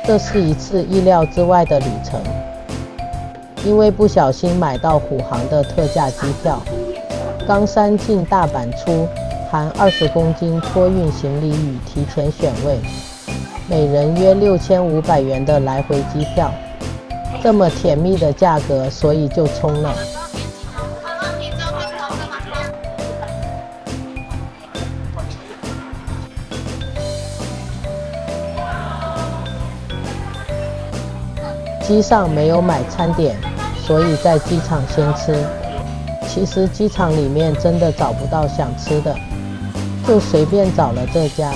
这是一次意料之外的旅程，因为不小心买到虎航的特价机票，冈山进大阪出含20公斤托运行李与提前选位，每人约6500元的来回机票，这么甜蜜的价格，所以就冲了。机上没有买餐点，所以在机场先吃。其实机场里面真的找不到想吃的，就随便找了这家。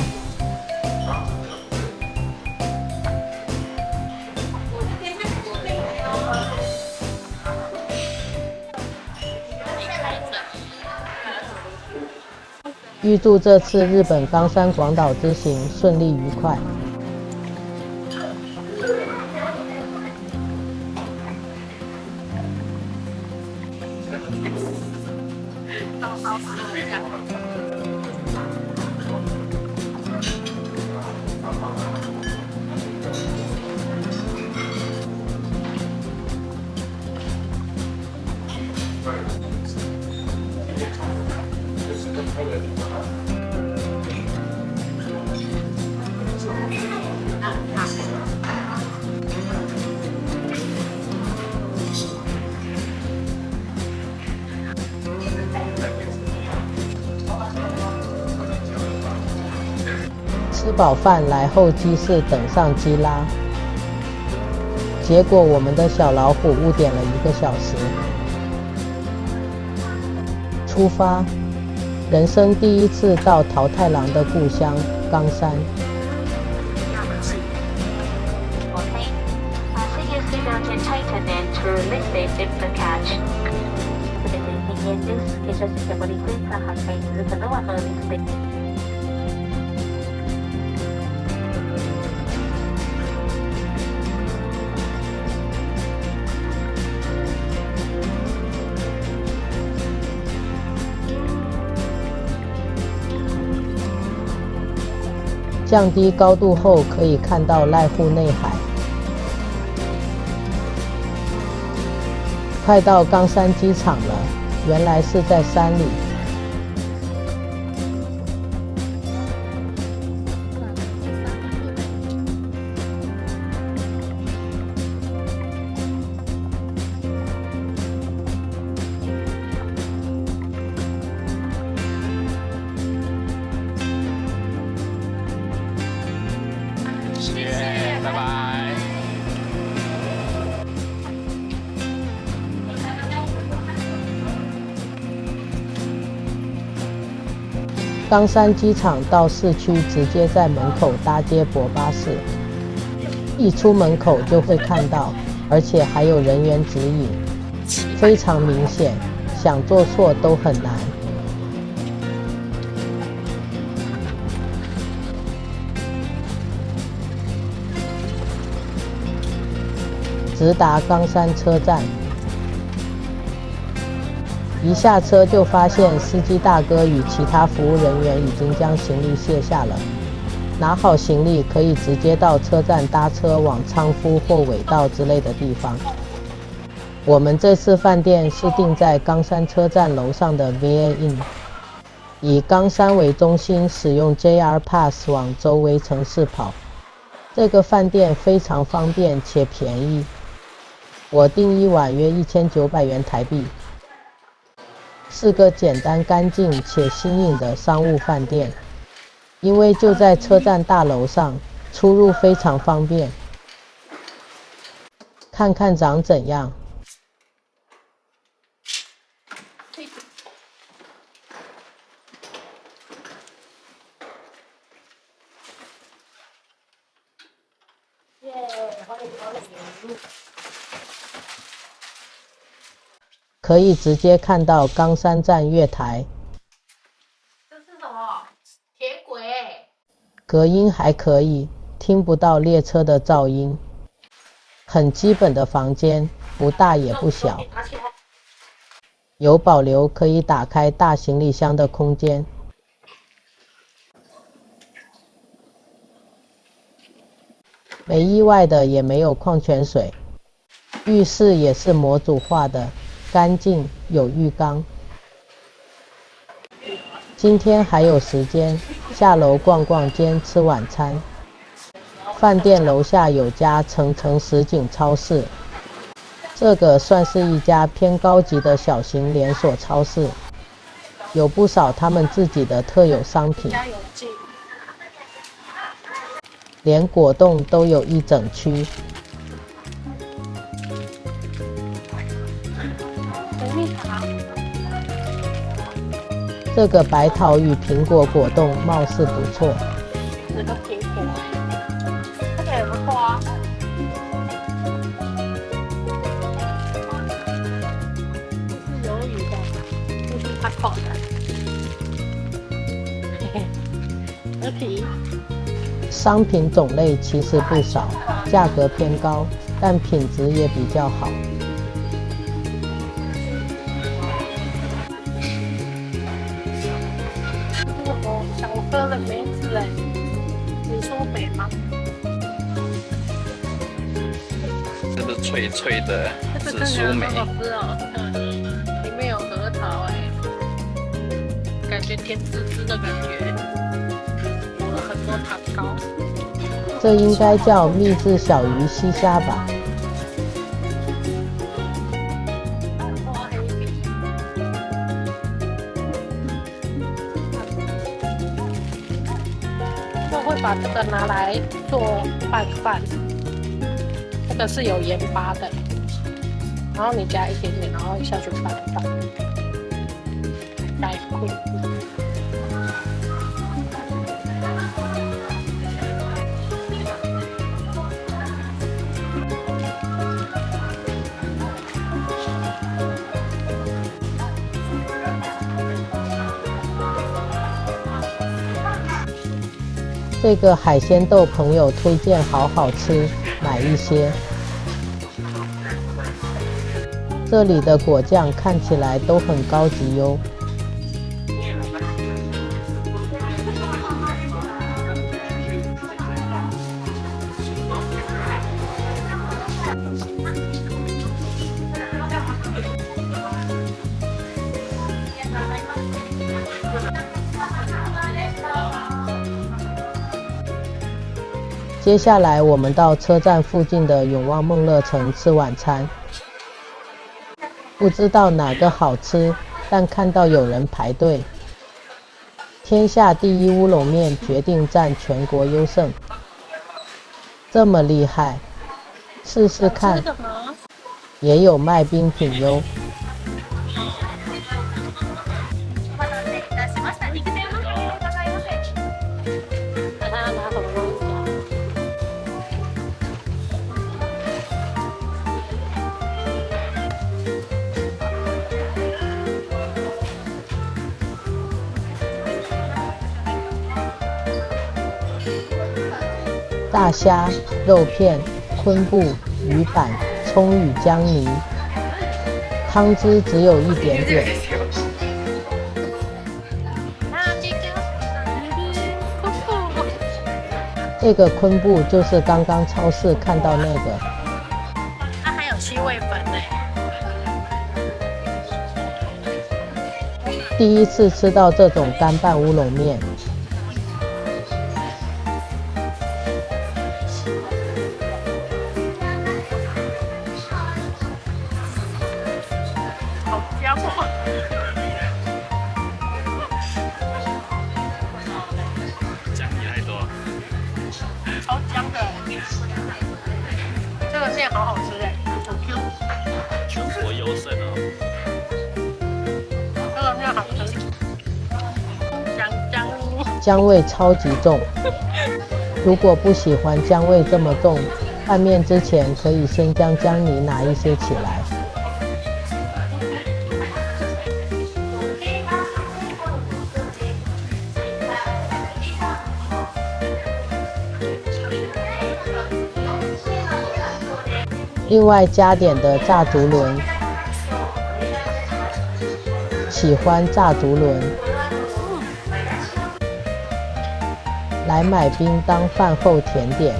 预祝这次日本冈山广岛之行顺利愉快。吃饱饭来候机室等上机啦，结果我们的小老虎误点了1个小时。出发，人生第一次到桃太郎的故乡冈山。降低高度后可以看到濑户内海。快到冈山机场了，原来是在山里。拜拜。冈山机场到市区直接在门口搭接驳巴士，一出门口就会看到，而且还有人员指引，非常明显，想做错都很难。直达冈山车站，一下车就发现司机大哥与其他服务人员已经将行李卸下了，拿好行李可以直接到车站搭车往仓敷或尾道之类的地方。我们这次饭店是订在冈山车站楼上的 VA Inn， 以冈山为中心，使用 JR Pass 往周围城市跑。这个饭店非常方便且便宜，我订一晚约1900元台币，是个简单干净且新颖的商务饭店。因为就在车站大楼上，出入非常方便。看看长怎样。可以直接看到冈山站月台。这是什么？铁轨？隔音还可以，听不到列车的噪音。很基本的房间，不大也不小，有保留可以打开大行李箱的空间。没意外的也没有矿泉水。浴室也是模组化的，干净，有浴缸。今天还有时间，下楼逛逛街吃晚餐。饭店楼下有家层层实景超市，这个算是一家偏高级的小型连锁超市，有不少他们自己的特有商品，连果冻都有一整区。这个白桃与苹果果冻貌似不错。这个苹果，这个也不错啊。是鱿鱼的，不是它烤的。嘿嘿，鹅皮。商品种类其实不少，价格偏高，但品质也比较好。小颗的梅子哎，紫苏梅吗？这是脆脆的紫苏梅，好吃哦。里面有核桃哎，感觉甜滋滋的感觉，裹了很多糖糕。这应该叫秘制小鱼西虾吧？会把这个拿来做拌饭，这个是有盐巴的，然后你加一点点，然后下去拌饭，来昆布。这个海鲜豆朋友推荐好好吃，买一些。这里的果酱看起来都很高级哟。接下来我们到车站附近的永旺梦乐城吃晚餐。不知道哪个好吃，但看到有人排队。天下第一乌龙面决定占全国优胜，这么厉害，试试看。也有卖冰品哟。大虾、肉片、昆布、鱼板、葱与姜泥，汤汁只有一点点。这个昆布就是刚刚超市看到那个。它还有七味粉呢。第一次吃到这种干拌乌龙面。超香的，这个馅好好吃哎，很 Q， 全国优胜哦。这个面好吃，姜味超级重。如果不喜欢姜味这么重，拌面之前可以先将姜泥拿一些起来。另外加点的炸竹轮，喜欢炸竹轮，来买冰当饭后甜点。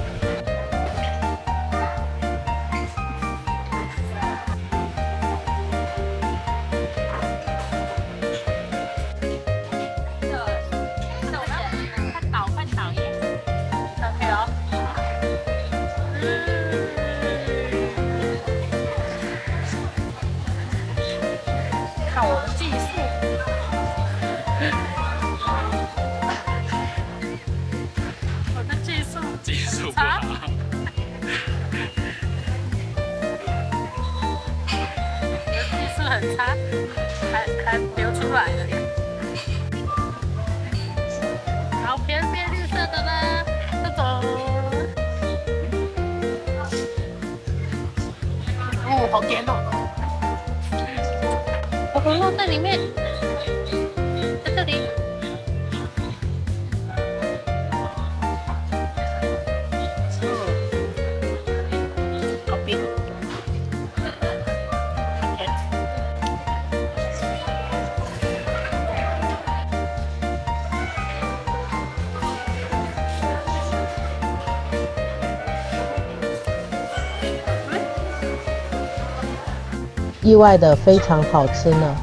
甜哦！我红肉在里面，在这里。好冰。意外的非常好吃呢，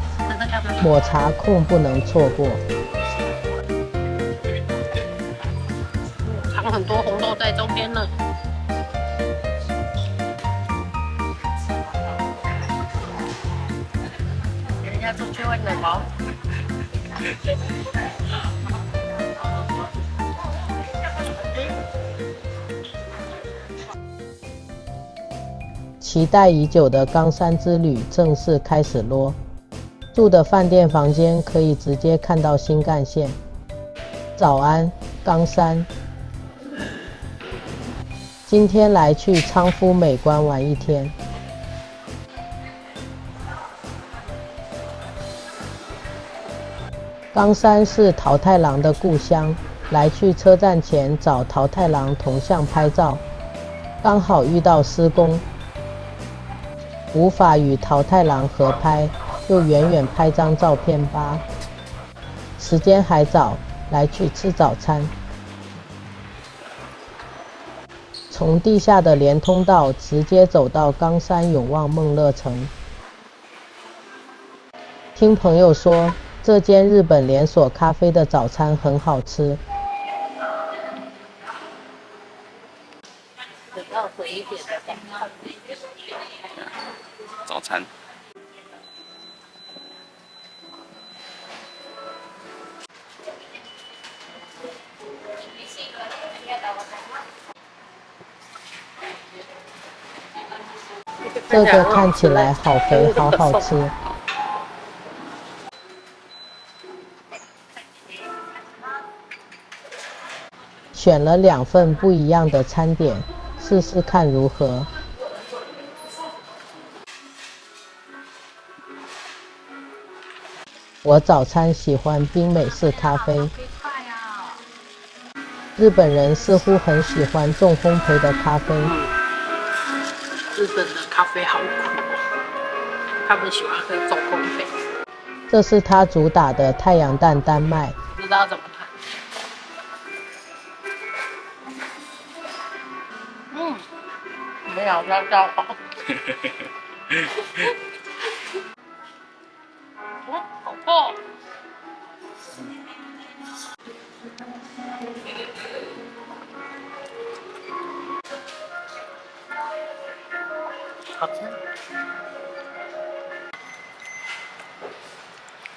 抹茶控不能错过。藏很多红豆在中间呢。人家出去会冷哦。期待已久的冈山之旅正式开始咯！住的饭店房间可以直接看到新干线。早安，冈山。今天来去昌夫美观玩一天。冈山是桃太郎的故乡，来去车站前找桃太郎铜像拍照，刚好遇到施工。无法与桃太郎合拍，就远远拍张照片吧。时间还早，来去吃早餐。从地下的连通道直接走到冈山永旺梦乐城。听朋友说，这间日本连锁咖啡的早餐很好吃。比较回一点的感觉。早餐。这个看起来好肥，好好吃。选了2份不一样的餐点，试试看如何。我早餐喜欢冰美式咖啡。日本人似乎很喜欢重烘焙的咖啡。日本的咖啡好苦哦，他们喜欢喝重烘焙。这是他主打的太阳蛋丹麦。不知道怎么弹。没有要叫好。好破。好吃。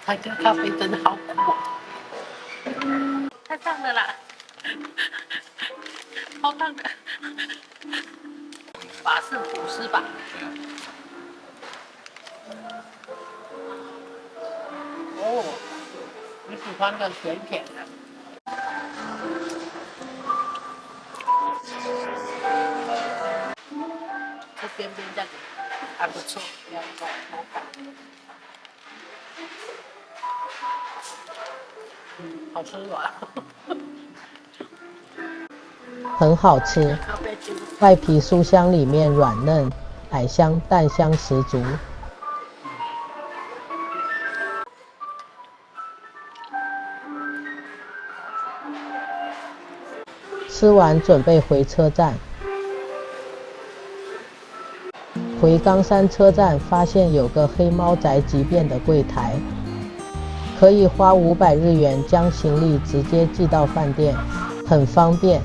台哥咖啡真的好苦。太烫了啦！好烫的。法式吐司吧。哦，你喜欢的甜甜的。这边这样还不错，要口感。好吃吧？很好吃，外皮酥香，里面软嫩，奶香蛋香十足。吃完准备回车站。回冈山车站发现有个黑猫宅急便的柜台，可以花500日元将行李直接寄到饭店，很方便。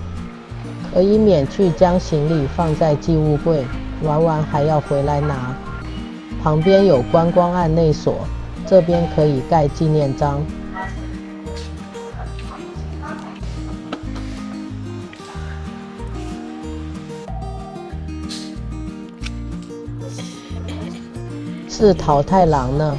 可以免去将行李放在寄物柜，玩完还要回来拿。旁边有观光案内所，这边可以盖纪念章。是桃太郎呢。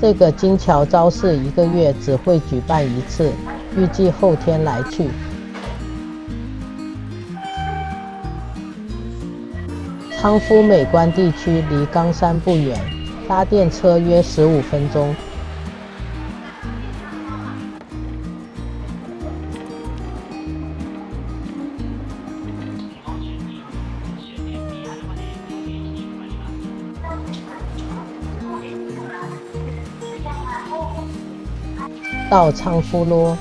这个金桥招式1个月只会举办1次，预计后天来去。昌夫美观地区离冈山不远，搭电车约15分钟。到昌夫咯。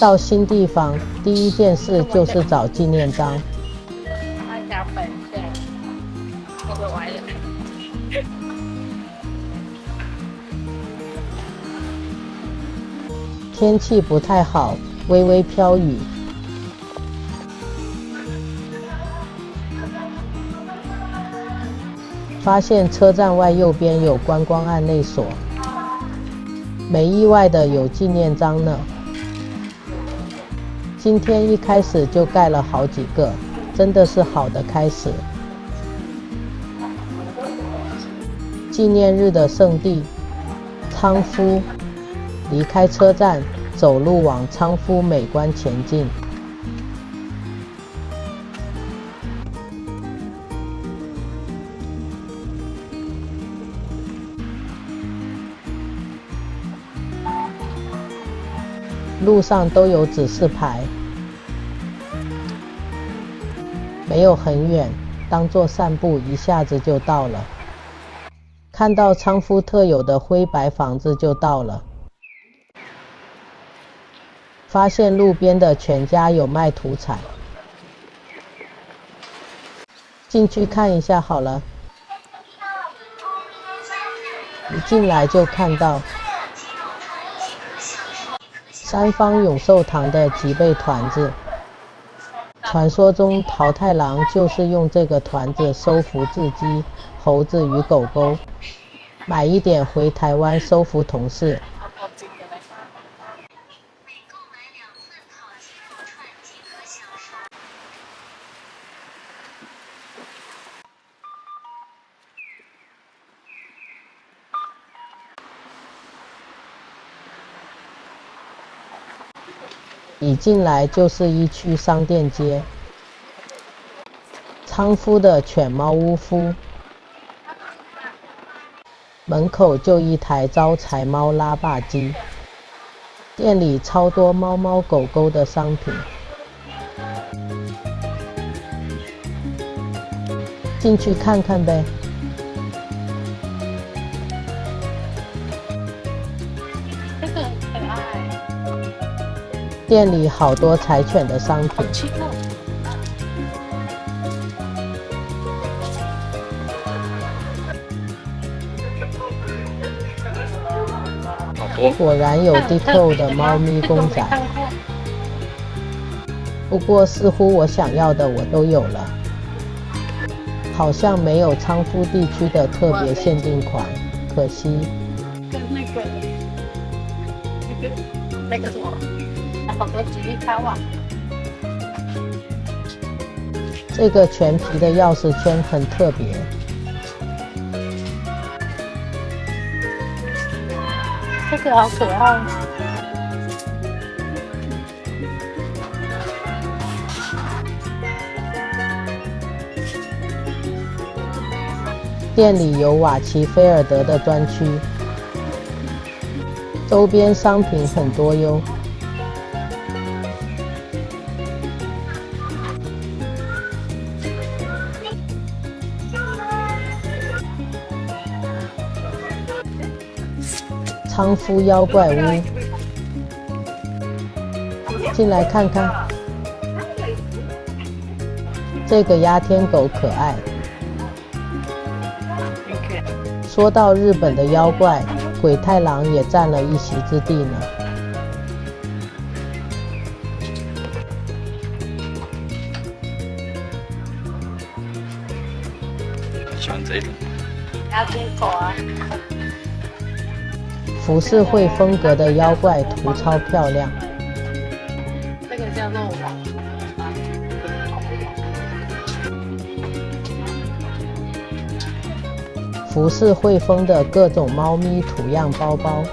到新地方，第一件事就是找纪念章。他想本下，那个玩意儿。天气不太好，微微飘雨。发现车站外右边有观光案内所，没意外的有纪念章呢。今天一开始就盖了好几个，真的是好的开始。纪念日的圣地昌夫，离开车站，走路往昌夫美观前进。路上都有指示牌，没有很远，当作散步一下子就到了。看到昌夫特有的灰白房子就到了。发现路边的全家有卖土产，进去看一下好了。一进来就看到三方永寿堂的吉贝团子，传说中桃太郎就是用这个团子收服雉鸡、猴子与狗狗，买一点回台湾收服同事。一进来就是一区商店街，昌夫的犬猫屋夫，门口就一台招财猫拉霸机，店里超多猫猫狗狗的商品。进去看看呗。这个很可爱。店里好多柴犬的商品。果然有 Deco 的猫咪公仔，不过似乎我想要的我都有了，好像没有昌夫地区的特别限定款，可惜。跟那个什么，好多吉利卡哇。这个全皮的钥匙圈很特别。这个好可爱。店里有瓦奇菲尔德的专区，周边商品很多哟。昌夫妖怪屋，进来看看。这个鸦天狗可爱。说到日本的妖怪，鬼太郎也占了一席之地呢。喜欢这种。鸦天狗啊。浮世绘风格的妖怪图超漂亮。这个叫做网。浮世绘风的各种猫咪图样包包，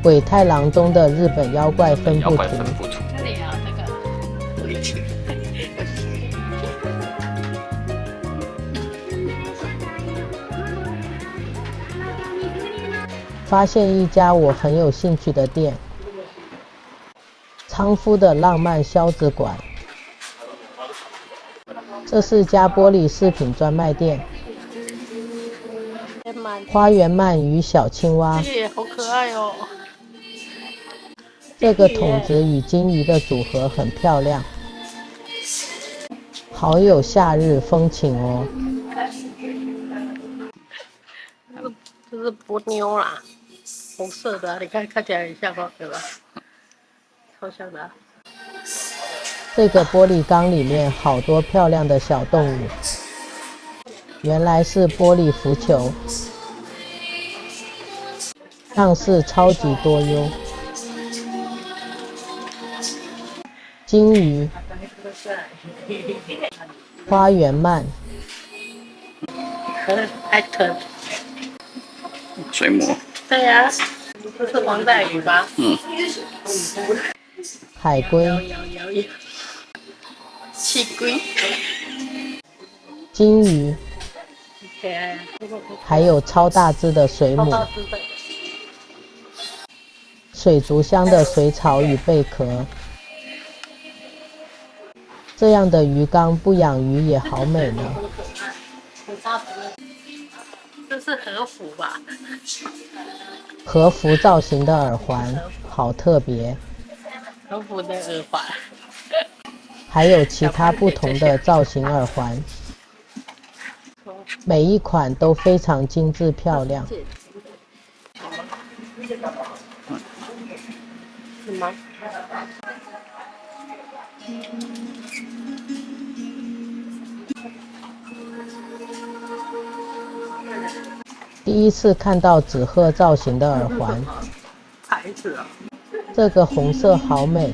尾太郎中的日本妖怪分妖怪不图。分不图。这里啊，这个围裙。发现一家我很有兴趣的店，仓夫的浪漫消子馆。这是家玻璃饰品专卖店。花园鳗与小青蛙，这个也好可爱哦。这个筒子与金鱼的组合很漂亮，好有夏日风情哦。这是波妞啦，红色的、啊，你看起来很像哦，对吧？超像的、啊。这个玻璃缸里面好多漂亮的小动物，原来是玻璃浮球，样式超级多哟。金鱼、花园鳗、艾特。水母。对呀、啊，这是黄带鱼吧？嗯。海龟、摇，气龟。金鱼，可爱啊！还有超大只的水母。水族箱的水草与贝壳，这样的鱼缸不养鱼也好美呢。这是和服吧？和服造型的耳环，好特别。和服的耳环。还有其他不同的造型耳环，每一款都非常精致漂亮。是吗？第一次看到纸鹤造型的耳环，牌子啊。这个红色好美，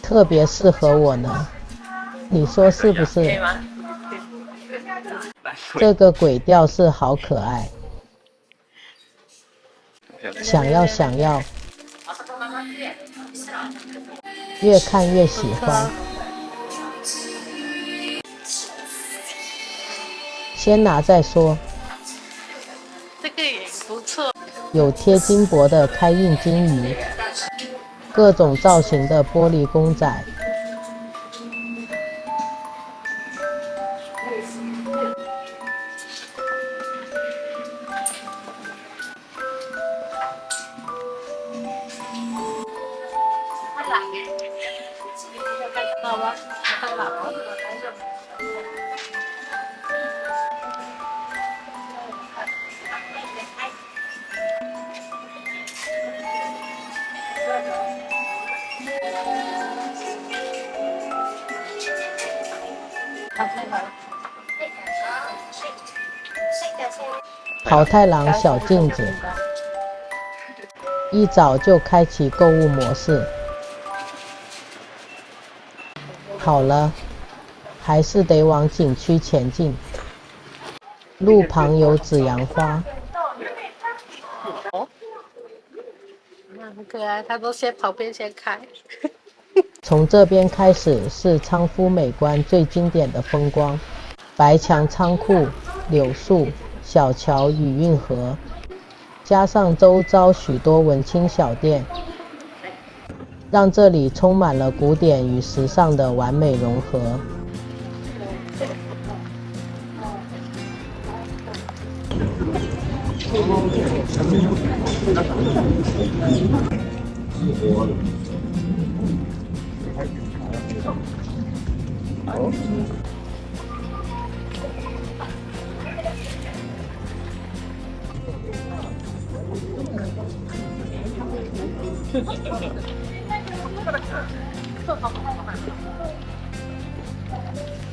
特别适合我呢，你说是不是？这个鬼吊饰好可爱，想要，越看越喜欢。先拿再说。这个也不错。有贴金箔的开运金鱼，各种造型的玻璃公仔。好吧，看老婆。桃太郎小镜子，一早就开启购物模式。好了，还是得往景区前进。路旁有紫阳花，哦，很可爱，它都先旁边先开。从这边开始是仓敷美观最经典的风光，白墙仓库、柳树、小桥与运河，加上周遭许多文青小店，让这里充满了古典与时尚的完美融合。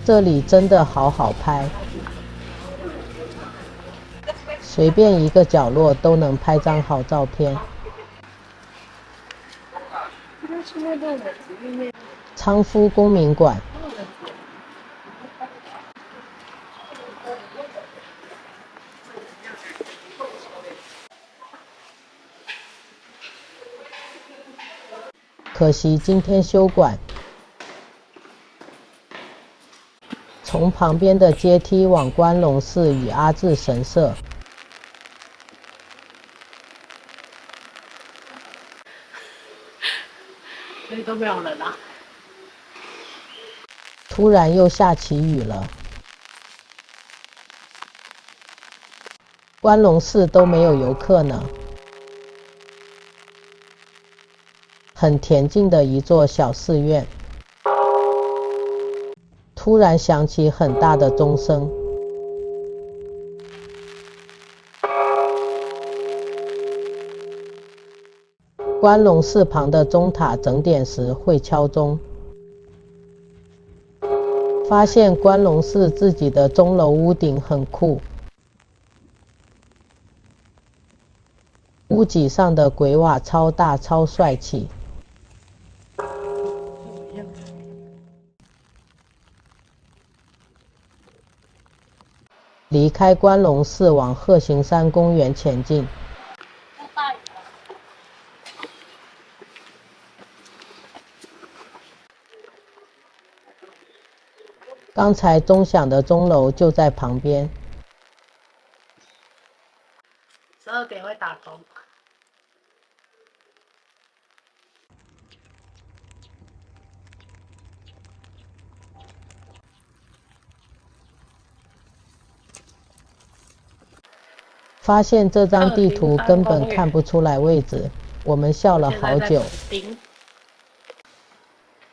这里真的好好拍，随便一个角落都能拍张好照片。仓敷公民馆，可惜今天休馆。从旁边的阶梯往关龙寺与阿智神社。这里都没有人啊。突然又下起雨了。关龙寺都没有游客呢。很恬静的一座小寺院。突然响起很大的钟声。关龙寺旁的钟塔整点时会敲钟。发现关龙寺自己的钟楼屋顶很酷。屋脊上的鬼瓦超大超帅气。离开关龙寺往鹤行山公园前进。刚才钟响的钟楼就在旁边。12点会打钟。发现这张地图根本看不出来位置，我们笑了好久。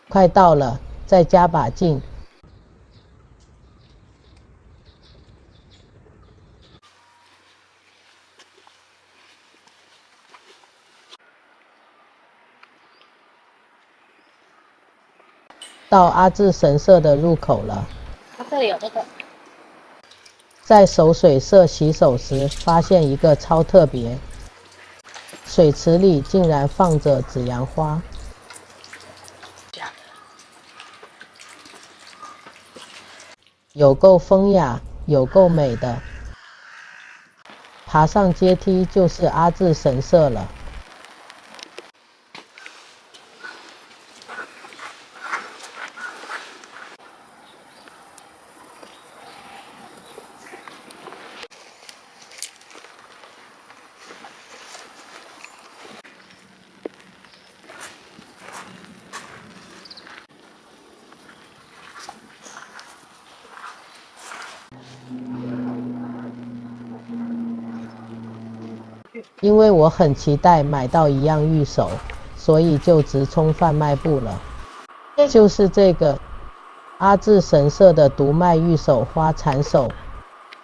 快到了，再加把劲。到阿智神社的入口了。它这里有那个。在守水社洗手时，发现一个超特别，水池里竟然放着紫阳花。有够风雅，有够美的。爬上阶梯就是阿智神社了。因为我很期待买到一样玉手，所以就直冲贩卖部了。就是这个阿智神社的独卖玉手花缠手，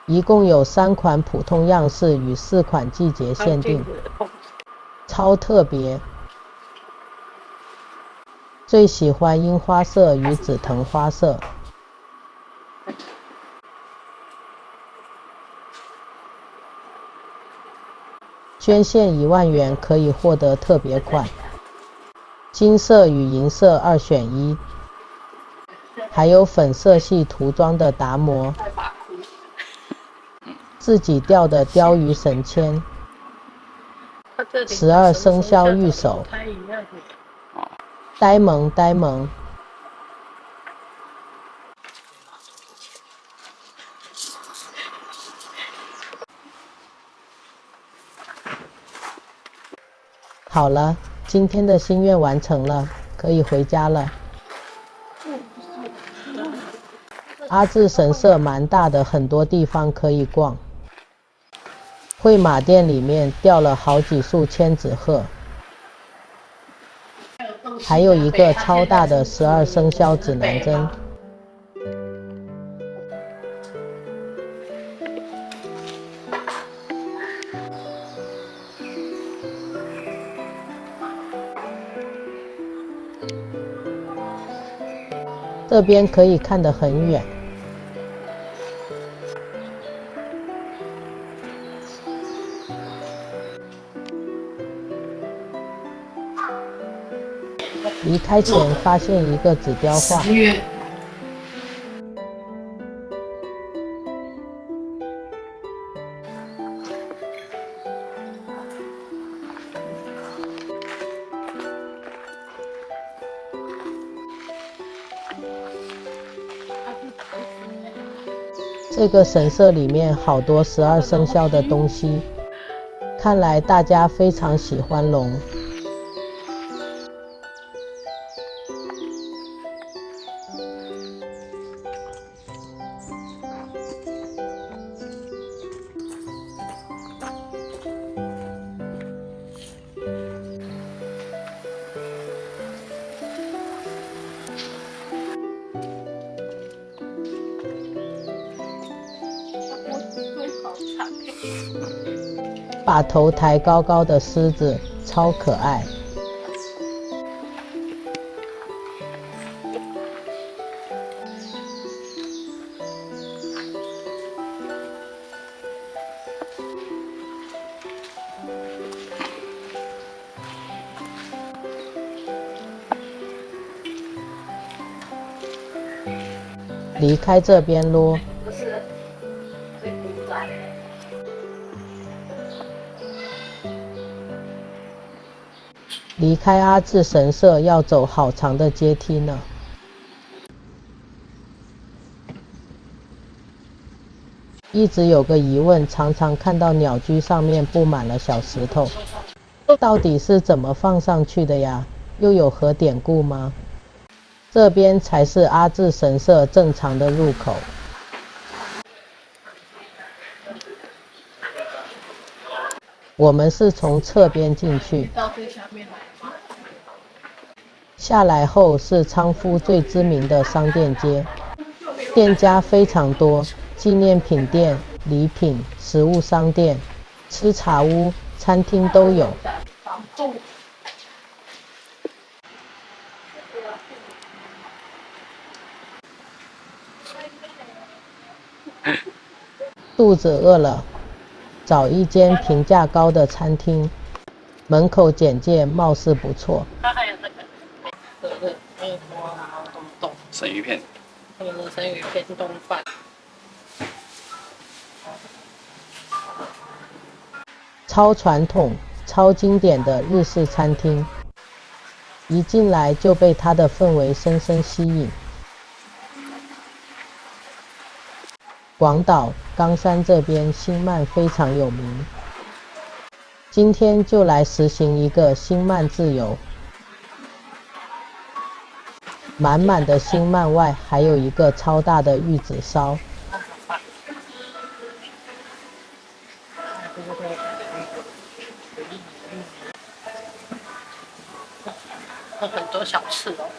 一共有3款普通样式与4款季节限定，超特别。最喜欢樱花色与紫藤花色。捐献1万元可以获得特别款，金色与银色2选1，还有粉色系涂装的达摩，自己钓的鲷鱼神签，12生肖玉手，呆萌呆萌。好了，今天的心愿完成了，可以回家了。阿智神社蛮大的，很多地方可以逛。绘马店里面掉了好几束千纸鹤，还有一个超大的12生肖指南针。这边可以看得很远。离开前发现一个指标画。这个神社里面好多12生肖的东西，看来大家非常喜欢龙。把头抬高高的狮子超可爱。离开这边咯。离开阿智神社要走好长的阶梯呢。一直有个疑问，常常看到鸟居上面布满了小石头，到底是怎么放上去的呀？又有何典故吗？这边才是阿智神社正常的入口。我们是从侧边进去，到最下面来。下来后是昌夫最知名的商店街，店家非常多，纪念品店、礼品、食物商店、吃茶屋、餐厅都有。肚子饿了，找一间评价高的餐厅，门口简介貌似不错。它还有那个那个锅啊，冻生鱼片，他们的生鱼片冻饭。超传统、超经典的日式餐厅，一进来就被它的氛围深深吸引。广岛、冈山这边星鳗非常有名，今天就来实行一个星鳗自由。满满的星鳗外，还有一个超大的玉子烧。有很多小吃哦。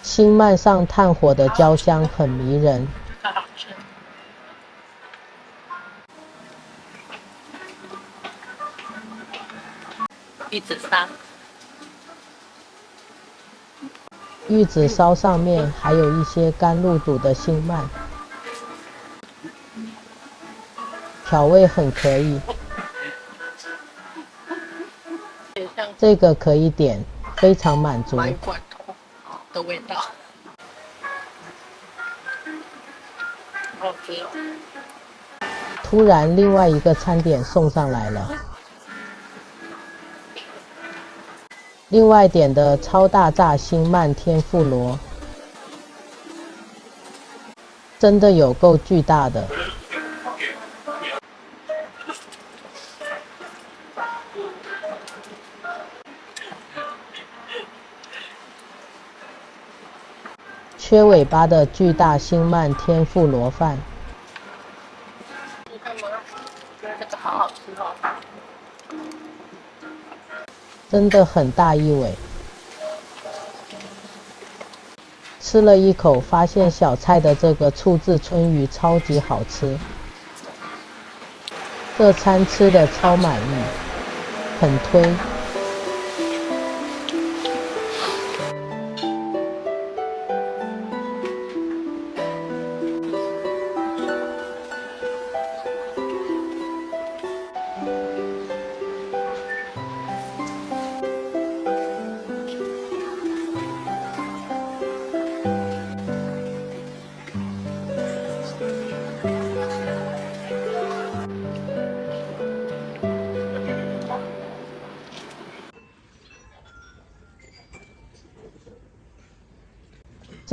星鳗上炭火的焦香很迷人。太好吃。玉子烧。玉子烧上面还有一些甘露煮的星鳗，调味很可以。这个可以点，非常满足。买罐头的味道，好吃哦。突然，另外一个餐点送上来了。另外点的超大炸星鳗天妇罗，真的有够巨大的。缺尾巴的巨大星鳗天妇罗饭，这个好好吃哦。真的很大一尾。吃了一口，发现小菜的这个醋渍春鱼超级好吃。这餐吃的超满意，很推。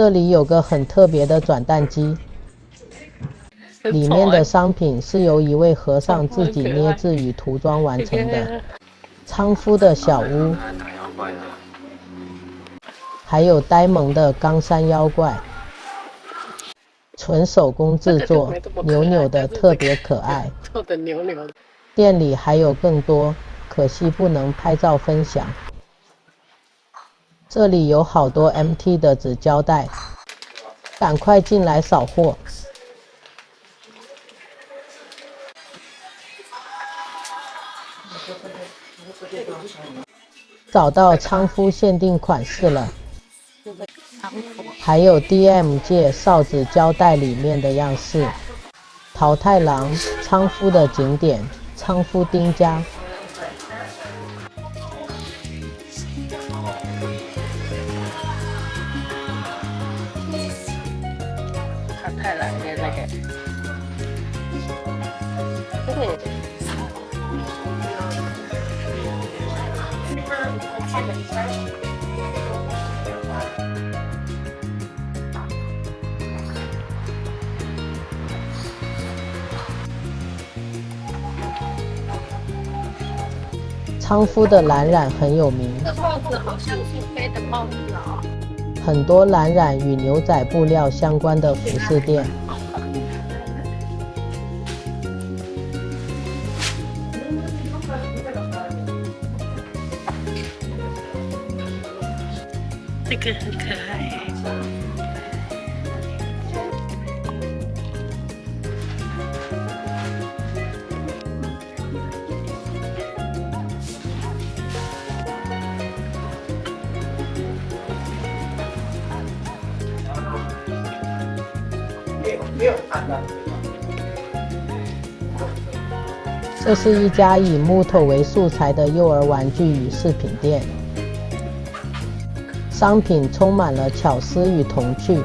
这里有个很特别的转蛋机，里面的商品是由一位和尚自己捏制与涂装完成的。娼夫的小屋，还有呆萌的冈山妖怪，纯手工制作，扭扭的特别可爱。做的扭扭的。店里还有更多，可惜不能拍照分享。这里有好多 MT 的纸胶带，赶快进来扫货。找到娼夫限定款式了，还有 DM 界哨子胶带里面的样式。桃太郎，娼夫的景点，娼夫町家。太难了，那个。娼夫的蓝染很有名，这帽子好像是黑的帽子啊。很多蓝染与牛仔布料相关的服饰店。这个很可爱。这是一家以木头为素材的幼儿玩具与饰品店，商品充满了巧思与童趣。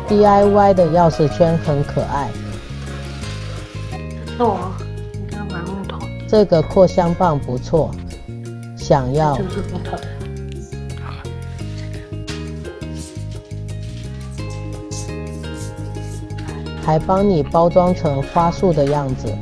DIY 的钥匙圈很可爱。哦，你看买木头。这个扩香棒不错，想要。就是木头的。还帮你包装成花束的样子。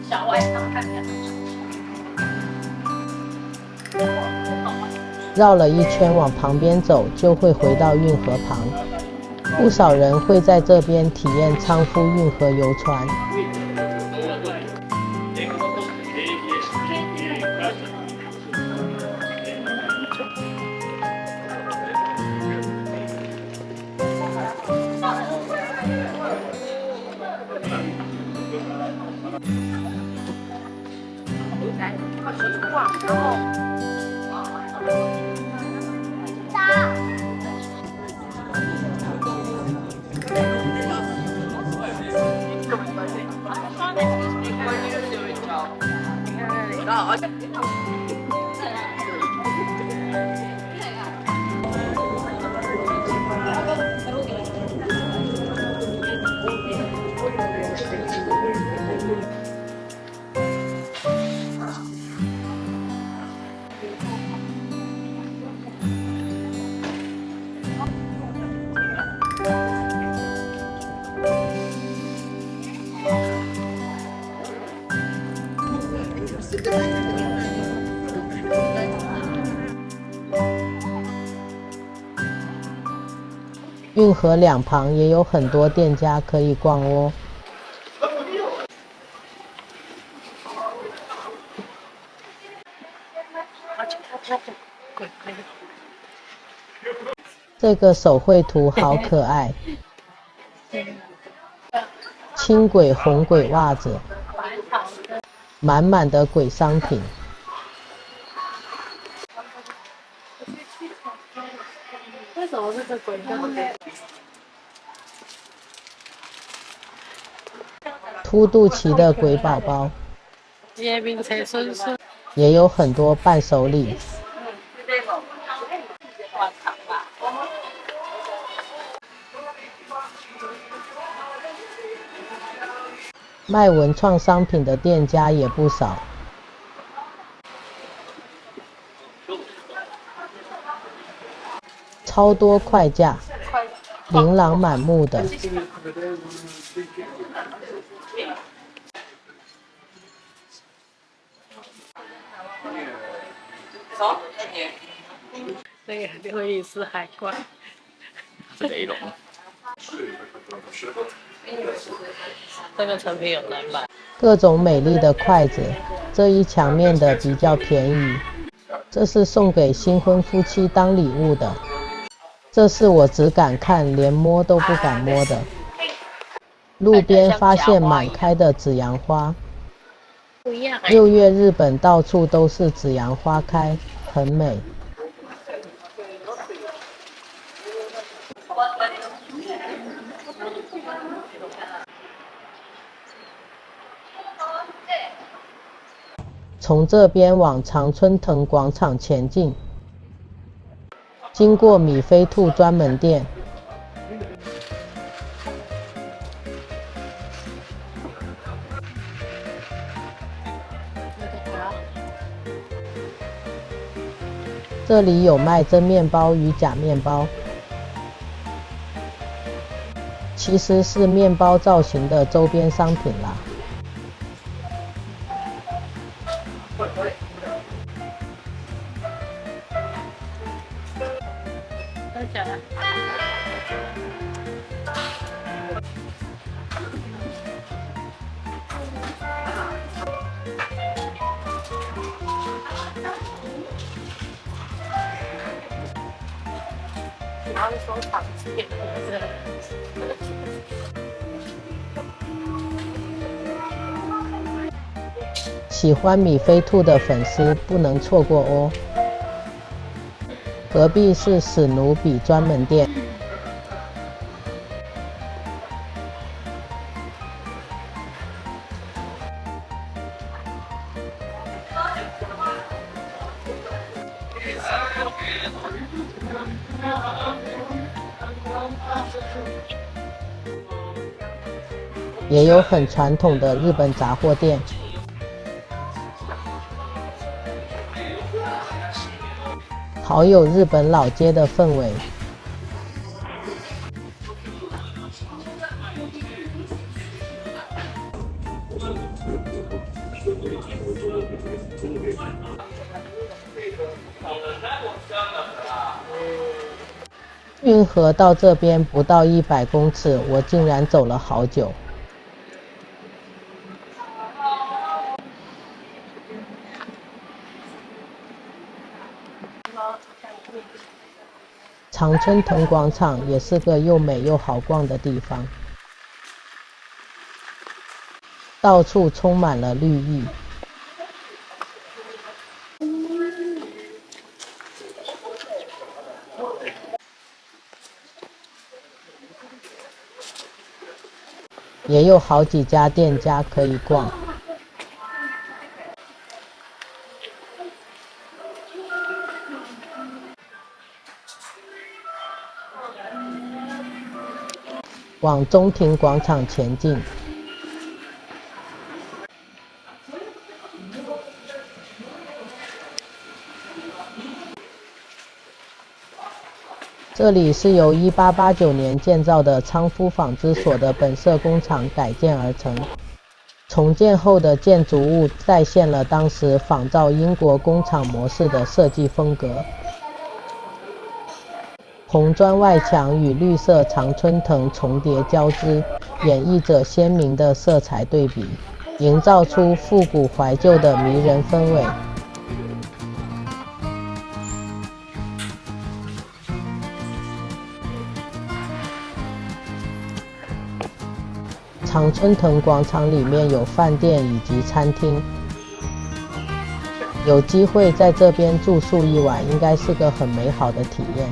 小外套看起来。绕了一圈往旁边走，就会回到运河旁。不少人会在这边体验娼夫运河游船。运河两旁也有很多店家可以逛哦。这个手绘图好可爱，轻轨红轨袜子，满满的鬼商品。为什么是这鬼？凸肚脐的鬼宝宝，叶明才孙孙。也有很多伴手礼。卖文创商品的店家也不少，超多快架，琳琅满目的。那个刘易斯海关，是雷龙。这个成品有难买。各种美丽的筷子，这一墙面的比较便宜，这是送给新婚夫妻当礼物的。这是我只敢看，连摸都不敢摸的。路边发现满开的紫阳花。不一样6月日本到处都是紫阳花开，很美。从这边往常春藤广场前进，经过米菲兔专门店，这里有卖真面包与假面包，其实是面包造型的周边商品啦。真假的？主要是收藏品，喜欢米菲兔的粉丝不能错过哦。隔壁是史努比专门店，也有很传统的日本杂货店。好有日本老街的氛围。运河到这边不到100公尺，我竟然走了好久。常春藤广场也是个又美又好逛的地方，到处充满了绿意。也有好几家店家可以逛。往中庭广场前进，这里是由1889年建造的昌夫纺织所的本色工厂改建而成，重建后的建筑物再现了当时仿照英国工厂模式的设计风格。红砖外墙与绿色常春藤重叠交织，演绎着鲜明的色彩对比，营造出复古怀旧的迷人氛围。常春藤广场里面有饭店以及餐厅，有机会在这边住宿一晚，应该是个很美好的体验。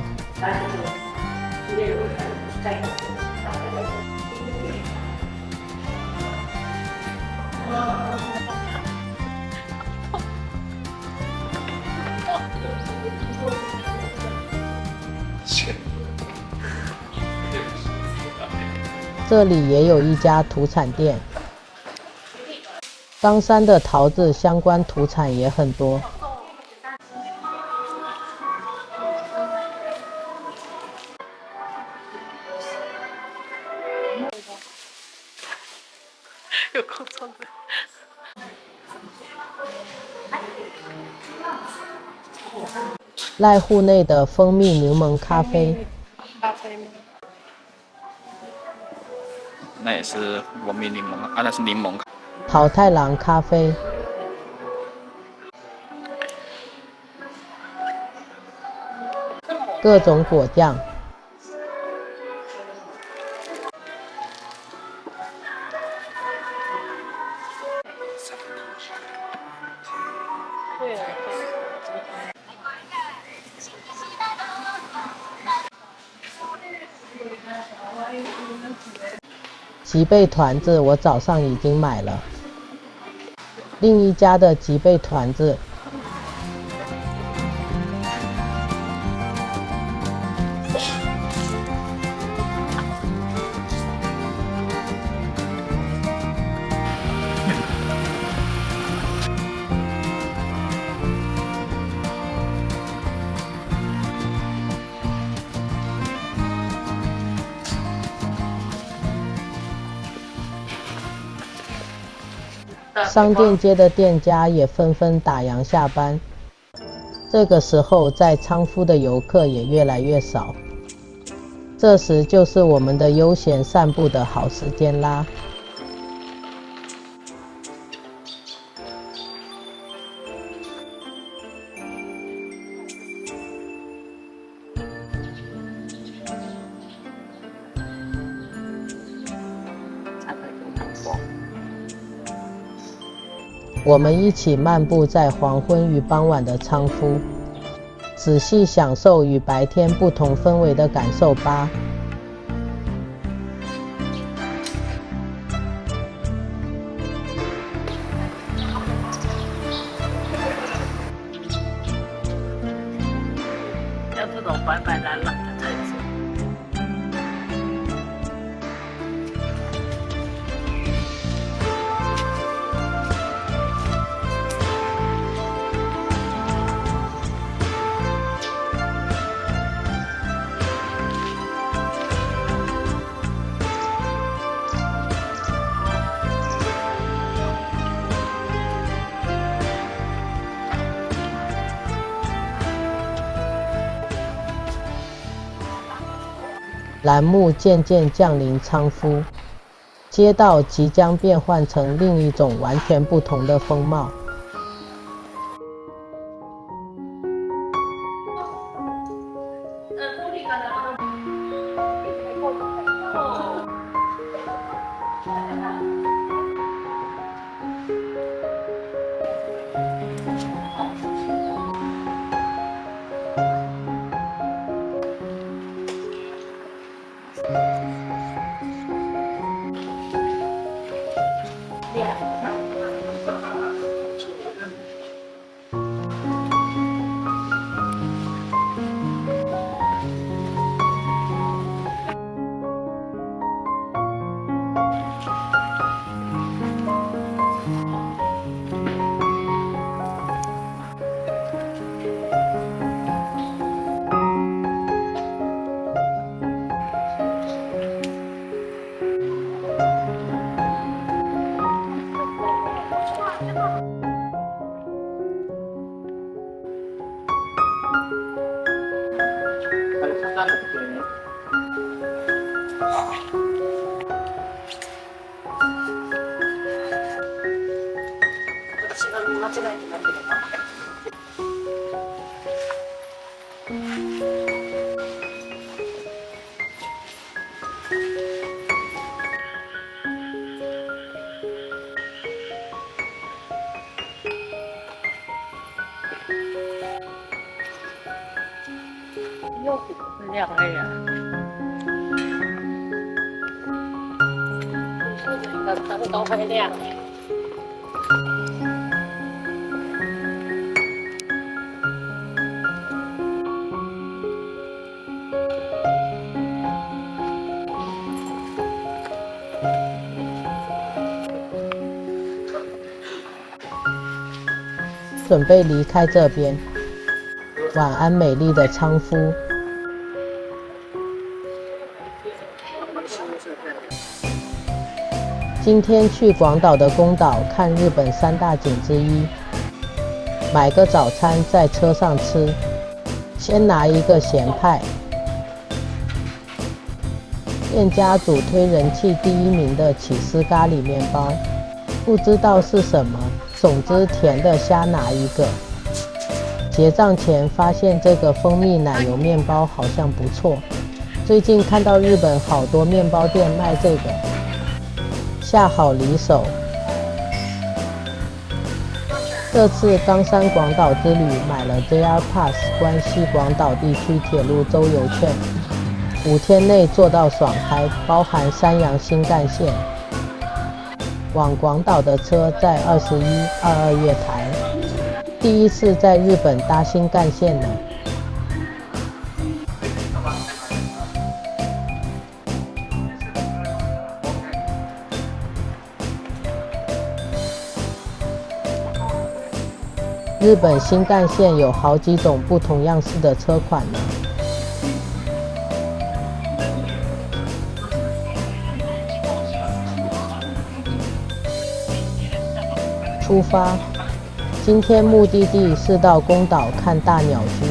这里也有一家土产店，冈山的桃子相关土产也很多。有空窗的。濑户内的蜂蜜柠檬咖啡，咖啡吗？那也是蜂蜜柠檬啊，那是柠檬。桃太郎咖啡，各种果酱。对啊。吉贝团子我早上已经买了，另一家的吉贝团子商店街的店家也纷纷打烊下班，这个时候在仓敷的游客也越来越少，这时就是我们的悠闲散步的好时间啦。我们一起漫步在黄昏与傍晚的仓敷，仔细享受与白天不同氛围的感受吧。要这种白白蓝蓝的橙色。蓝幕渐渐降临仓敷，街道即将变换成另一种完全不同的风貌。又亮了呀！是整个灯都会亮。准备离开这边。晚安，美丽的仓敷。今天去广岛的宫岛看日本三大景之一，买个早餐在车上吃，先拿一个咸派。店家主推人气第1名的起司咖喱面包，不知道是什么，总之甜的瞎拿一个。结账前发现这个蜂蜜奶油面包好像不错，最近看到日本好多面包店卖这个，下好离手。这次冈山广岛之旅买了 JR Pass 关西广岛地区铁路周游券，5天内做到爽开，包含山阳新干线。往广岛的车在21、22月台。第一次在日本搭新干线呢。日本新干线有好几种不同样式的车款呢。出发。今天目的地是到宫岛看大鸟居。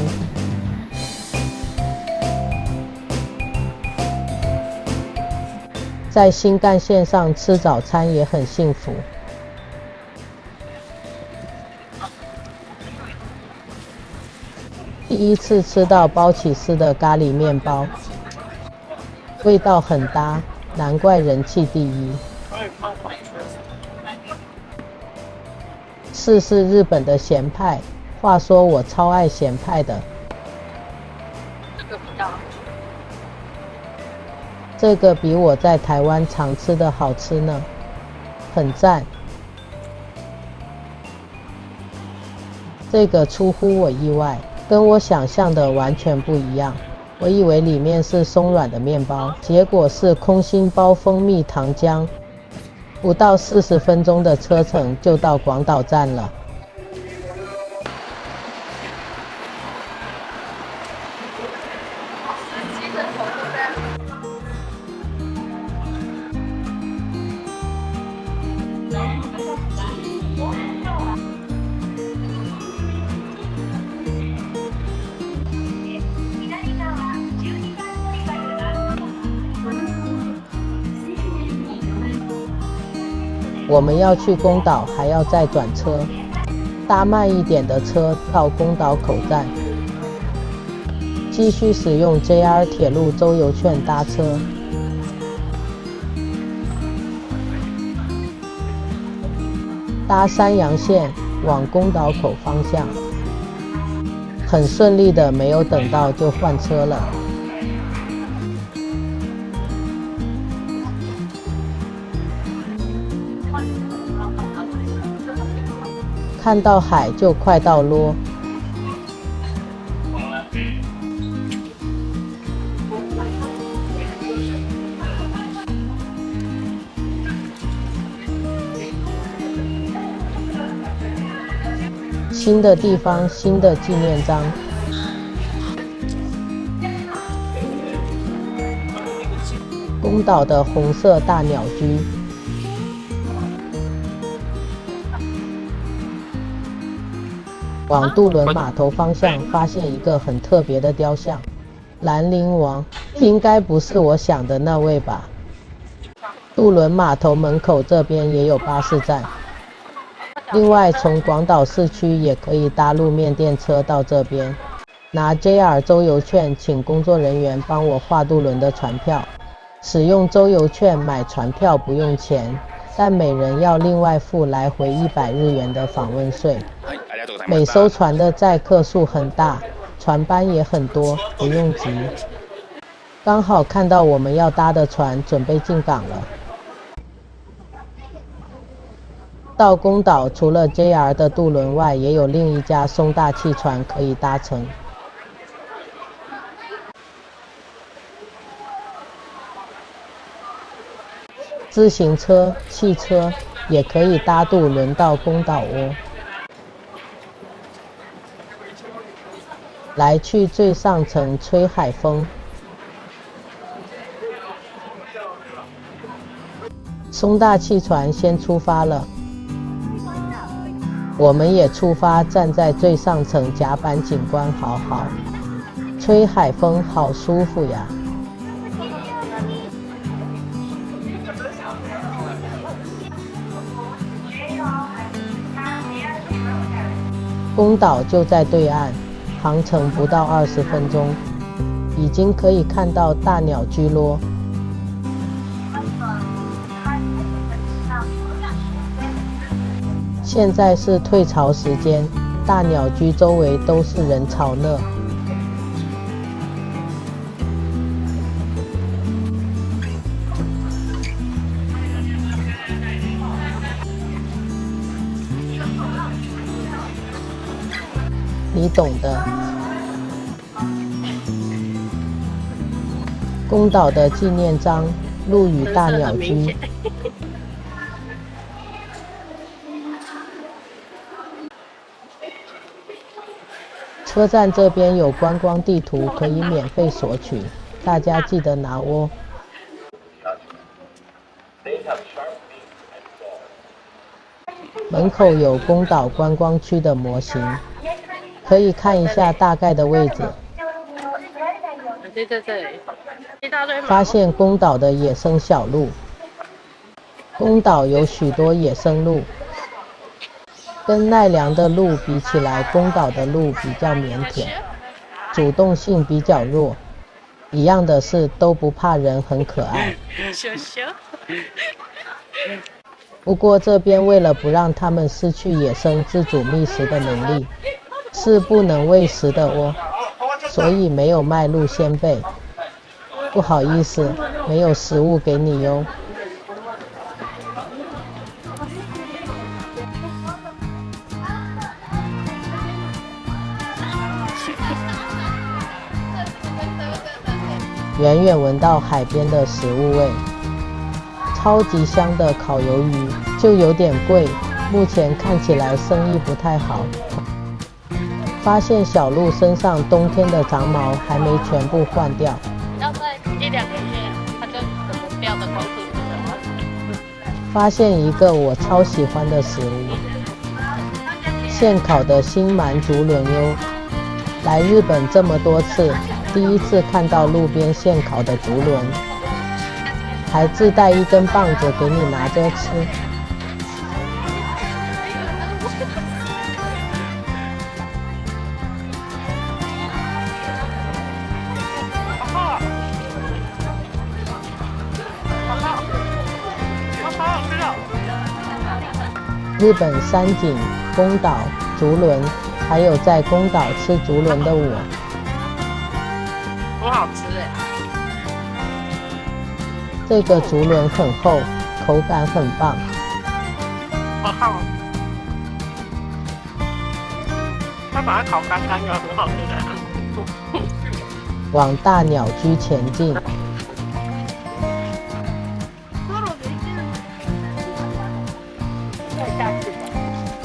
在新干线上吃早餐也很幸福。第一次吃到包起司的咖喱面包，味道很搭，难怪人气第一。试试日本的咸派，话说我超爱咸派的。这个比我在台湾常吃的好吃呢，很赞。这个出乎我意外，跟我想象的完全不一样。我以为里面是松软的面包，结果是空心包蜂蜜糖浆。不到40分钟的车程就到广岛站了。我们要去宫岛，还要再转车，搭慢一点的车到宫岛口站，继续使用 JR 铁路周游券搭车。搭山阳线往宫岛口方向，很顺利的，没有等到就换车了。看到海就快到咯。新的地方，新的纪念章。宫岛的红色大鸟居。往渡轮码头方向发现一个很特别的雕像，兰陵王，应该不是我想的那位吧？渡轮码头门口这边也有巴士站。另外，从广岛市区也可以搭路面电车到这边。拿 JR 周游券，请工作人员帮我画渡轮的船票。使用周游券买船票不用钱，但每人要另外付来回100日元的访问税。每艘船的载客数很大，船班也很多，不用急。刚好看到我们要搭的船准备进港了。到宫岛除了 JR 的渡轮外，也有另一家松大汽船可以搭乘。自行车、汽车也可以搭渡轮到宫岛哦。来去最上层吹海风。松大汽船先出发了。我们也出发，站在最上层甲板景观好好，吹海风好舒服呀。宫岛就在对岸，航程不到20分钟，已经可以看到大鸟居咯。现在是退潮时间，大鸟居周围都是人潮呢。你懂的。宫岛的纪念章，陆羽大鸟居。车站这边有观光地图，可以免费索取，大家记得拿哦。门口有宫岛观光区的模型，可以看一下大概的位置。就在这里，一大堆。发现宫岛的野生小鹿。宫岛有许多野生鹿。跟奈良的鹿比起来，宫岛的鹿比较腼腆，主动性比较弱。一样的是都不怕人，很可爱。不过这边为了不让它们失去野生自主觅食的能力，是不能喂食的哦，所以没有卖鹿仙贝。不好意思，没有食物给你哟。远远闻到海边的食物味，超级香的烤鱿鱼，就有点贵，目前看起来生意不太好。发现小鹿身上冬天的长毛还没全部换掉，要在1-2个月，它就怎么掉的光秃秃的。发现一个我超喜欢的食物，现烤的新鳗竹轮哟！来日本这么多次，第一次看到路边现烤的竹轮，还自带一根棒子给你拿着吃。日本山景、宫岛、竹轮，还有在宫岛吃竹轮的我。很好吃哎！这个竹轮很厚，口感很棒。好看哦！它把它烤干干的，很好吃的。往大鸟居前进。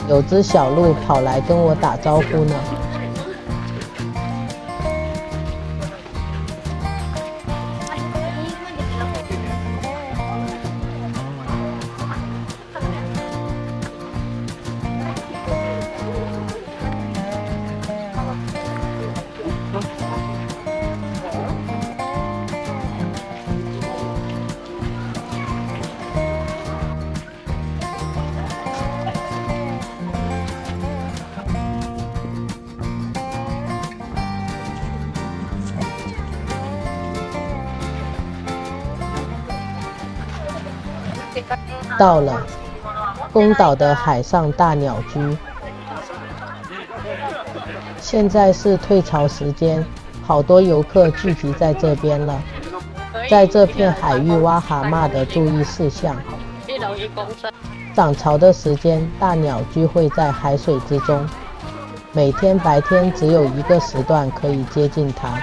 有只小鹿跑来跟我打招呼呢。到了宫岛的海上大鸟居。现在是退潮时间，好多游客聚集在这边了。在这片海域挖蛤蟆的注意事项：涨潮的时间，大鸟居会在海水之中。每天白天只有一个时段可以接近它。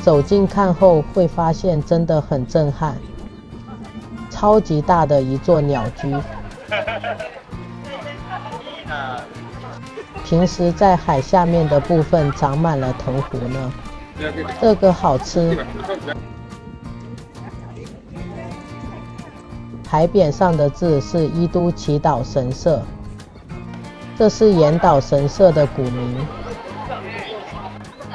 走近看后会发现真的很震撼，超级大的一座鸟居。平时在海下面的部分长满了藤壶呢，这个好吃。牌匾上的字是伊都祈祷神社，这是岩岛神社的古名。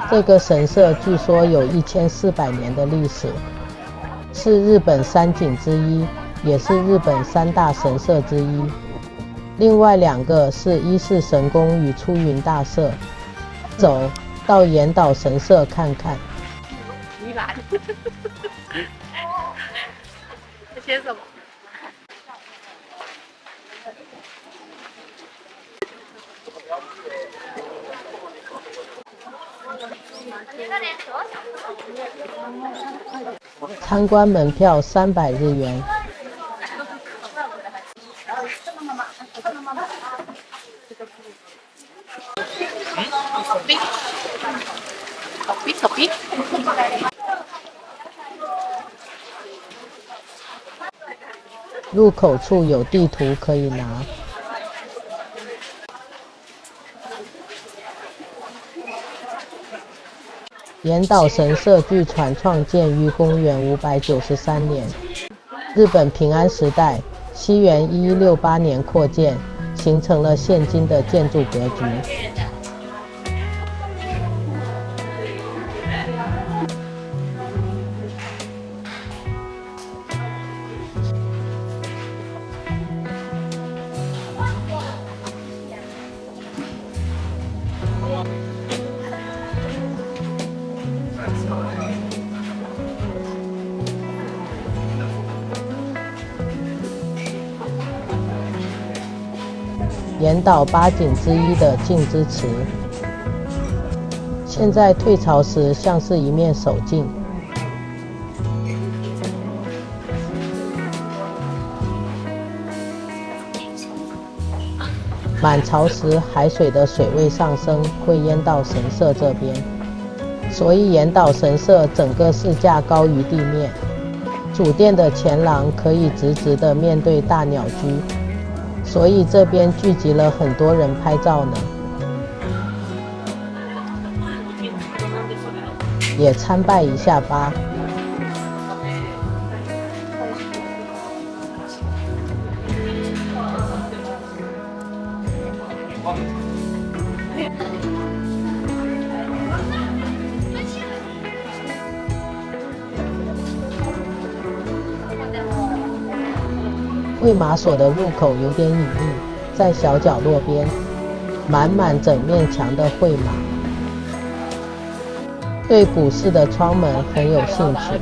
这个神社据说有1400年的历史，是日本三景之一，也是日本3大神社之一。另外2个是伊势神宫与出云大社。走到岩岛神社看看。这些什么？参观门票300日元。入口处有地图可以拿。岩岛神社据传创建于公元593年，日本平安时代，西元1168年扩建，形成了现今的建筑格局。岩岛8景之一的镜之池，现在退潮时像是一面手镜。满潮时，海水的水位上升，会淹到神社这边，所以岩岛神社整个是架高于地面。主殿的前廊可以直直的面对大鸟居，所以这边聚集了很多人拍照呢。也参拜一下吧。会马所的入口有点隐秘，在小角落边，满满整面墙的会马。对古式的窗门很有兴趣。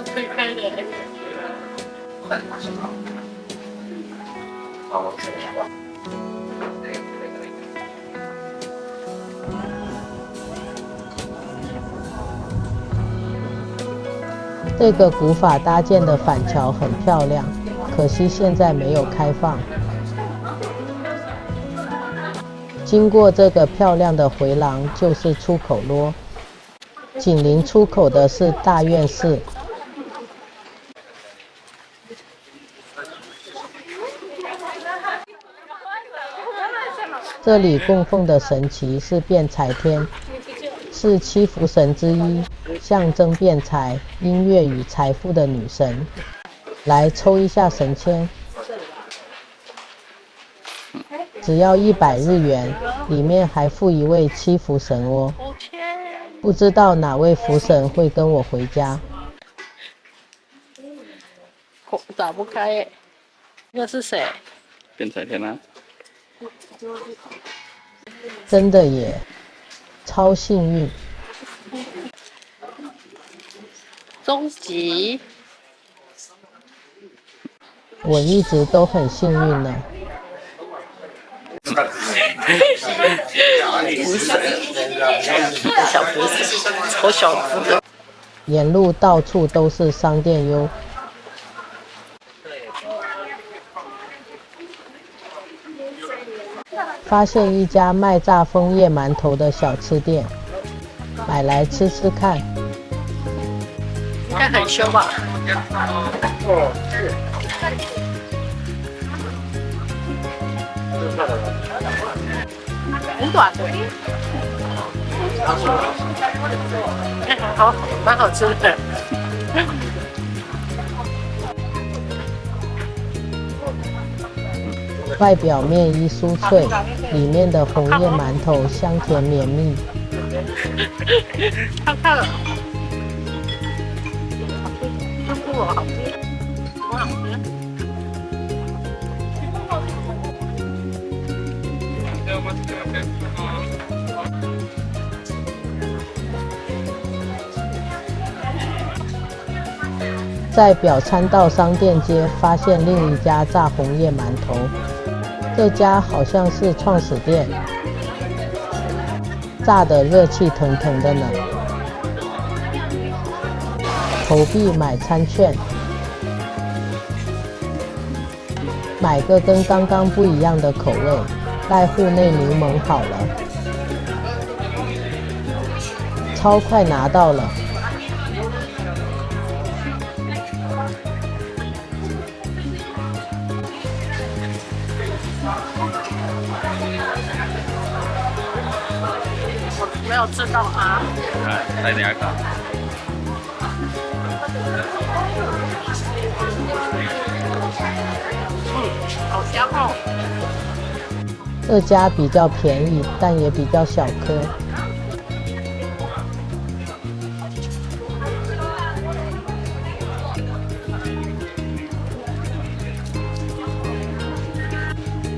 推开的。这个古法搭建的反桥很漂亮，可惜现在没有开放。经过这个漂亮的回廊就是出口啰，紧邻出口的是大院寺。这里供奉的神祇是辩财天，是7福神之一，象征辩财、音乐与财富的女神。来抽一下神签，只要100日元，里面还附一位七福神哦。不知道哪位福神会跟我回家。打不开耶，那是谁？变彩天啊！真的耶，超幸运。终极，我一直都很幸运呢。小福神，超小只的。沿路到处都是商店哟。发现一家卖炸枫叶馒头的小吃店，买来吃吃看。应该很凶吧？很短的，好，蛮好吃的。外表面衣酥脆，里面的红叶馒头香甜绵密。看看了，真不好吃，好好吃。在表参道商店街发现另一家炸红叶馒头，这家好像是创始店，炸得热气腾腾的呢。投币买餐券，买个跟刚刚不一样的口味，带户内柠檬好了。超快拿到了。没有吃到啊！来2个。好香哦！这家比较便宜，但也比较小颗。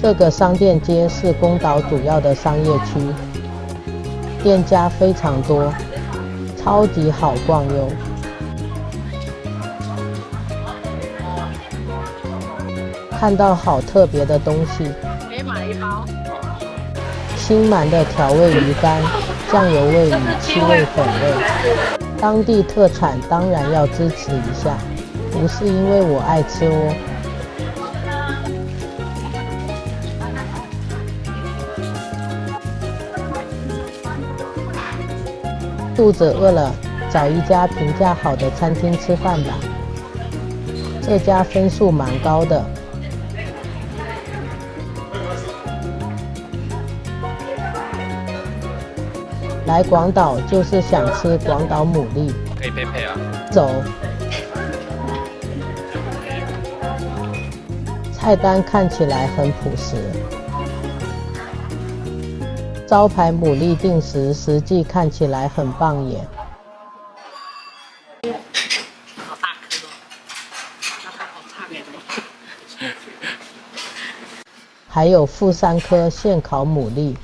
这个商店街是宫岛主要的商业区，店家非常多，超级好逛哟。看到好特别的东西，可以买一包。新满的调味鱼干、酱油味与七味粉味，当地特产当然要支持一下，不是因为我爱吃哦。肚子饿了，找一家评价好的餐厅吃饭吧。这家分数蛮高的。来广岛就是想吃广岛牡蛎。可以配啊。走。菜单看起来很朴实。招牌牡蛎定时，实际看起来很棒耶。好大颗哦，那它好烫耶。还有附3颗现烤牡蛎。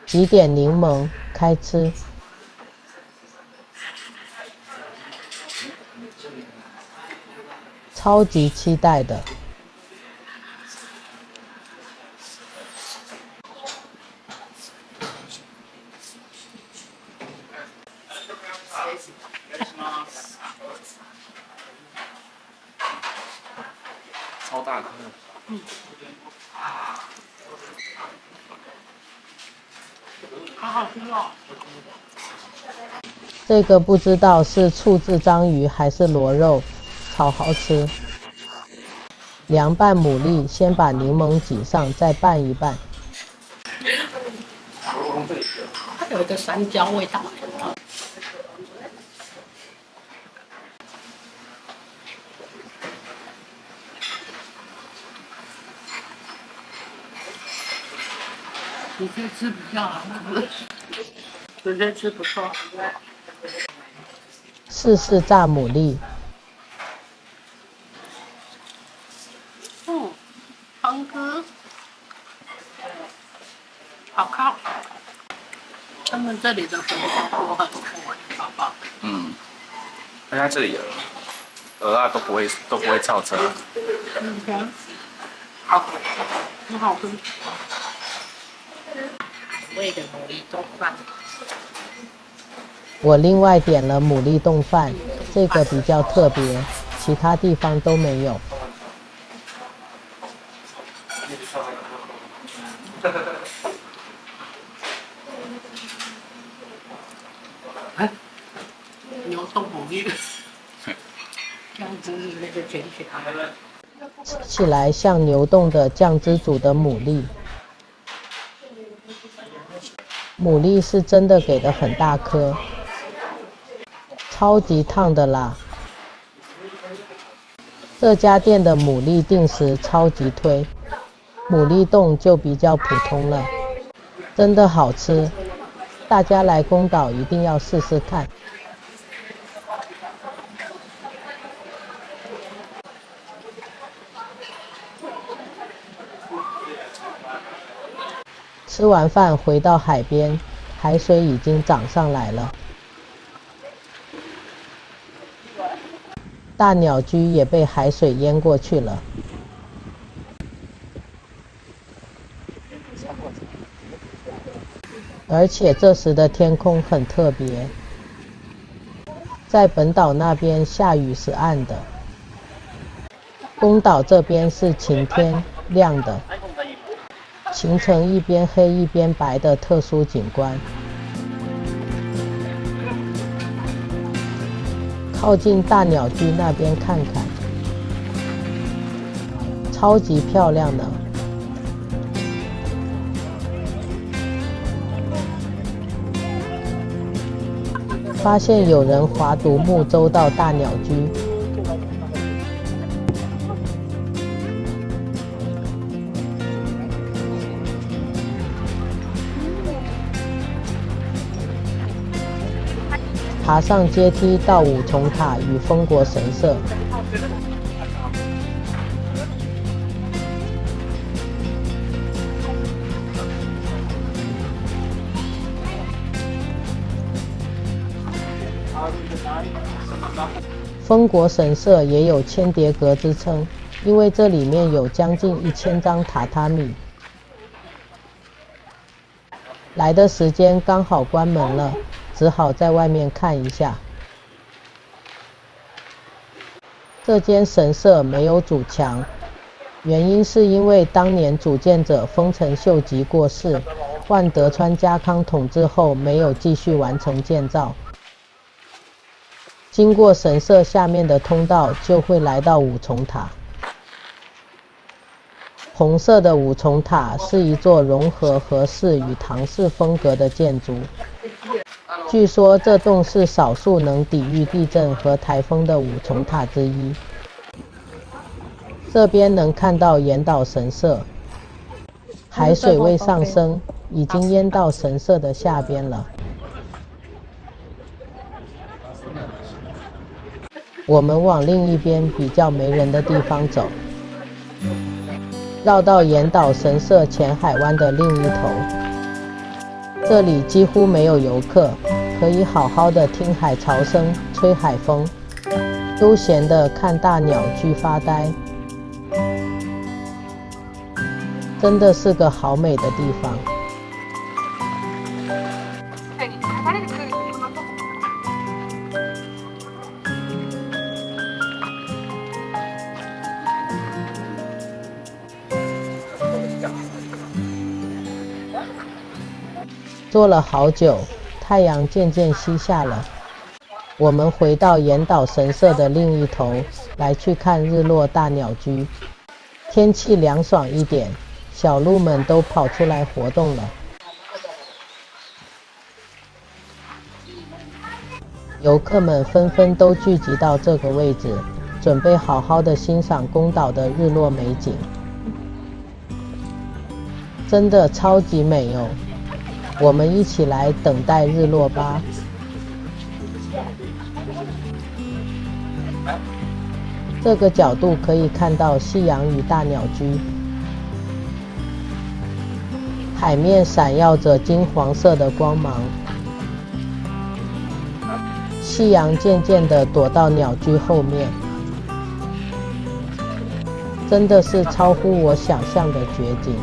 几点柠檬，开吃。超级期待的。超大颗。好好吃哦。这个不知道是醋制章鱼还是螺肉，超好吃。凉拌牡蛎，先把柠檬挤上，再拌一拌。它有一个酸椒味道。直接吃比较好，直接吃不错。试试炸牡蛎，汤汁好靠。他们这里的粉都很厚，好不好？而且它这里的鹅啊都不会超车。好，很好吃。味的牡蛎冻饭。我另外点了牡蛎冻饭，这个比较特别，其他地方都没有。牛冻牡蛎，酱汁那个甜甜的。吃起来像牛冻的酱汁煮的牡蛎。牡蛎是真的给的很大颗，超级烫的啦！这家店的牡蛎定时超级推，牡蛎冻就比较普通了，真的好吃，大家来宫岛一定要试试看。吃完饭回到海边，海水已经涨上来了。大鸟居也被海水淹过去了。而且这时的天空很特别，在本岛那边下雨是暗的，宫岛这边是晴天亮的。形成一边黑一边白的特殊景观。靠近大鸟居那边看看，超级漂亮呢。发现有人划独木舟到大鸟居。爬上阶梯到五重塔与丰国神社。丰国神社也有千叠阁之称，因为这里面有将近1000张榻榻米。来的时间刚好关门了，只好在外面看一下。这间神社没有主墙，原因是因为当年主建者丰臣秀吉过世，换德川家康统治后没有继续完成建造。经过神社下面的通道就会来到五重塔。红色的五重塔是一座融合和式与唐式风格的建筑。据说这栋是少数能抵御地震和台风的五重塔之一。这边能看到岩岛神社，海水位上升，已经淹到神社的下边了。我们往另一边比较没人的地方走，绕到岩岛神社前海湾的另一头。这里几乎没有游客，可以好好的听海潮声、吹海风，悠闲的看大鸟居发呆。真的是个好美的地方。坐了好久，太阳渐渐西下了。我们回到岩岛神社的另一头，来去看日落大鸟居。天气凉爽一点，小鹿们都跑出来活动了。游客们纷纷都聚集到这个位置，准备好好的欣赏宫岛的日落美景。真的超级美哦！我们一起来等待日落吧。这个角度可以看到夕阳与大鸟居，海面闪耀着金黄色的光芒，夕阳渐渐地躲到鸟居后面，真的是超乎我想象的绝景。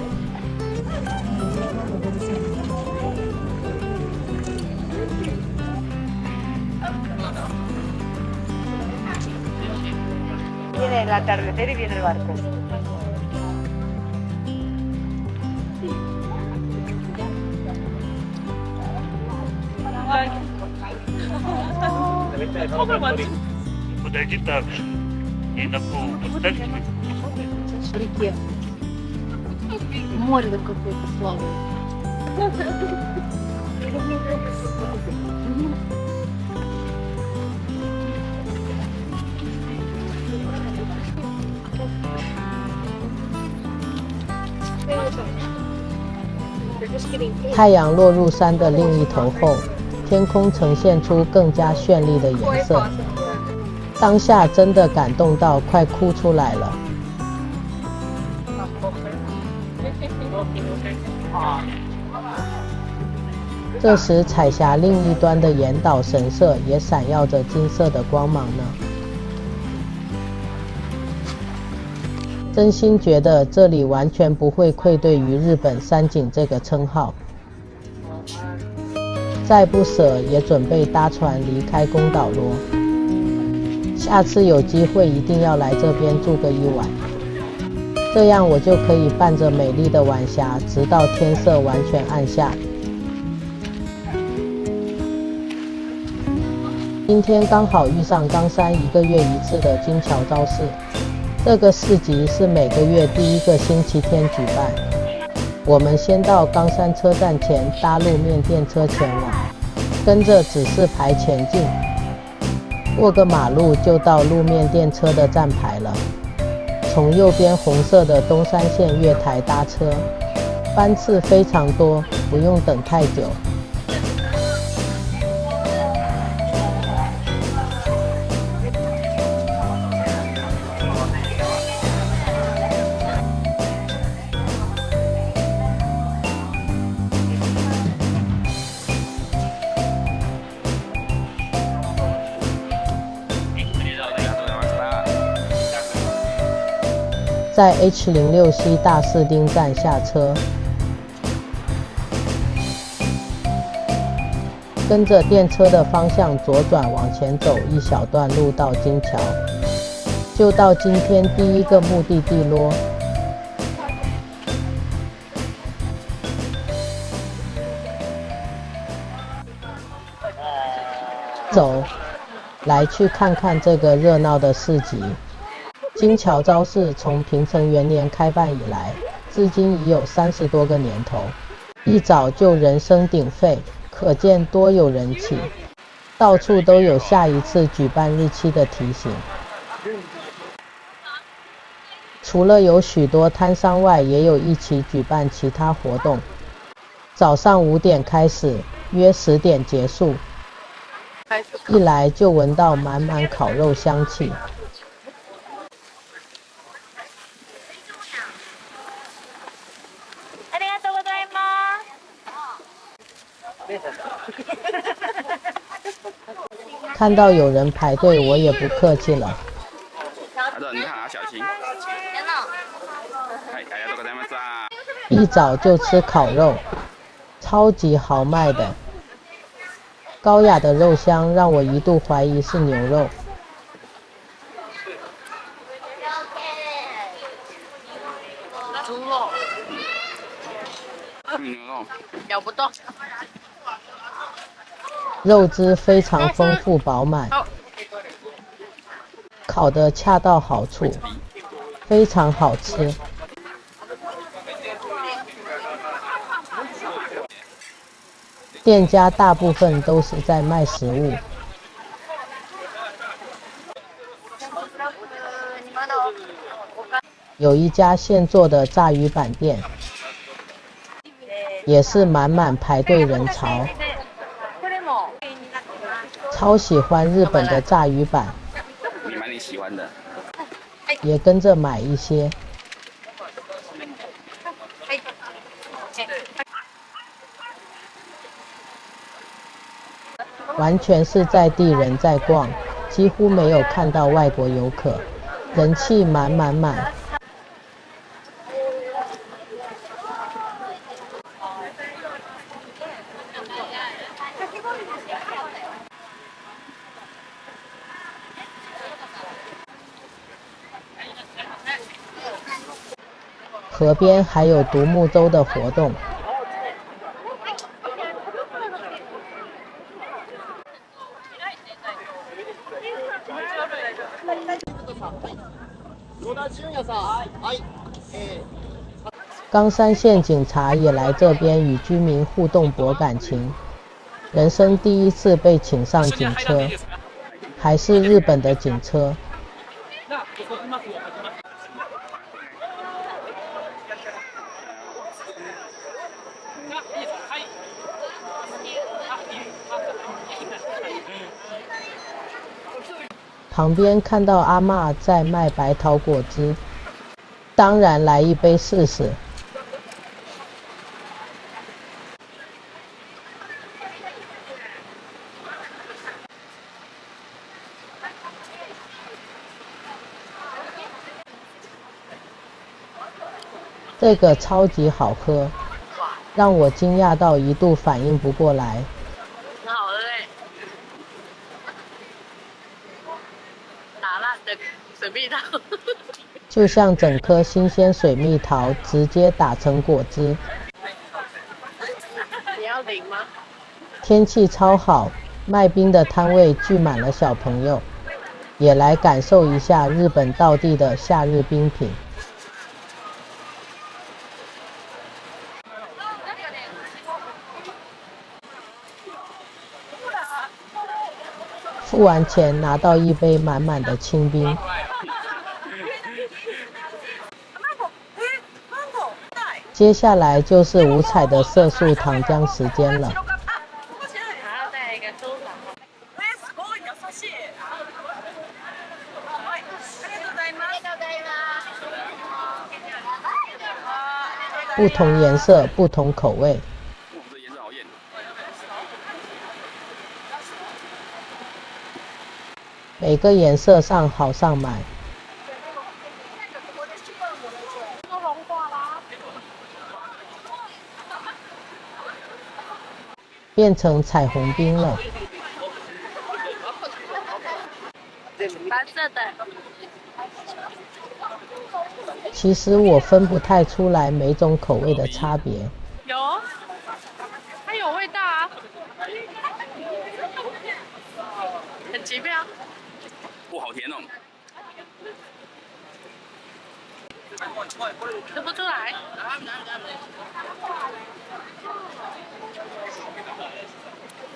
Viene el atardecer y viene el barco. Подойди так же и на пол поставь. В реке. Море там какое-то славное. They're just getting paid. 太阳落入山的另一头后，天空呈现出更加绚丽的颜色。当下真的感动到快哭出来了。这时，彩霞另一端的岩岛神社也闪耀着金色的光芒呢。真心觉得这里完全不会愧对于日本山景这个称号。再不舍也准备搭船离开宫岛罗。下次有机会一定要来这边住个一晚，这样我就可以伴着美丽的晚霞，直到天色完全暗下。今天刚好遇上冈山1个月一次的金桥朝市，这个市集是每个月第1个星期天举办。我们先到冈山车站前搭路面电车前往，跟着指示牌前进，过个马路就到路面电车的站牌了。从右边红色的东山线月台搭车，班次非常多，不用等太久。在 H06C 大四町站下车，跟着电车的方向左转往前走一小段路到金桥，就到今天第1个目的地咯。走，来去看看这个热闹的市集。金桥朝市从平成元年开办以来，至今已有30多个年头，一早就人声鼎沸，可见多有人气。到处都有下一次举办日期的提醒。除了有许多摊商外，也有一起举办其他活动。早上5点开始，约10点结束。一来就闻到满满烤肉香气。看到有人排队，我也不客气了。你看啊，小心！一早就吃烤肉，超级豪迈的，高雅的肉香让我一度怀疑是牛肉。猪肉，牛肉，咬不动。肉质非常丰富饱满，烤得恰到好处，非常好吃。店家大部分都是在卖食物。有一家现做的炸鱼板店，也是满满排队人潮。超喜欢日本的炸鱼板，你买你喜欢的。也跟着买一些。完全是在地人在逛，几乎没有看到外国游客，人气满满满。河边还有独木舟的活动。冈山县警察也来这边与居民互动博感情，人生第一次被请上警车，还是日本的警车。旁边看到阿嬷在卖白桃果汁，当然来一杯试试。这个超级好喝，让我惊讶到一度反应不过来。很好喝哎，打烂的水蜜桃，就像整颗新鲜水蜜桃直接打成果汁。你要淋吗？天气超好，卖冰的摊位聚满了小朋友，也来感受一下日本道地的夏日冰品。付完钱拿到一杯满满的清冰。接下来就是五彩的色素糖浆时间了。还要带一个收藏。不同颜色，不同口味。这颜色好艳。每个颜色上好上买。变成彩虹冰了。蓝色的。其实我分不太出来每种口味的差别。有，它有味道啊，很奇妙。不好甜哦。吃不出来。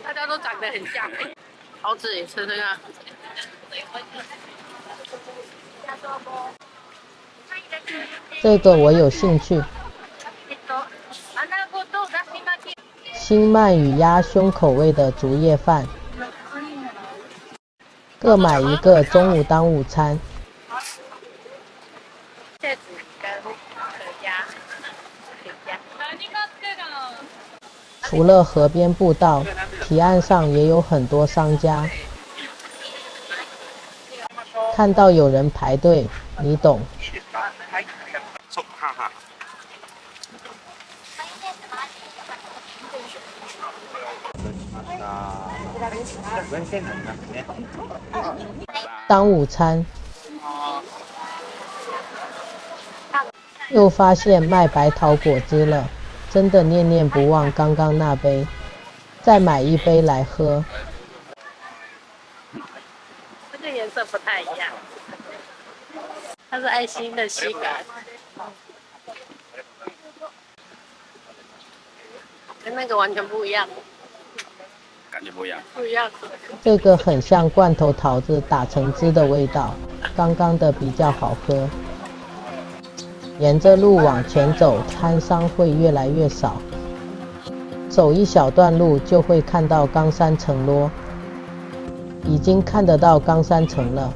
大家都长得很像。桃子也吃吃看。这个我有兴趣。新鳗与鸭胸口味的竹叶饭，各买一个，中午当午餐。蟹子跟可鸭。除了河边步道，堤岸上也有很多商家。看到有人排队，你懂。当午餐。又发现卖白桃果汁了，真的念念不忘刚刚那杯，再买一杯来喝。这个颜色不太一样，它是爱心的吸感，跟那个完全不一样。感觉不一样。不一样。这个很像罐头桃子打成汁的味道，刚刚的比较好喝。沿着路往前走，摊商会越来越少，走一小段路就会看到冈山城咯，已经看得到冈山城了。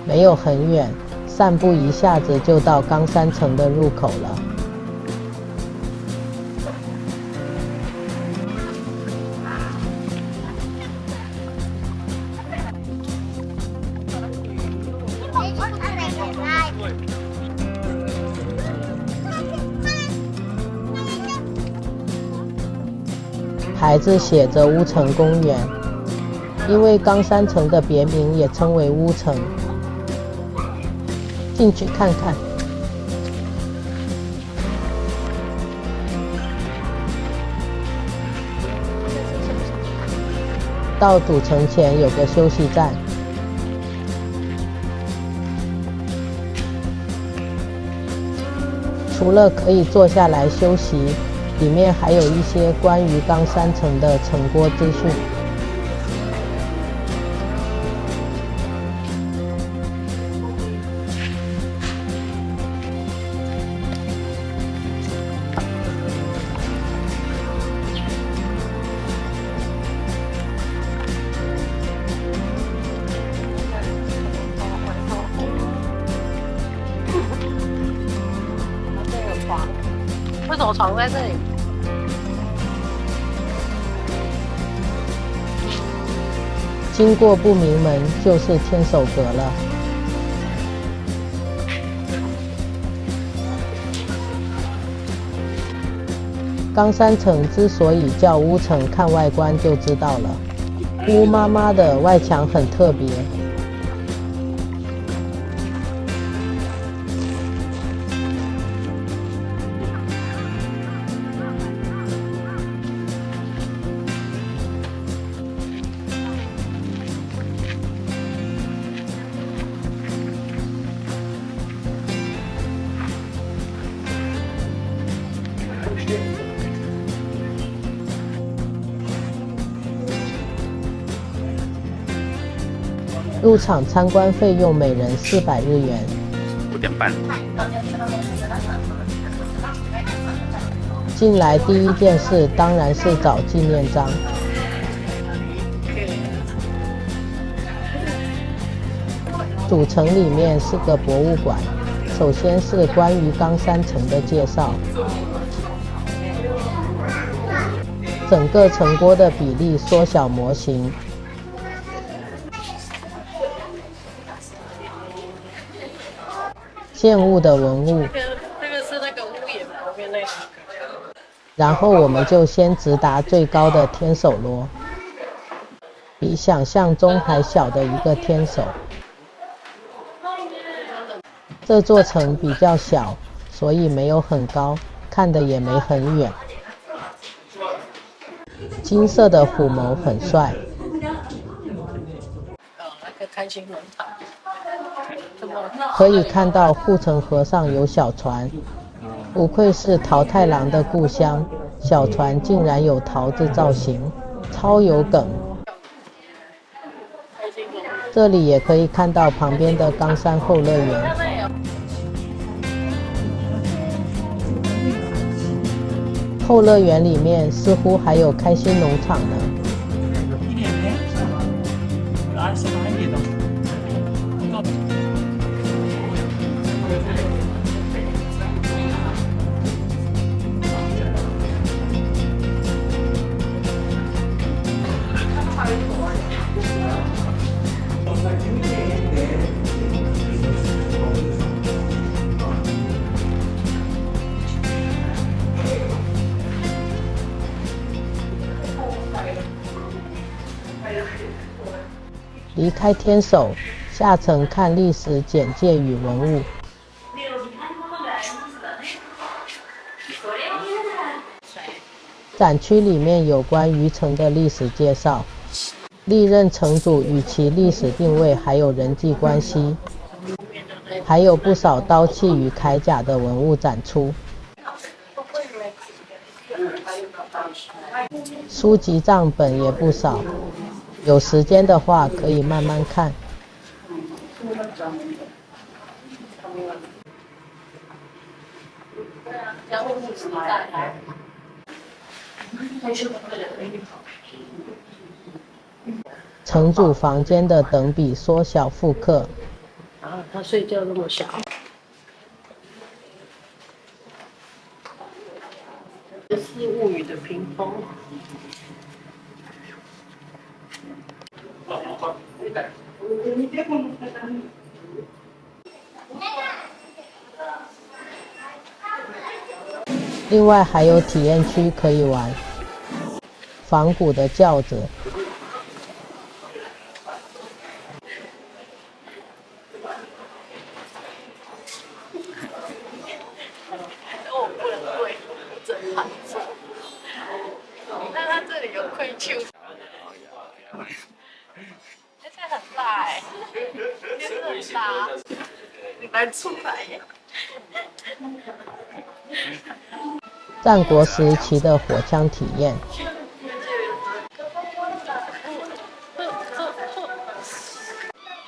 没有很远，散步一下子就到冈山城的入口了。牌子写着乌城公园，因为冈山城的别名也称为乌城。进去看看。到主城前有个休息站，除了可以坐下来休息，里面还有一些关于冈山城的城郭资讯。为什么床在这里？经过不明门就是天守阁了。冈山城之所以叫乌城，看外观就知道了。乌妈妈的外墙很特别。入场参观费用每人400日元。5点半。进来第一件事当然是找纪念章。主城里面是个博物馆，首先是关于冈山城的介绍。整个城郭的比例缩小模型。建物的文物，这个是那个屋檐旁边那个。然后我们就先直达最高的天守咯，比想象中还小的一个天守。这座城比较小，所以没有很高，看得也没很远。金色的虎眸很帅。那个开心农场。可以看到护城河上有小船，不愧是桃太郎的故乡，小船竟然有桃子造型，超有梗。这里也可以看到旁边的冈山后乐园。后乐园里面似乎还有开心农场呢。离开天守，下层看历史简介与文物。展区里面有关于城的历史介绍，历任城主与其历史定位还有人际关系。还有不少刀器与铠甲的文物展出。书籍账本也不少，有时间的话可以慢慢看。城主房间的等比缩小复刻。啊，他睡觉那么小。这是物语的屏风。另外还有体验区可以玩，仿古的轿子。我不能跪，真难坐。但他这里有愧疚。这很大哎，这很大，你来出来耶。战国时期的火枪体验，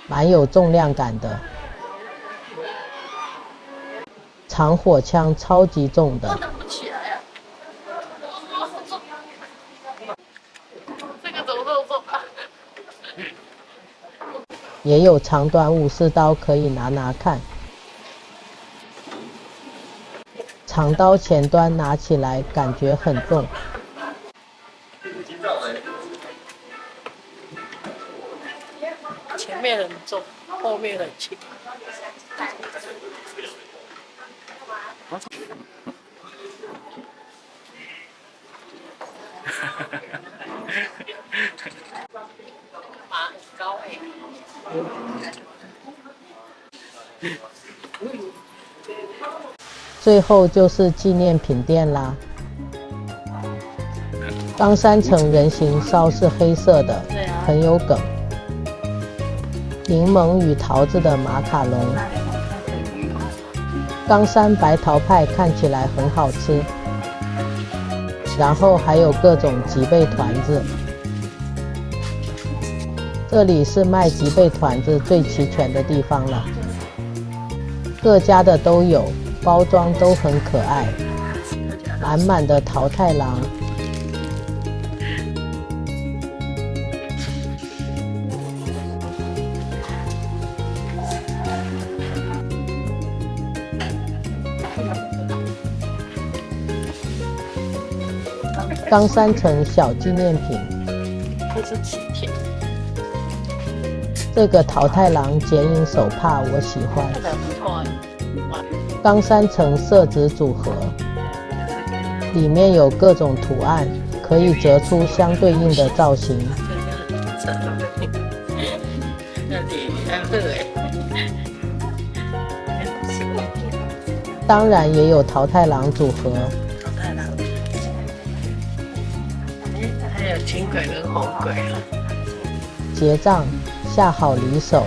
蛮有重量感的。长火枪超级重的，不起来啊！这个怎么这么重啊？也有长短武士刀可以拿看。长刀前端拿起来感觉很重。前面很重，后面很轻。马很高哎。最后就是纪念品店啦。冈山城人形烧是黑色的，很有梗。柠檬与桃子的马卡龙，冈山白桃派看起来很好吃。然后还有各种吉贝团子，这里是卖吉贝团子最齐全的地方了，各家的都有。包装都很可爱，满满的桃太郎。冈山城小纪念品，这是磁铁。这个桃太郎剪影手帕我喜欢。看起来不错哎。冈山城色纸组合，里面有各种图案，可以折出相对应的造型。当然也有桃太郎组合。还有轻轨跟红轨。结账，下好离手。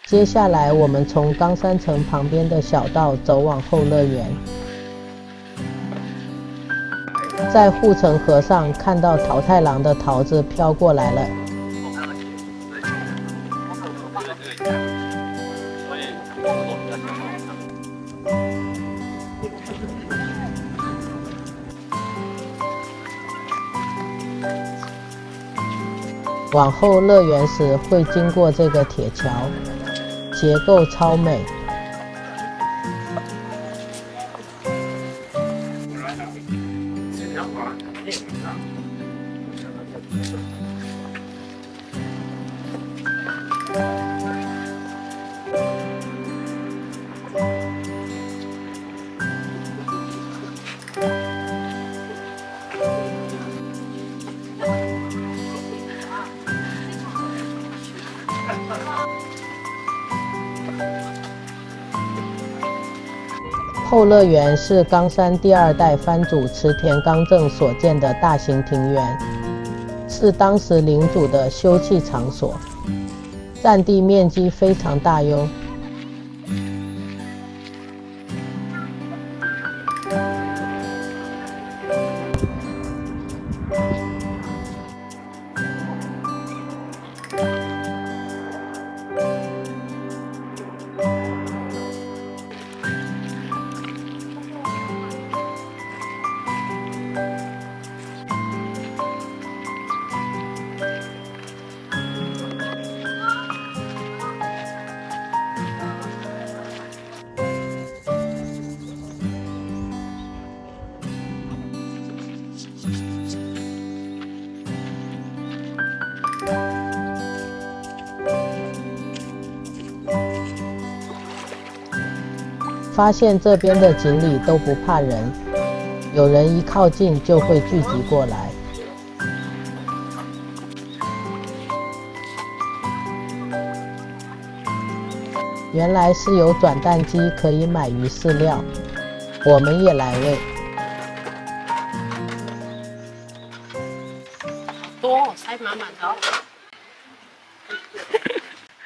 接下来我们从冈山城旁边的小道走往后乐园，在护城河上看到桃太郎的桃子飘过来了。往后乐园时会经过这个铁桥，结构超美。后乐园是冈山第2代藩主池田刚正所建的大型庭园，是当时领主的休憩场所，占地面积非常大哟。发现这边的锦鲤都不怕人，有人一靠近就会聚集过来。原来是有转蛋机可以买鱼饲料，我们也来喂。多塞满满的哦，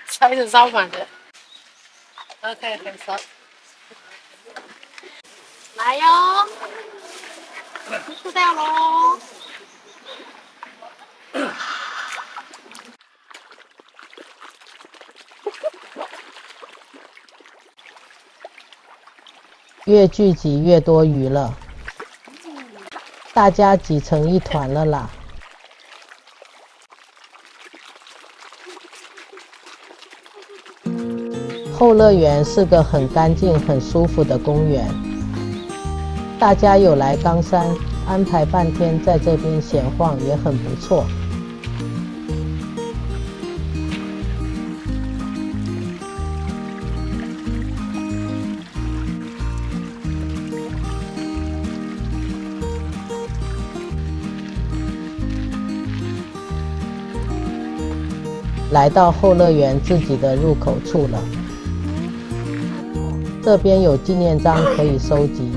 塞得超满的。OK， 很熟。来哟，输掉喽！越聚集越多鱼了，大家挤成一团了啦。后乐园是个很干净、很舒服的公园。大家有来冈山，安排半天在这边闲晃也很不错。来到后乐园自己的入口处了，这边有纪念章可以收集。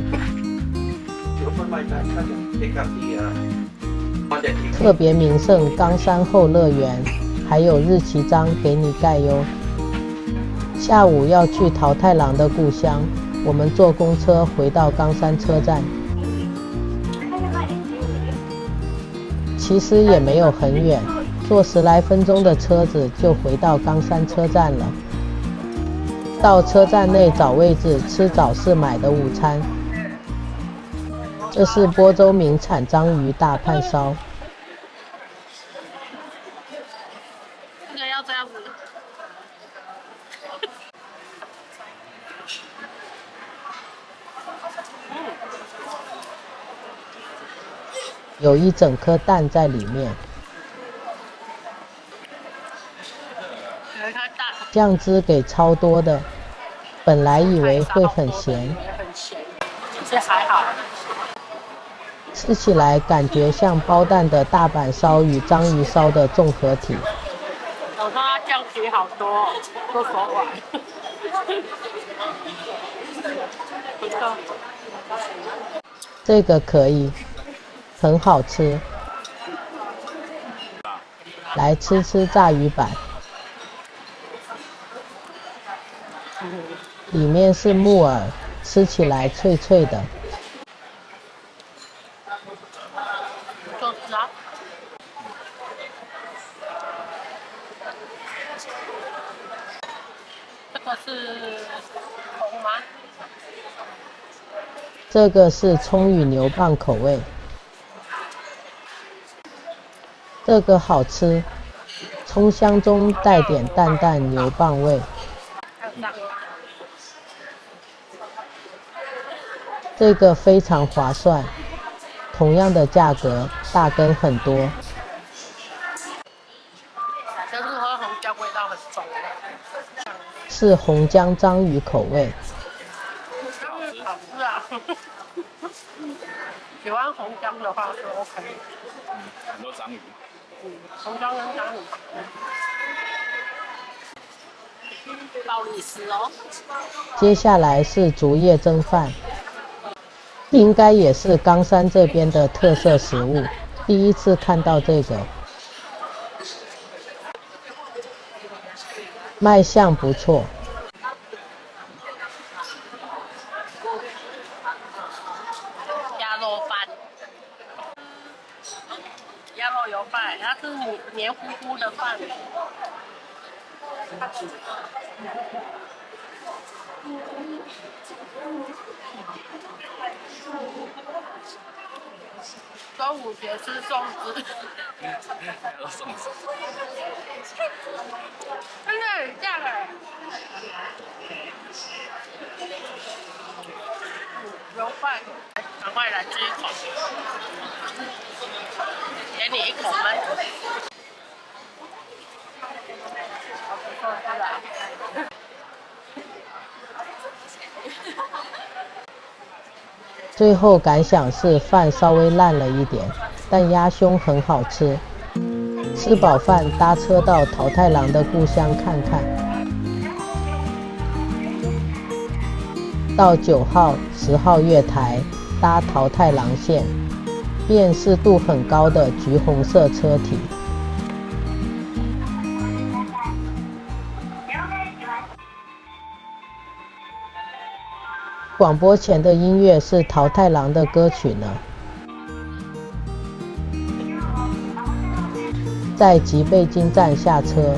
特别名胜冈山后乐园，还有日期章给你盖哟。下午要去桃太郎的故乡，我们坐公车回到冈山车站。其实也没有很远，坐10来分钟的车子就回到冈山车站了。到车站内找位置吃早市买的午餐。这是波州名产章鱼大炭烧。这个要这样子。有一整颗蛋在里面。酱汁给超多的，本来以为会很咸，其实还好。吃起来感觉像包蛋的大阪烧与章鱼烧的综合体。我说它酱汁好多，都手软。不错。这个可以，很好吃。来吃吃炸鱼板，里面是木耳，吃起来脆脆的。这个是红吗？这个是葱与牛蒡口味，这个好吃，葱香中带点淡淡牛蒡味。这个非常划算，同样的价格，大根很多。但是喝红姜味道很重。是红姜章鱼口味。好吃啊！喜欢红姜的话是 OK。很多章鱼。红姜跟章鱼。鲍里斯哦。接下来是竹叶蒸饭，应该也是冈山这边的特色食物。第一次看到这个。卖相不错。鸭肉饭，鸭肉油饭，它是黏糊糊的饭。中午节吃粽子，还有粽子，真的很像哎。油饭，赶快来吃一口，给你一口吗？好不错，是吧？最后感想是饭稍微烂了一点，但鸭胸很好吃。吃饱饭搭车到桃太郎的故乡看看。到9号、10号月台搭桃太郎线，辨识度很高的橘红色车体。广播前的音乐是桃太郎的歌曲呢。在吉贝津站下车。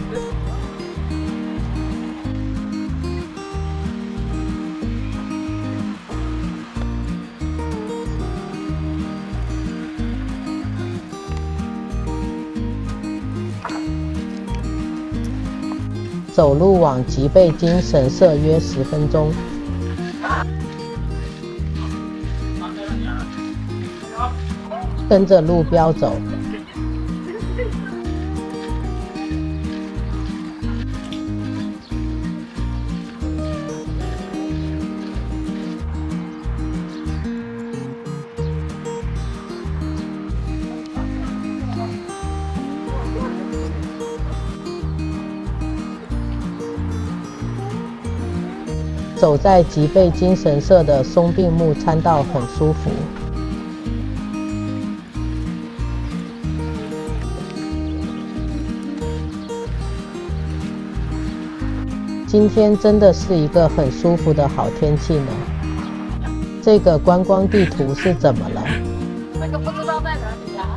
走路往吉贝津神社约10分钟。跟着路标走。走在吉贝津神社的松并木参道很舒服。今天真的是一个很舒服的好天气呢。这个观光地图是怎么了？那个不知道在哪里啊。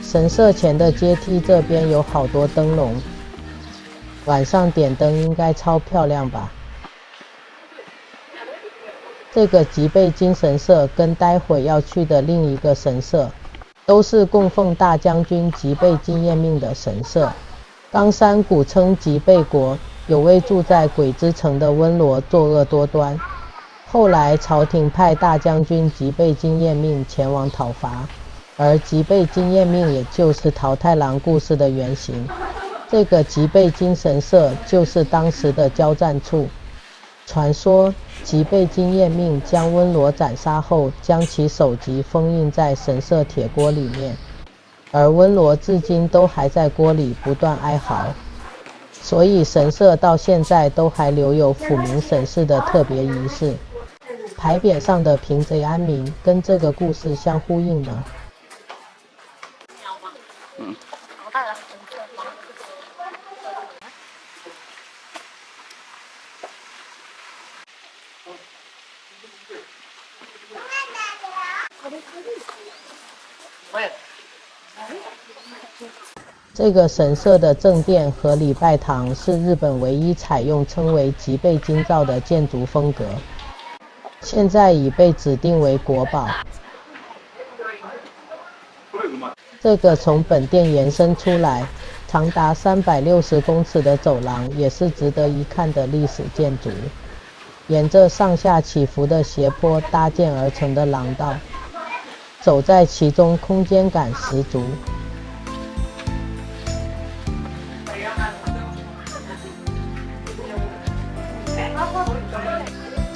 神社前的阶梯这边有好多灯笼，晚上点灯应该超漂亮吧。这个吉贝津神社跟待会要去的另一个神社，都是供奉大将军吉备津彦命的神社。冈山古称吉备国，有位住在鬼之城的温罗作恶多端，后来朝廷派大将军吉备津彦命前往讨伐。而吉备津彦命也就是桃太郎故事的原型，这个吉备津神社就是当时的交战处。传说吉备津彦命将温罗斩杀后，将其首级封印在神社铁锅里面，而温罗至今都还在锅里不断哀嚎，所以神社到现在都还留有抚民审视的特别仪式。牌匾上的平贼安民跟这个故事相呼应呢。这个神社的正殿和礼拜堂是日本唯一采用称为吉备津造的建筑风格，现在已被指定为国宝。这个从本殿延伸出来，长达360公尺的走廊也是值得一看的历史建筑。沿着上下起伏的斜坡搭建而成的廊道，走在其中空间感十足。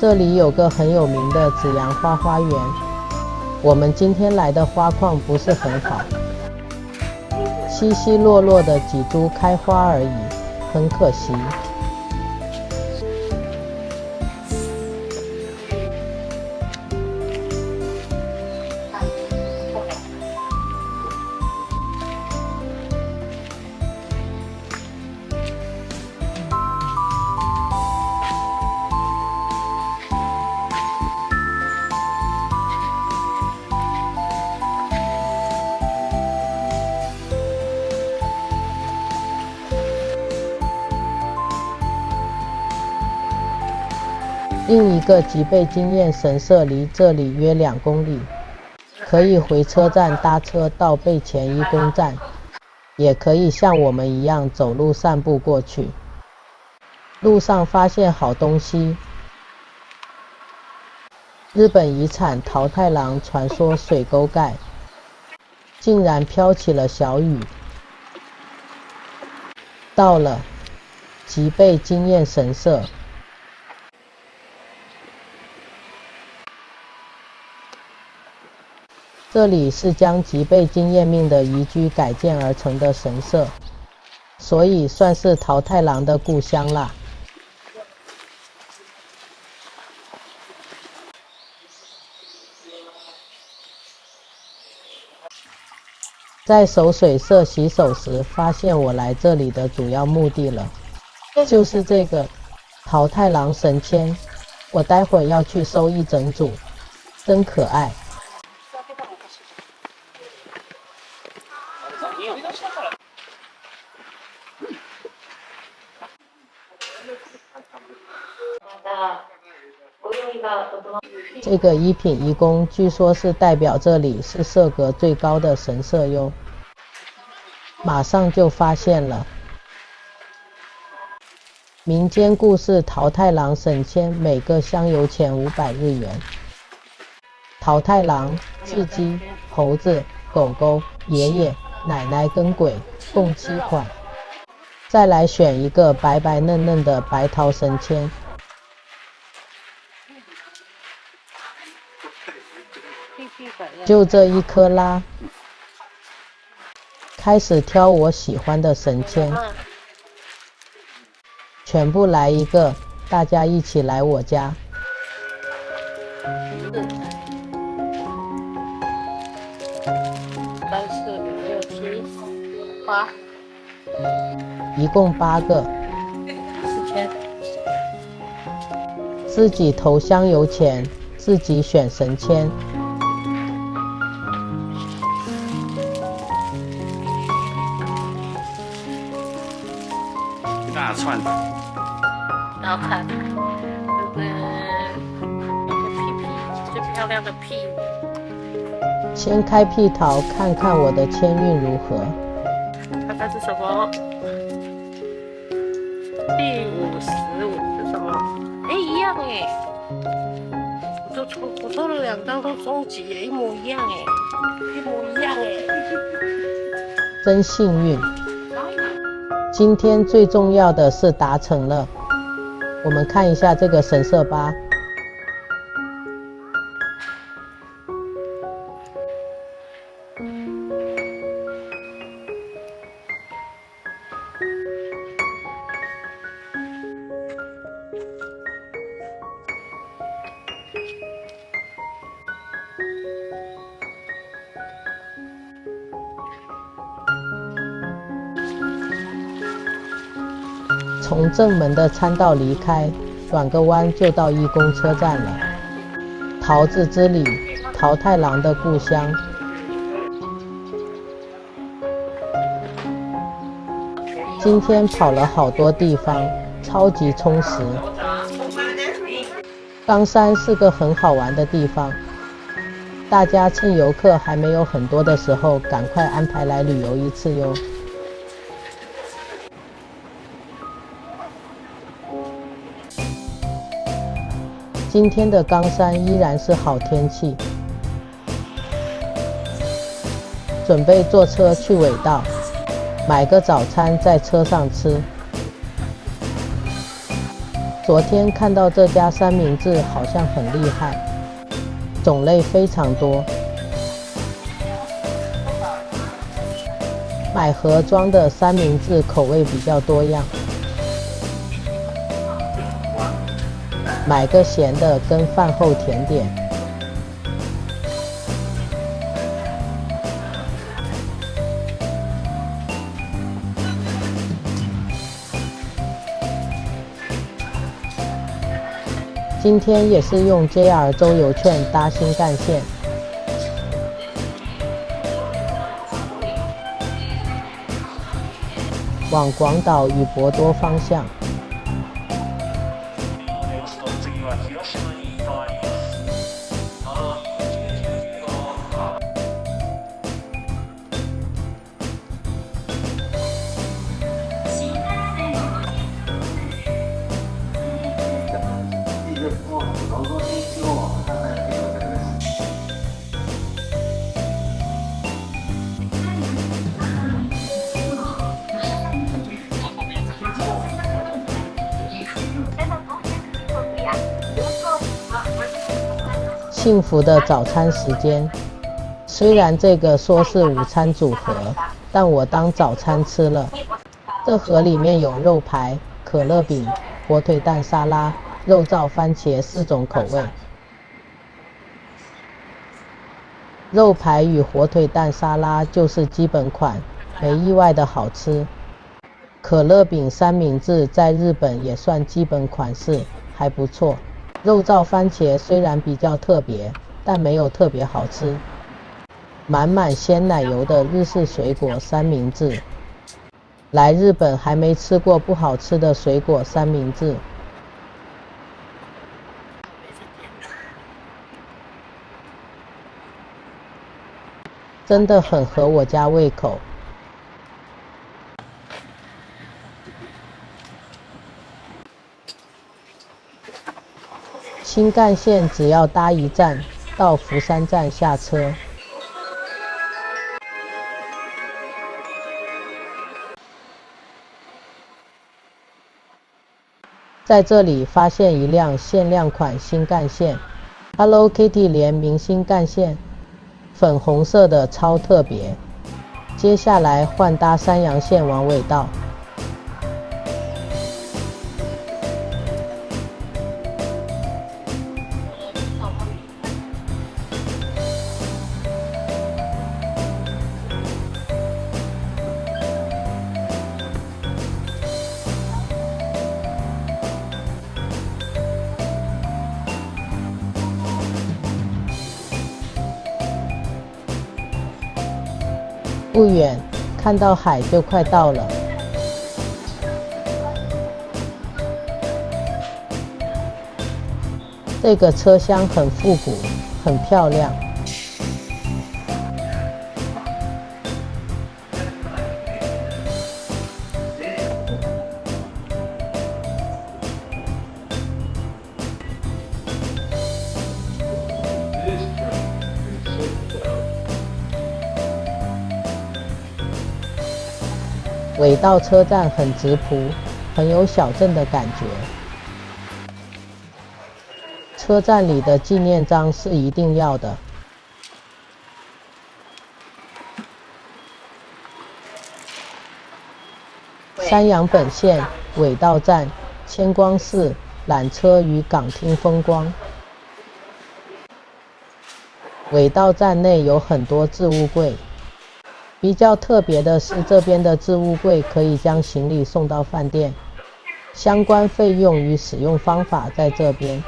这里有个很有名的紫阳花花园，我们今天来的花况不是很好，稀稀落落的几株开花而已，很可惜。另一个吉贝经验神社离这里约2公里，可以回车站搭车到贝前一宫站，也可以像我们一样走路散步过去。路上发现好东西，日本遗产桃太郎传说水沟盖，竟然飘起了小雨。到了吉贝经验神社。这里是将吉贝经验命的遗居改建而成的神社，所以算是桃太郎的故乡啦。在守水社洗手时，发现我来这里的主要目的了，就是这个桃太郎神签，我待会要去收一整组，真可爱。这个一品一宫据说是代表这里是社格最高的神社哟，马上就发现了。民间故事桃太郎神签每个香油钱500日元。桃太郎、雉鸡、猴子、狗狗、爷爷、奶奶跟鬼共7款，再来选一个白白嫩嫩的白桃神签。就这一颗啦，开始挑我喜欢的神签，全部来一个，大家一起来我家。3、4、5、6、7、8，一共8个。4000。自己投香油钱，自己选神签。大串的，然后看，屁屁最漂亮的屁。先开屁桃，看看我的签运如何。看看是什么？第55是什么？哎，一样哎！我抽了2张都中级耶，一模一样哎，一模一样哎。真幸运！今天最重要的是达成了。我们看一下这个神社吧。从正门的参道离开，转个弯就到一宫车站了。桃子之里，桃太郎的故乡。今天跑了好多地方，超级充实。冈山是个很好玩的地方，大家趁游客还没有很多的时候，赶快安排来旅游一次哟。今天的冈山依然是好天气，准备坐车去尾道，买个早餐在车上吃。昨天看到这家三明治好像很厉害，种类非常多，买盒装的三明治口味比较多样，买个咸的跟饭后甜点。今天也是用 JR 周游券搭新干线，往广岛与博多方向。幸福的早餐时间，虽然这个说是午餐组合，但我当早餐吃了。这盒里面有肉排、可乐饼、火腿蛋沙拉、肉燥番茄4种口味。肉排与火腿蛋沙拉就是基本款，没意外的好吃。可乐饼三明治在日本也算基本款式，还不错。肉燥番茄虽然比较特别，但没有特别好吃。满满鲜奶油的日式水果三明治，来日本还没吃过不好吃的水果三明治。真的很合我家胃口。新干线只要搭一站，到福山站下车。在这里发现一辆限量款新干线 ，Hello Kitty 联名新干线，粉红色的超特别。接下来换搭山阳线往尾道。不远，看到海就快到了。这个车厢很复古，很漂亮。尾道车站很直朴，很有小镇的感觉。车站里的纪念章是一定要的。山阳本线尾道站千光寺缆车与港厅风光。尾道站内有很多置物柜。比较特别的是，这边的置物柜可以将行李送到饭店，相关费用与使用方法在这边。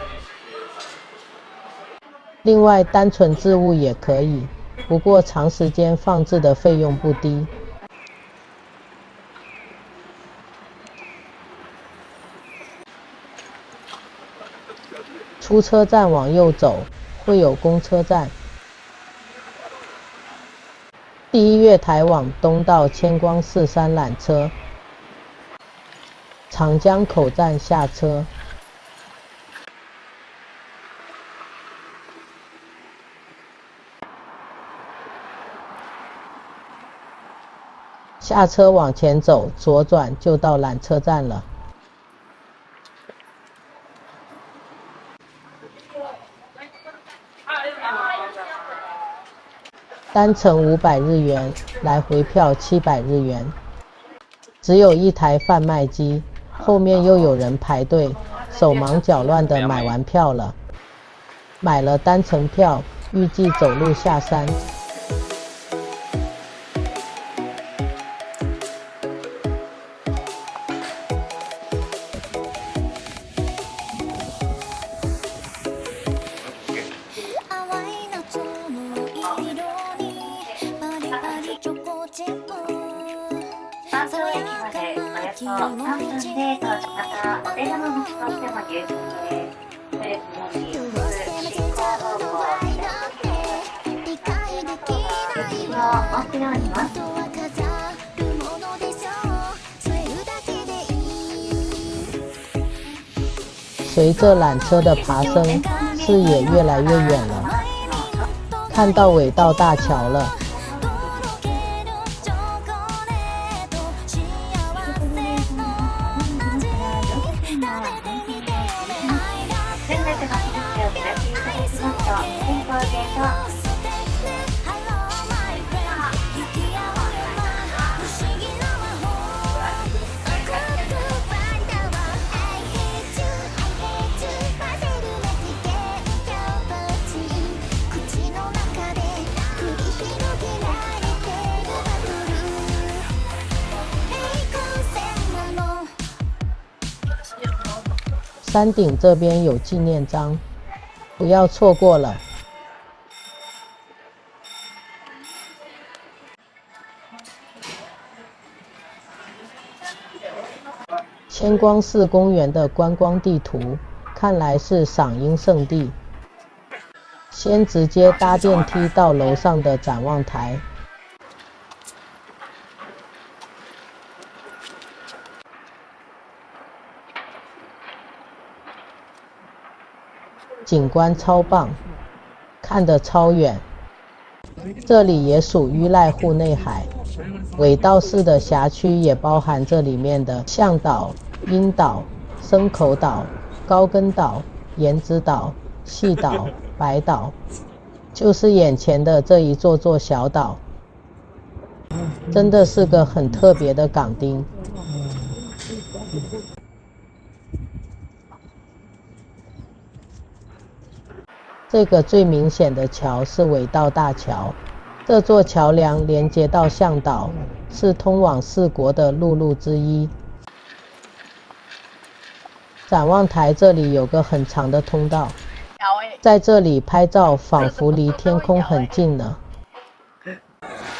另外，单纯置物也可以，不过长时间放置的费用不低。出车站往右走，会有公车站。第一月台往东到千光寺山缆车，长江口站下车。下车往前走，左转就到缆车站了。单程500日元，来回票700日元。只有一台贩卖机，后面又有人排队，手忙脚乱地买完票了。买了单程票，预计走路下山。随着缆车的爬升，视野越来越远了，看到尾道大桥了。山顶这边有纪念章，不要错过了。千光寺公园的观光地图，看来是赏樱圣地。先直接搭电梯到楼上的展望台。景观超棒，看得超远。这里也属于濑户内海，尾道市的辖区也包含这里面的向岛、樱岛、牲口岛、高根岛、岩之岛、细岛、白岛，就是眼前的这一座座小岛。真的是个很特别的港町。这个最明显的桥是尾道大桥，这座桥梁连接到向岛，是通往4国的陆路之一。展望台这里有个很长的通道，在这里拍照仿佛离天空很近呢。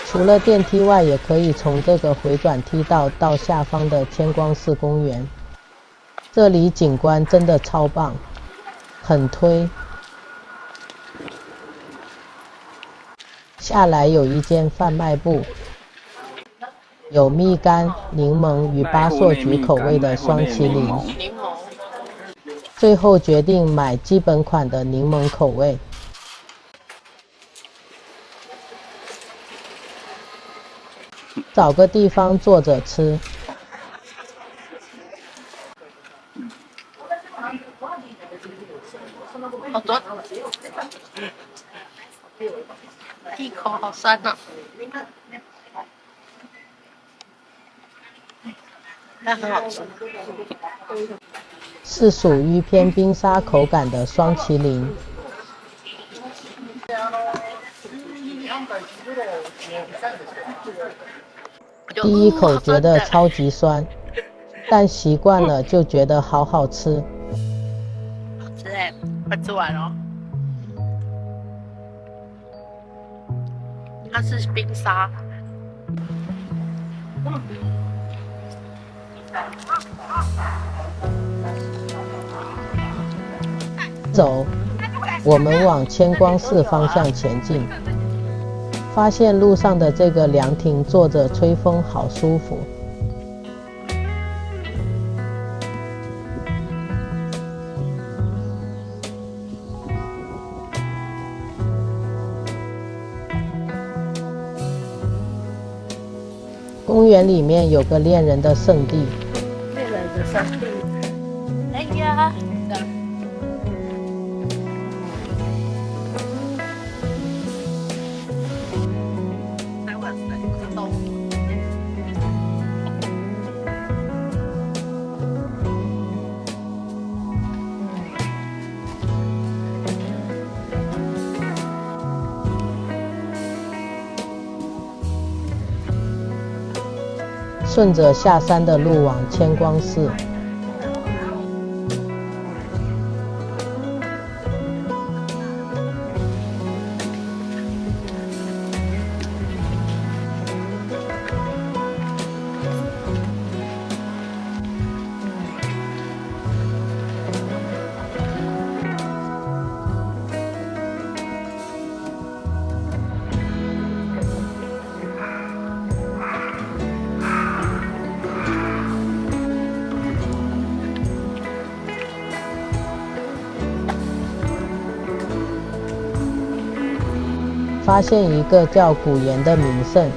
除了电梯外，也可以从这个回转梯道到下方的千光寺公园。这里景观真的超棒，很推。下来有一间贩卖部，有蜜柑、柠檬与巴硕橘口味的双麒麟。最后决定买基本款的柠檬口味。找个地方坐着吃。好多，一口好酸啊！但很好吃。是属于偏冰沙口感的双麒麟。第一口觉得超级酸，但习惯了就觉得好好吃。好吃哎，快吃完了。它是冰沙。走，我们往千光寺方向前进。发现路上的这个凉亭坐着吹风好舒服。公园里面有个恋人的圣地。恋人的圣地。哎呀！顺着下山的路往千光寺。发现一个叫古岩的名胜，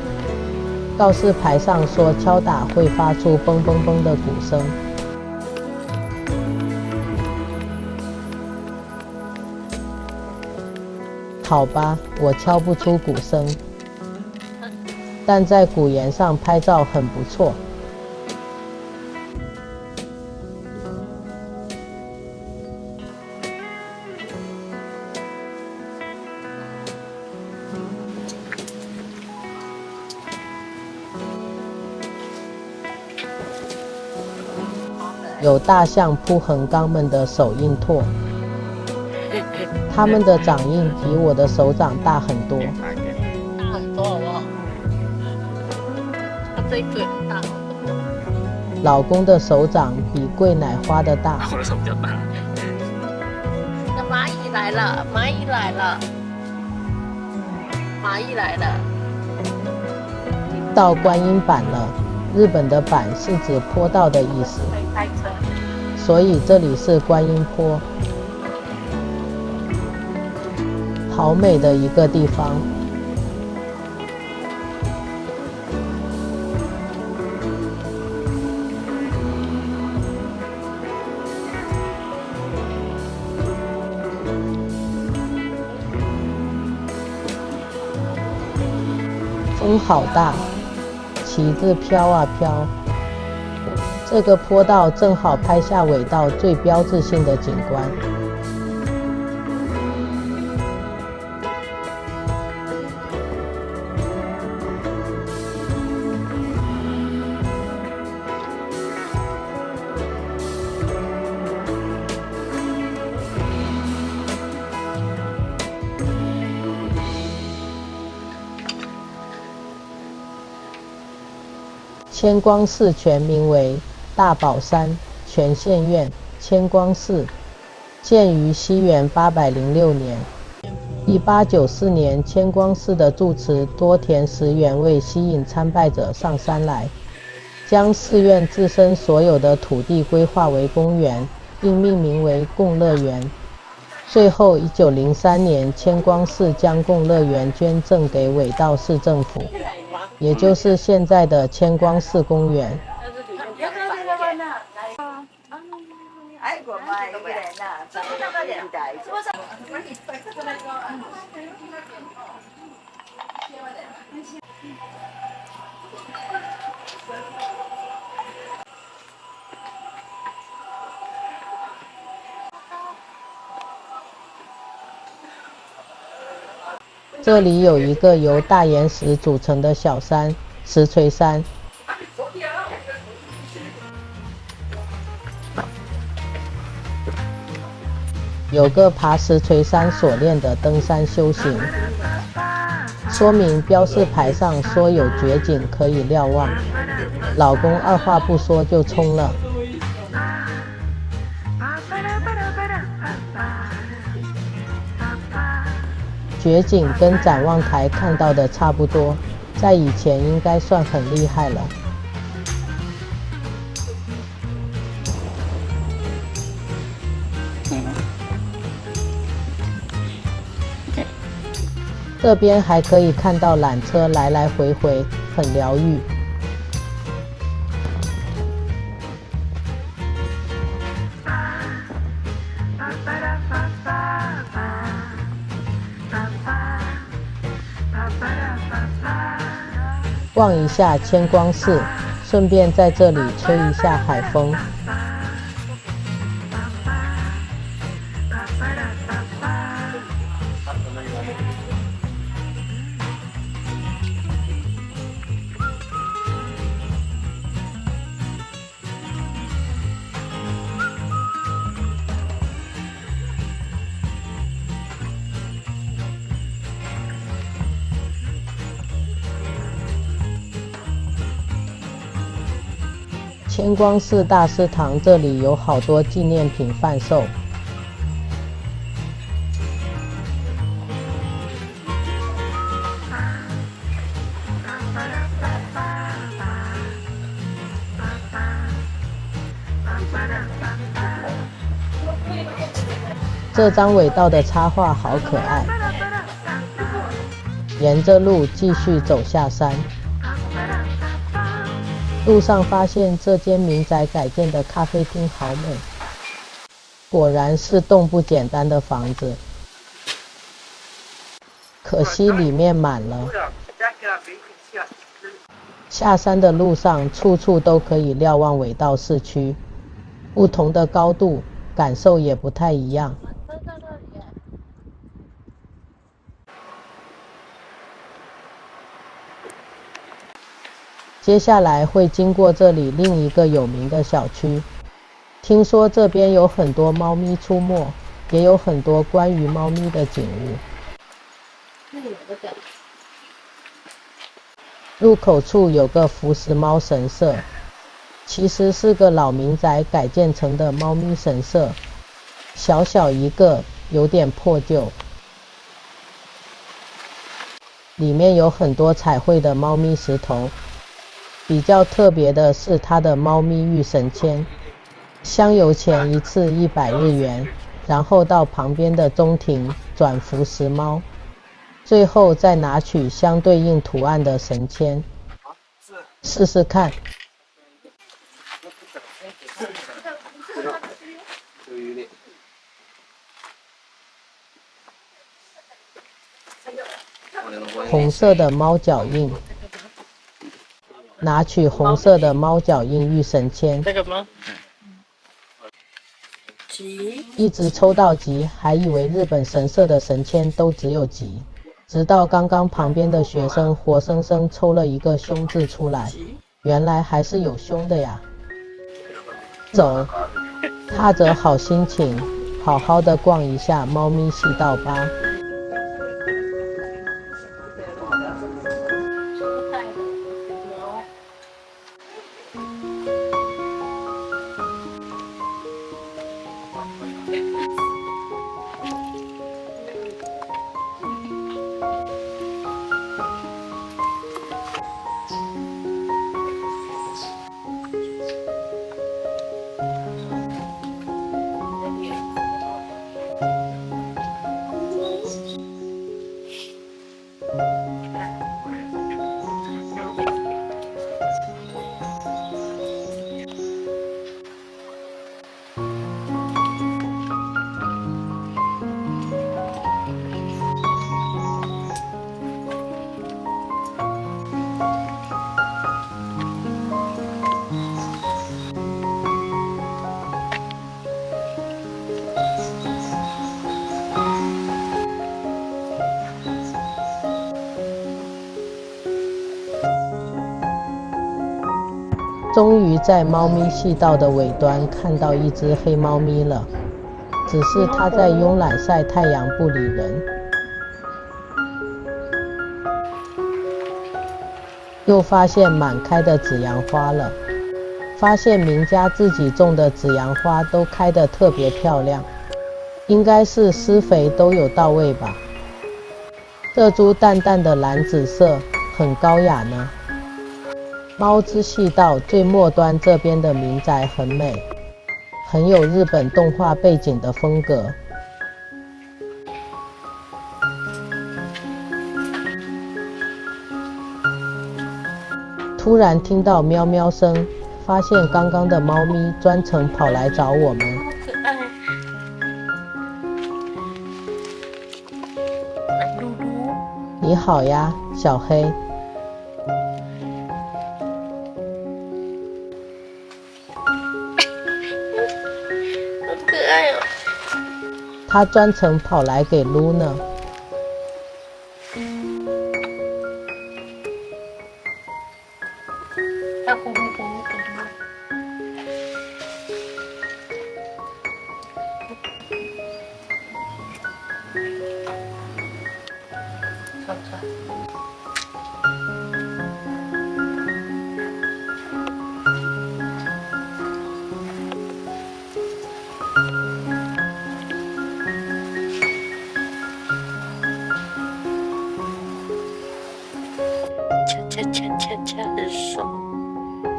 告示牌上说敲打会发出嘣嘣嘣的鼓声。好吧，我敲不出鼓声，但在古岩上拍照很不错。有大象扑横肛们的手印拓，它们的掌印比我的手掌大很多。大很多好不好？它这一腿很大。老公的手掌比桂奶花的大。我的手比较大。那蚂蚁来了，蚂蚁来了，蚂蚁来了。到观音坂了，日本的坂是指坡道的意思。开车。所以这里是观音坡，好美的一个地方。风好大，旗子飘啊飘。这个坡道正好拍下尾道最标志性的景观。千光寺全名为大宝山全县院千光寺，建于西元806年。1894年，千光寺的住持多田石原为吸引参拜者上山来，将寺院自身所有的土地规划为公园，并命名为共乐园。最后1903年，千光寺将共乐园捐赠给尾道市政府，也就是现在的千光寺公园。这里有一个由大岩石组成的小山——石锤山。有个爬石锤山所练的登山修行，说明标示牌上说有绝景可以瞭望。老公二话不说就冲了。绝景跟展望台看到的差不多，在以前应该算很厉害了。这边还可以看到缆车来来回回，很疗愈。逛一下千光寺，顺便在这里吹一下海风。千光寺大师堂这里有好多纪念品贩售。这张尾道的插画好可爱。沿着路继续走下山，路上发现这间民宅改建的咖啡厅好美，果然是栋不简单的房子，可惜里面满了。下山的路上处处都可以瞭望尾道市区，不同的高度感受也不太一样。接下来会经过这里另一个有名的小区，听说这边有很多猫咪出没，也有很多关于猫咪的景物。入口处有个福时猫神社，其实是个老民宅改建成的猫咪神社，小小一个，有点破旧。里面有很多彩绘的猫咪石头。比较特别的是它的猫咪御神签，香油钱一次100日元，然后到旁边的中庭转福时猫，最后再拿取相对应图案的神签，试试看。红色的猫脚印。拿取红色的猫脚印御神签，这个吗？一直抽到吉，还以为日本神社的神签都只有吉，直到刚刚旁边的学生活生生抽了一个凶字出来，原来还是有凶的呀。走，踏着好心情，好好的逛一下猫咪细道吧。终于在猫咪细道的尾端看到一只黑猫咪了，只是它在慵懒晒太阳不理人。又发现满开的紫阳花了，发现名家自己种的紫阳花都开得特别漂亮，应该是施肥都有到位吧。这株淡淡的蓝紫色很高雅呢。猫之细道最末端这边的民宅很美，很有日本动画背景的风格。突然听到喵喵声，发现刚刚的猫咪专程跑来找我们。可爱。来，嘟嘟。你好呀，小黑。可爱哦！他专程跑来给撸呢。它呼呼呼呼。唱唱。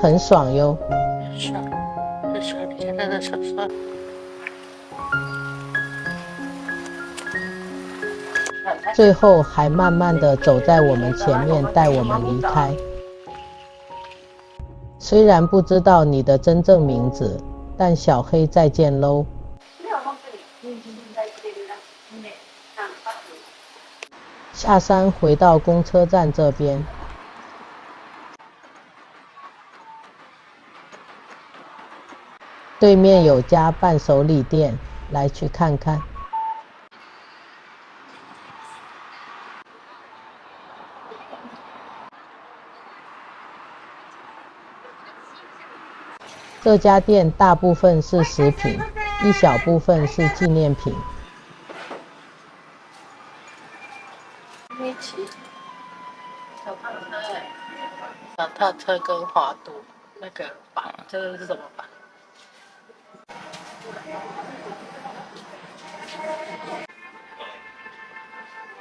很爽哟。爽，很爽，你看它的爽爽。最后还慢慢地走在我们前面，带我们离开。虽然不知道你的真正名字，但小黑再见喽。下山回到公车站这边，对面有家伴手礼店，来去看看。这家店大部分是食品，一小部分是纪念品。一起小踏车小踏车跟滑度那个板，这个是什么板？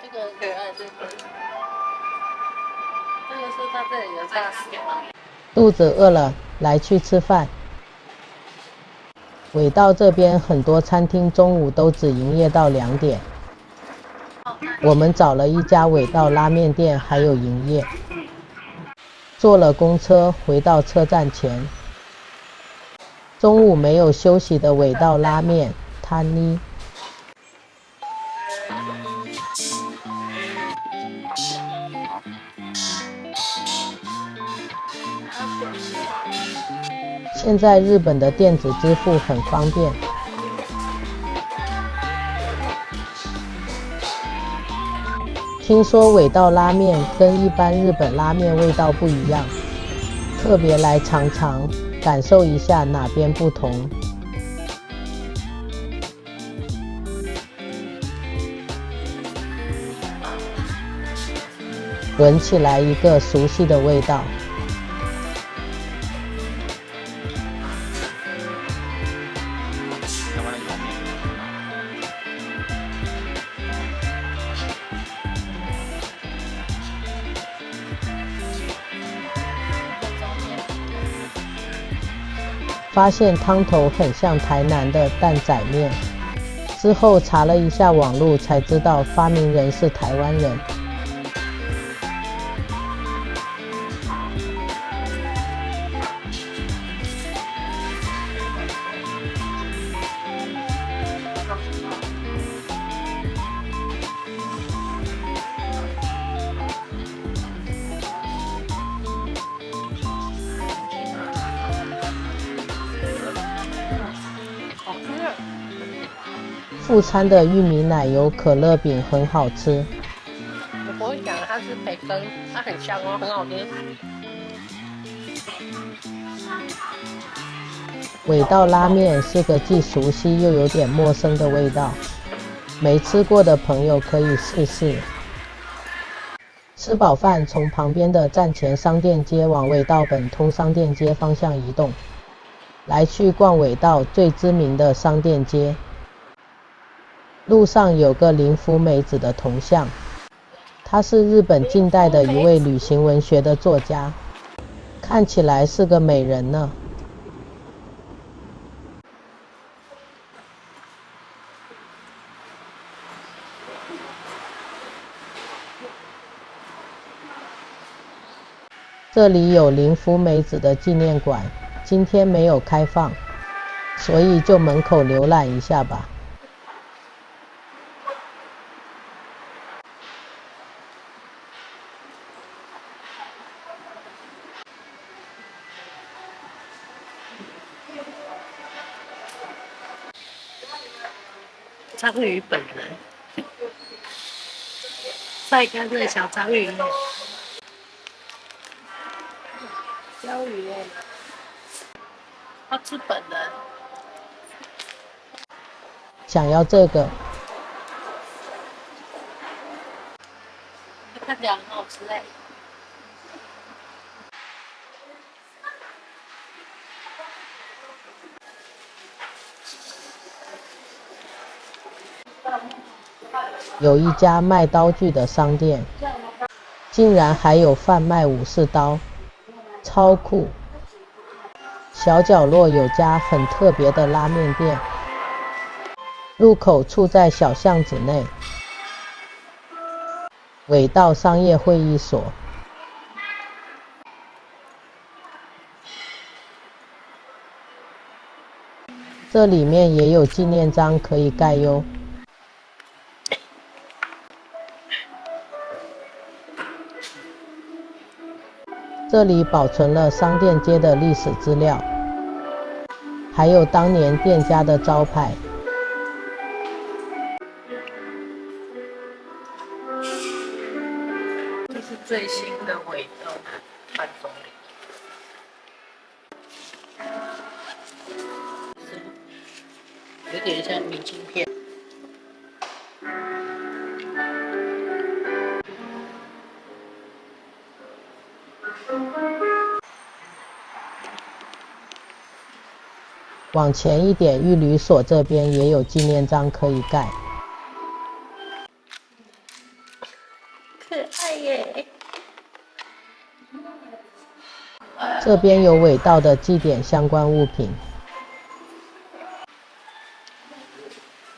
这个很可爱，这个是它这里的炸死吗？肚子饿了，来去吃饭。尾道这边很多餐厅中午都只营业到2点。我们找了一家尾道拉面店，还有营业。坐了公车回到车站前，中午没有休息的尾道拉面摊呢。现在日本的电子支付很方便。听说尾道拉面跟一般日本拉面味道不一样，特别来尝尝，感受一下哪边不同。闻起来一个熟悉的味道。发现汤头很像台南的担仔面，之后查了一下网路，才知道发明人是台湾人。副餐的玉米奶油可乐饼很好吃。我不会讲它是培根，它很香哦，很好吃。尾道拉面是个既熟悉又有点陌生的味道，没吃过的朋友可以试试。吃饱饭，从旁边的站前商店街往尾道本通商店街方向移动，来去逛尾道最知名的商店街。路上有个林芙美子的铜像，她是日本近代的一位旅行文学的作家，看起来是个美人呢。这里有林芙美子的纪念馆，今天没有开放，所以就门口浏览一下吧。章鱼本人，晒干的小章鱼，鲷鱼耶，他吃本人。想要这个，看起来很好吃哎。有一家卖刀具的商店，竟然还有贩卖武士刀，超酷！小角落有家很特别的拉面店，入口处在小巷子内。尾道商业会议所。这里面也有纪念章可以盖哟。这里保存了商店街的历史资料，还有当年店家的招牌。这是最新的尾道范总理，有点像明信片。往前一点，玉旅所这边也有纪念章可以盖。可爱耶！这边有尾道的祭典相关物品。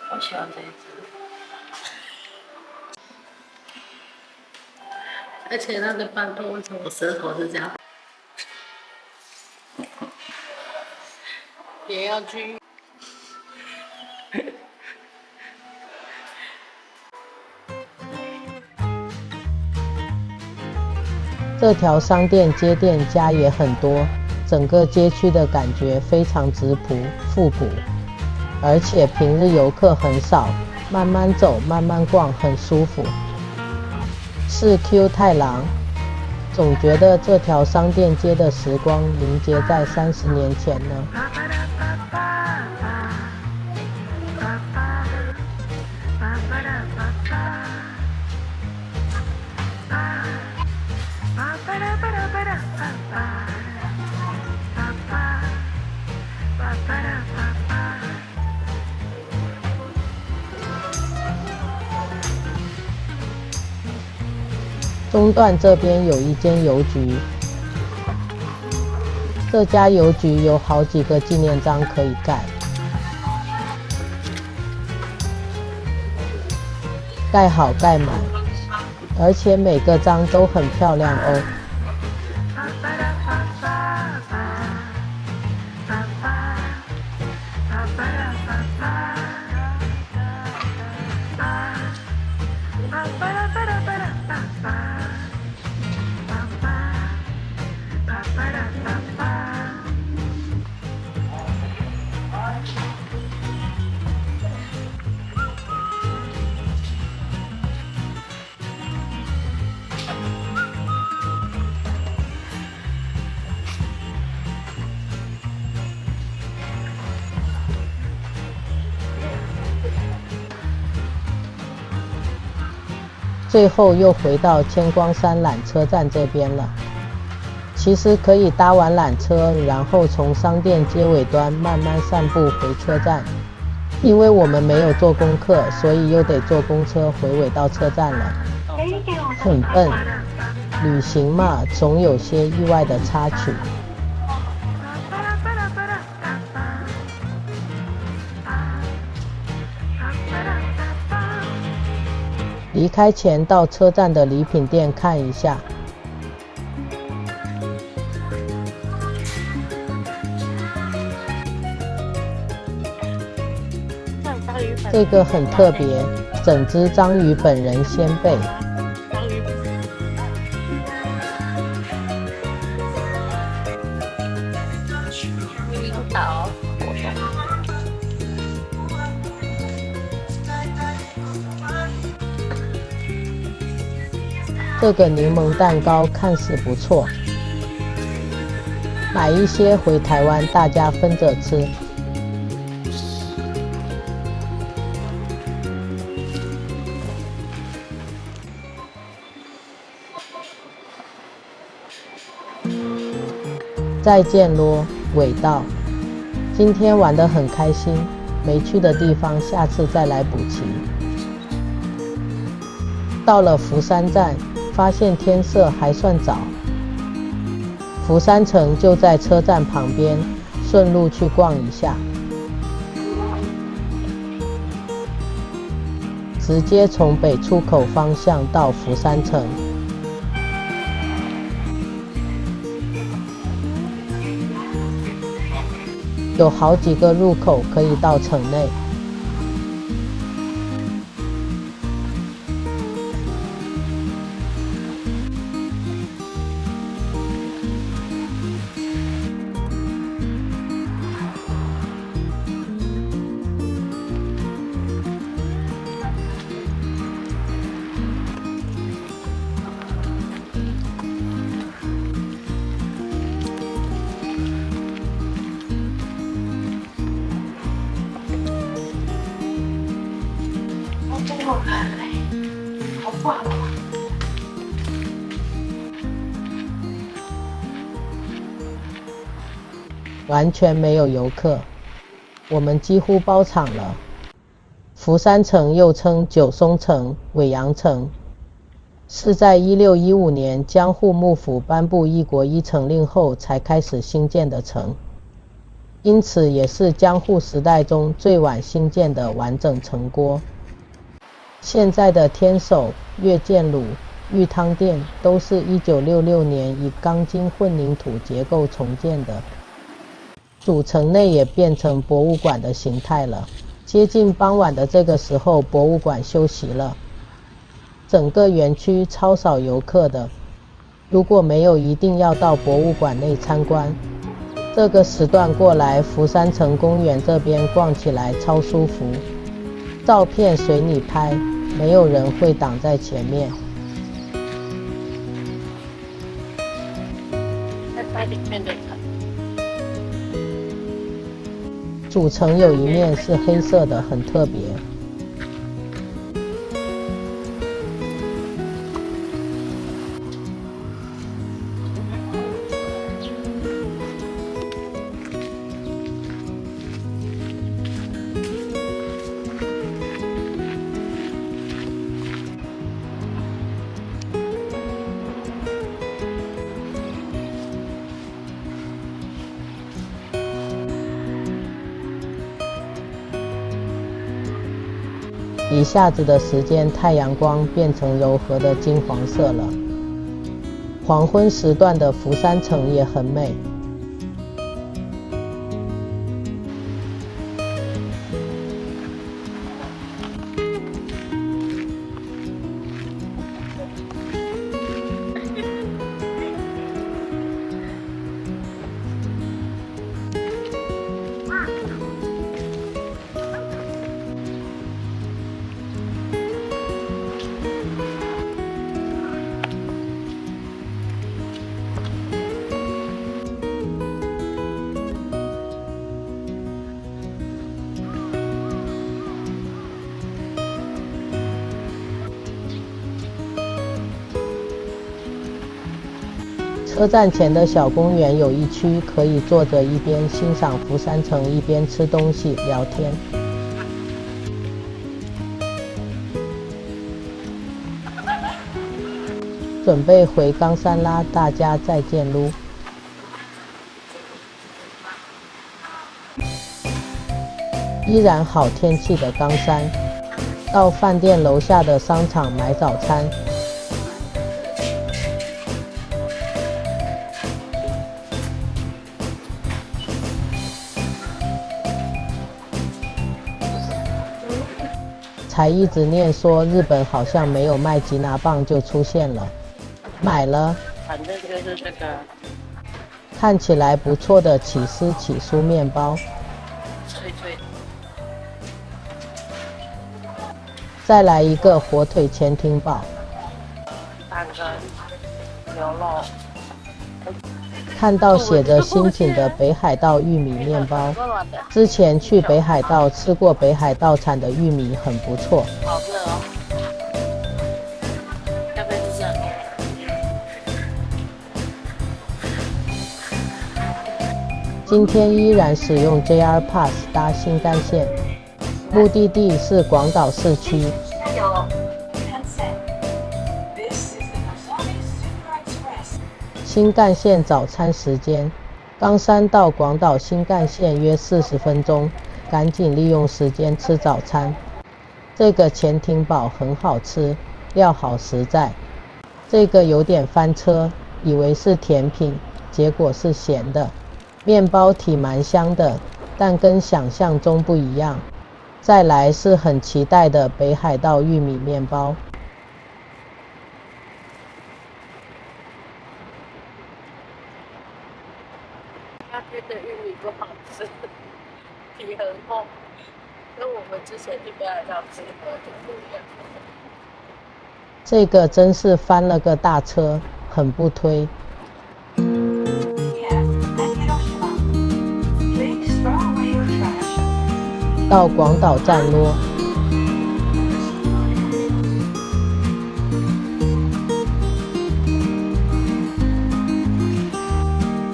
好喜欢这一只，而且它的斑头为什么舌头是这样？也要去。这条商店街店家也很多，整个街区的感觉非常质朴复古，而且平日游客很少，慢慢走慢慢逛很舒服。是 Q 太郎，总觉得这条商店街的时光凝结在30年前呢。中段这边有一间邮局，这家邮局有好几个纪念章可以盖，盖好盖满，而且每个章都很漂亮哦。最后又回到千光山缆车站这边了。其实可以搭完缆车，然后从商店街尾端慢慢散步回车站。因为我们没有做功课，所以又得坐公车回尾道车站了。很笨，旅行嘛，总有些意外的插曲。离开前到车站的礼品店看一下。这个很特别，整只章鱼本人鲜贝。樱桃果冻。这个柠檬蛋糕看似不错，买一些回台湾大家分着吃。再见咯，尾道。今天玩得很开心，没去的地方下次再来补齐。到了福山站，发现天色还算早。福山城就在车站旁边，顺路去逛一下。直接从北出口方向到福山城。有好几个入口可以到城内。完全没有游客，我们几乎包场了。福山城又称九松城、尾阳城，是在1615年江户幕府颁布一国一城令后才开始兴建的城，因此也是江户时代中最晚兴建的完整城郭。现在的天守、月见鲁、玉汤殿都是1966年以钢筋混凝土结构重建的。主城内也变成博物馆的形态了。接近傍晚的这个时候，博物馆休息了，整个园区超少游客的。如果没有一定要到博物馆内参观，这个时段过来福山城公园这边逛起来超舒服，照片随你拍，没有人会挡在前面。主城有一面是黑色的，很特别。一下子的时间，太阳光变成柔和的金黄色了。黄昏时段的福山城也很美。车站前的小公园有一区可以坐着一边欣赏福山城一边吃东西聊天。准备回冈山啦，大家再见噜。依然好天气的冈山，到饭店楼下的商场买早餐。才一直念说日本好像没有卖吉拿棒，就出现了，买了。反正就是这个看起来不错的起司起酥面包，脆脆。再来一个火腿潜艇堡，蛋跟牛肉。看到写着新品的北海道玉米面包，之前去北海道吃过北海道产的玉米，很不错。好热哦，要不要吃这？今天依然使用 JR Pass 搭新干线，目的地是广岛市区。新干线早餐时间，冈山到广岛新干线约40分钟，赶紧利用时间吃早餐。这个潜艇堡很好吃，料好实在。这个有点翻车，以为是甜品，结果是咸的。面包体蛮香的，但跟想象中不一样。再来是很期待的北海道玉米面包。那边的玉米不好吃，皮很厚，跟我们之前去北海道吃的不一样。这个真是翻了个大车，很不推。到广岛站咯。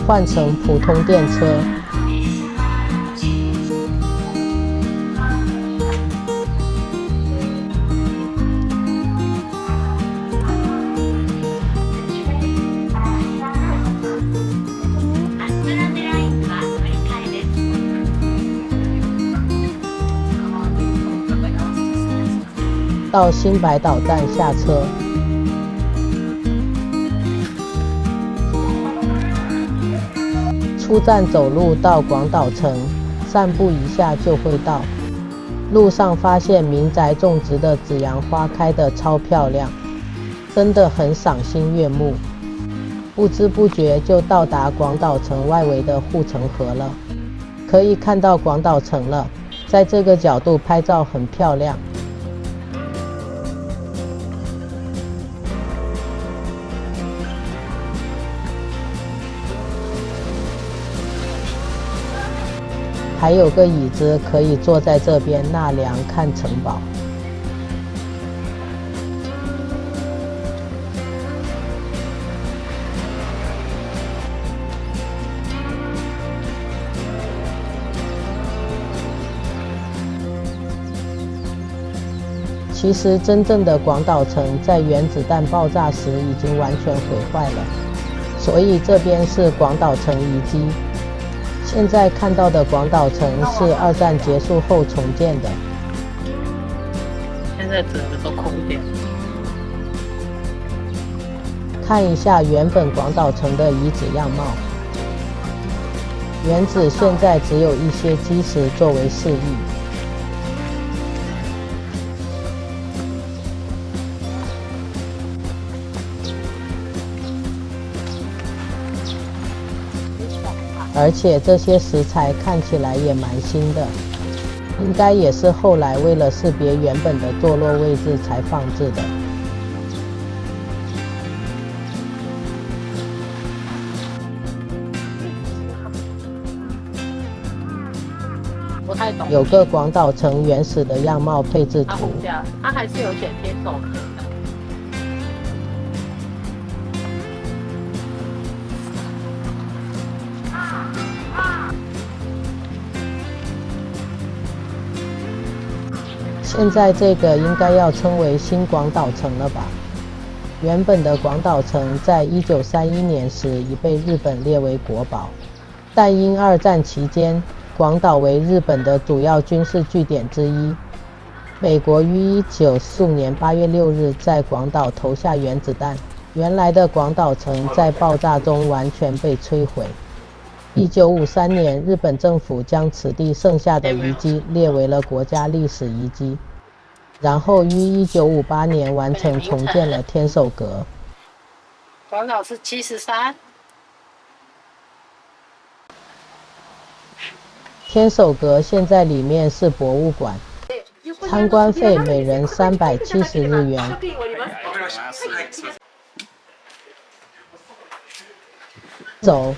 换乘普通电车。到新白岛站下车。出站走路到广岛城，散步一下就会到。路上发现民宅种植的紫阳花开得超漂亮，真的很赏心悦目。不知不觉就到达广岛城外围的护城河了，可以看到广岛城了。在这个角度拍照很漂亮。还有个椅子可以坐在这边纳凉看城堡。其实真正的广岛城在原子弹爆炸时已经完全毁坏了，所以这边是广岛城遗迹。现在看到的广岛城是2战结束后重建的。现在整个都空掉。看一下原本广岛城的遗址样貌。原址现在只有一些基石作为示意。而且这些石材看起来也蛮新的，应该也是后来为了识别原本的坐落位置才放置的。不太懂。有个广岛城原始的样貌配置图。它还是有写天守阁的。现在这个应该要称为新广岛城了吧？原本的广岛城在1931年时已被日本列为国宝，但因2战期间，广岛为日本的主要军事据点之一。美国于1945年8月6日在广岛投下原子弹，原来的广岛城在爆炸中完全被摧毁。1953年，日本政府将此地剩下的遗迹列为了国家历史遗迹，然后于1958年完成重建了天守阁。广岛是73。天守阁现在里面是博物馆，参观费每人370日元。走，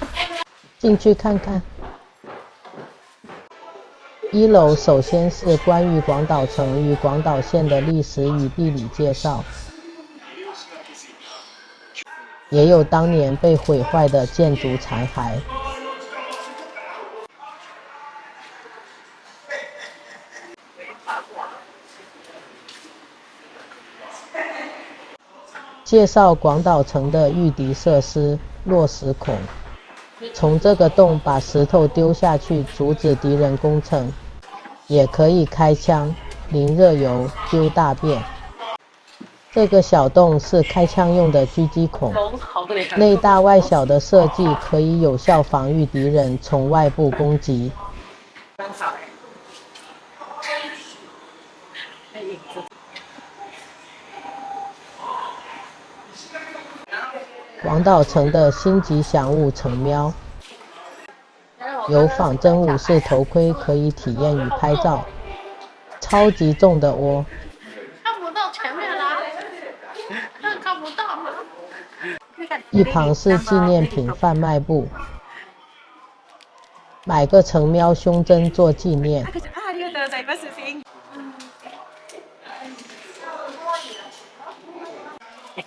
进去看看。1楼首先是关于广岛城与广岛县的历史与地理介绍，也有当年被毁坏的建筑残骸。介绍广岛城的御敌设施落石孔。从这个洞把石头丢下去，阻止敌人攻城，也可以开枪、淋热油、丢大便。这个小洞是开枪用的狙击孔，内大外小的设计可以有效防御敌人从外部攻击。广岛城的新吉祥物城喵，有仿真武士头盔可以体验与拍照。超级重的窝，看不到前面啦，看不到。一旁是纪念品贩卖部，买个城喵胸针做纪念。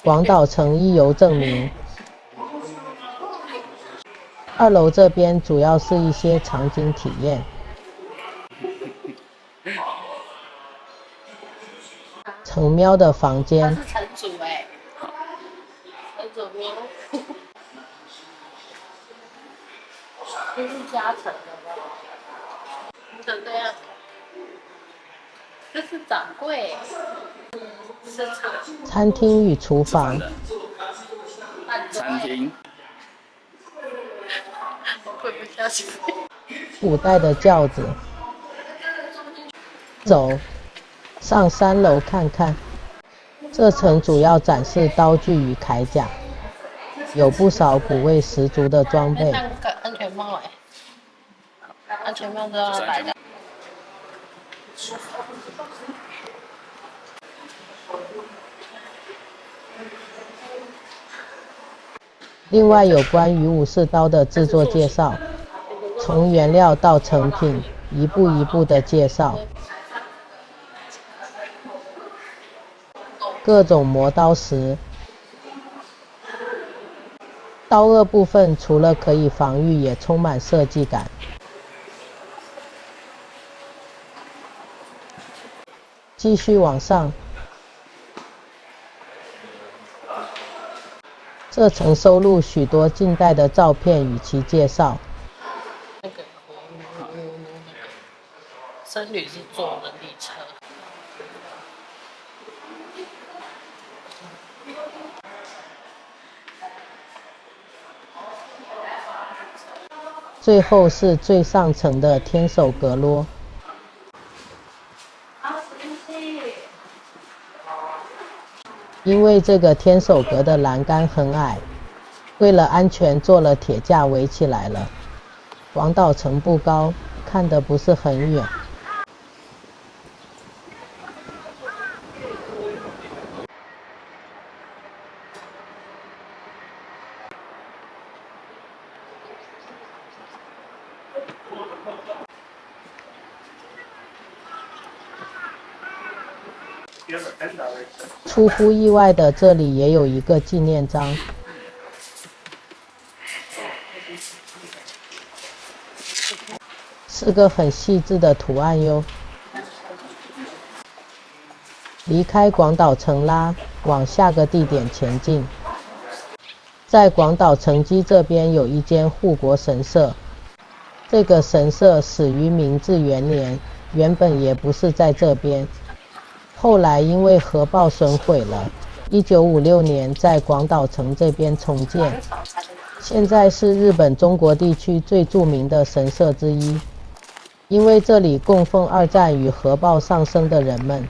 广岛城一游证明。2楼这边主要是一些场景体验。城喵的房间。他是城主哎，城主喵，这是加成的吗？成这样，这是掌柜，市场。餐厅与厨房。餐厅。我会不下去。古代的轿子。走，上3楼看看。这层主要展示刀具与铠甲，有不少古味十足的装备。像个安全帽哎，安全帽都要来的。另外有关于武士刀的制作介绍，从原料到成品，一步一步的介绍。各种磨刀石。刀锷部分除了可以防御，也充满设计感。继续往上。这层收录许多近代的照片与其介绍。那个僧侣是坐人力车。最后是最上层的天守阁落。因为这个天守阁的栏杆很矮，为了安全做了铁架围起来了。广岛城不高，看得不是很远。出乎意外的，这里也有一个纪念章。是个很细致的图案哟。离开广岛城啦，往下个地点前进。在广岛城基这边有一间护国神社，这个神社始于明治元年，原本也不是在这边。后来因为核爆损毁了，1956年在广岛城这边重建，现在是日本中国地区最著名的神社之一。因为这里供奉2战与核爆丧生的人们，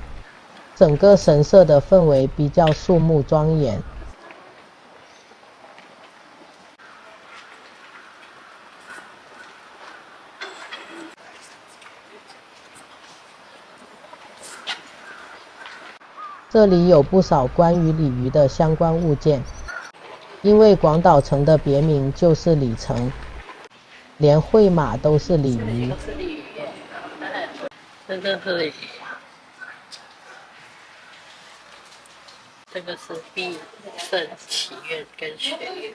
整个神社的氛围比较肃穆庄严。这里有不少关于鲤鱼的相关物件，因为广岛城的别名就是鲤城，连绘马都是鲤鱼。真的是鲤鱼。这个是必胜祈愿跟学院。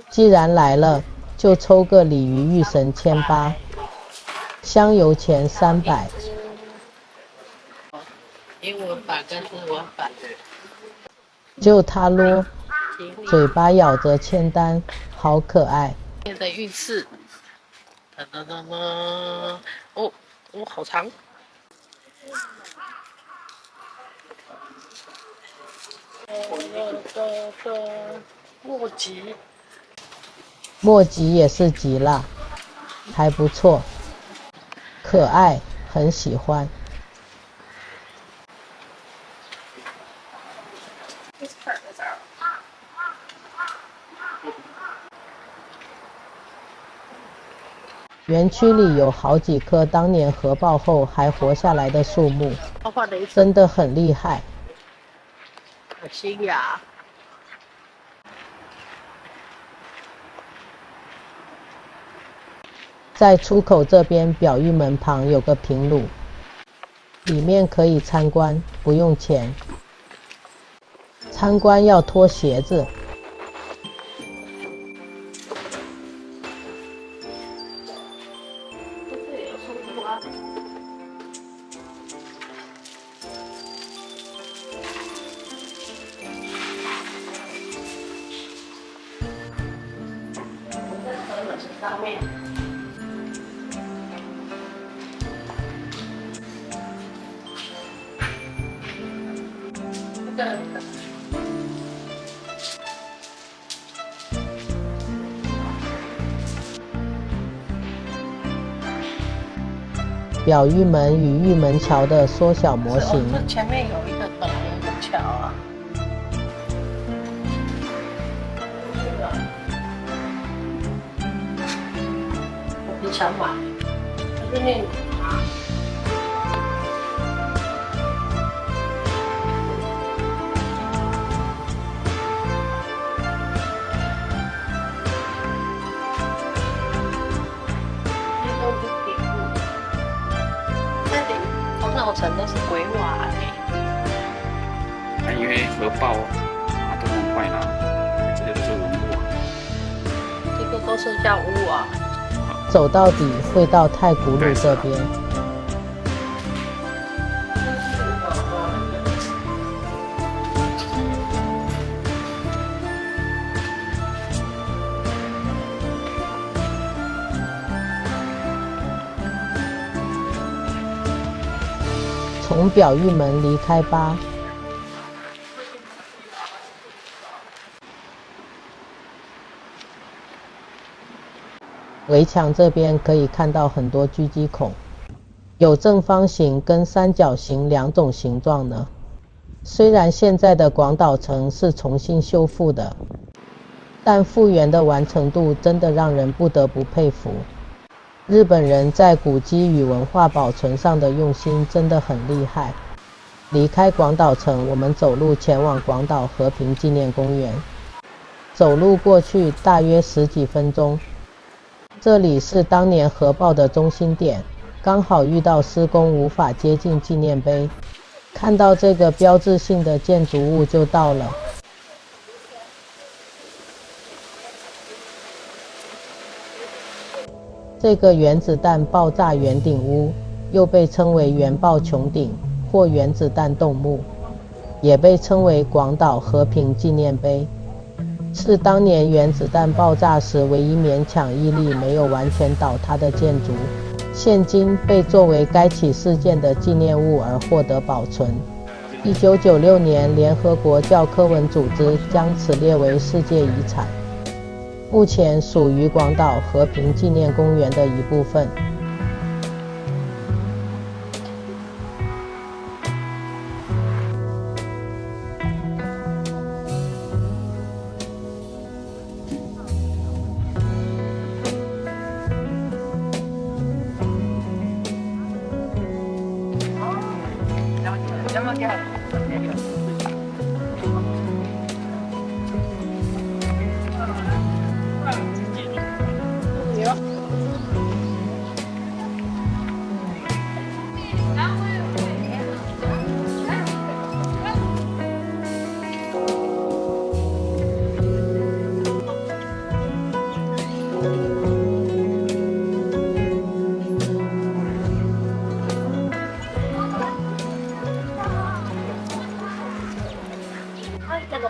既然来了，就抽个鲤鱼御神签吧，香油钱300。英文版跟日文版。就它咯，嘴巴咬着签单，好可爱。天的运势，噔噔噔噔，哦，好长。莫吉，莫吉也是吉啦，还不错，可爱，很喜欢。园区里有好几棵当年核爆后还活下来的树木，真的很厉害。可惜呀。在出口这边表玉门旁有个平鲁，里面可以参观，不用钱。参观要脱鞋子。上面。表玉门与玉门桥的缩小模型。这前面有一个本来有个桥啊。我很想买，可是那个。城都是鬼瓦还因为核爆啊都弄坏了，这些都是文物啊。这个都剩下屋啊。走到底会到太古路这边。从表玉门离开吧。围墙这边可以看到很多狙击孔，有正方形跟三角形两种形状呢。虽然现在的广岛城是重新修复的，但复原的完成度真的让人不得不佩服。日本人在古迹与文化保存上的用心真的很厉害。离开广岛城，我们走路前往广岛和平纪念公园。走路过去大约10几分钟。这里是当年核爆的中心点，刚好遇到施工无法接近纪念碑。看到这个标志性的建筑物就到了。这个原子弹爆炸圆顶屋又被称为原爆穹顶或原子弹洞墓，也被称为广岛和平纪念碑，是当年原子弹爆炸时唯一勉强屹立没有完全倒塌的建筑，现今被作为该起事件的纪念物而获得保存。1996年联合国教科文组织将此列为世界遗产，目前属于广岛和平纪念公园的一部分。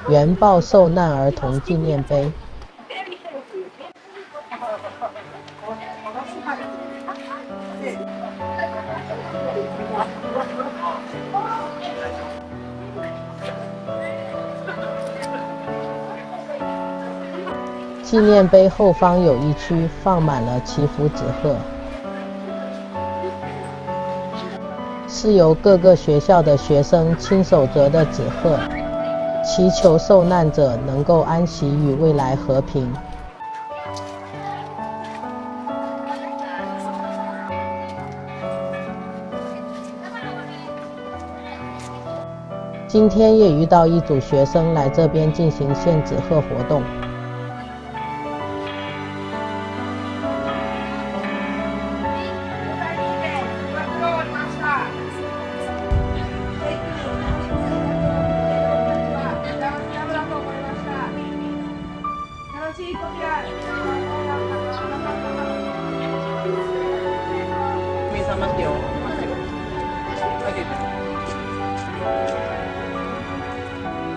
原爆受难儿童纪念碑。纪念碑后方有一区放满了祈福纸鹤，是由各个学校的学生亲手折的纸鹤，祈求受难者能够安息与未来和平。今天也遇到一组学生来这边进行献纸鹤活动。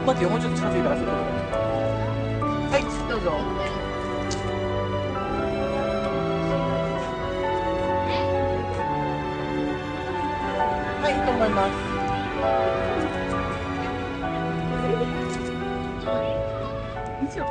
待ってよ、もうちょっと近づいたらすぐ。はい、どうぞ。はい、いいと思います。以上。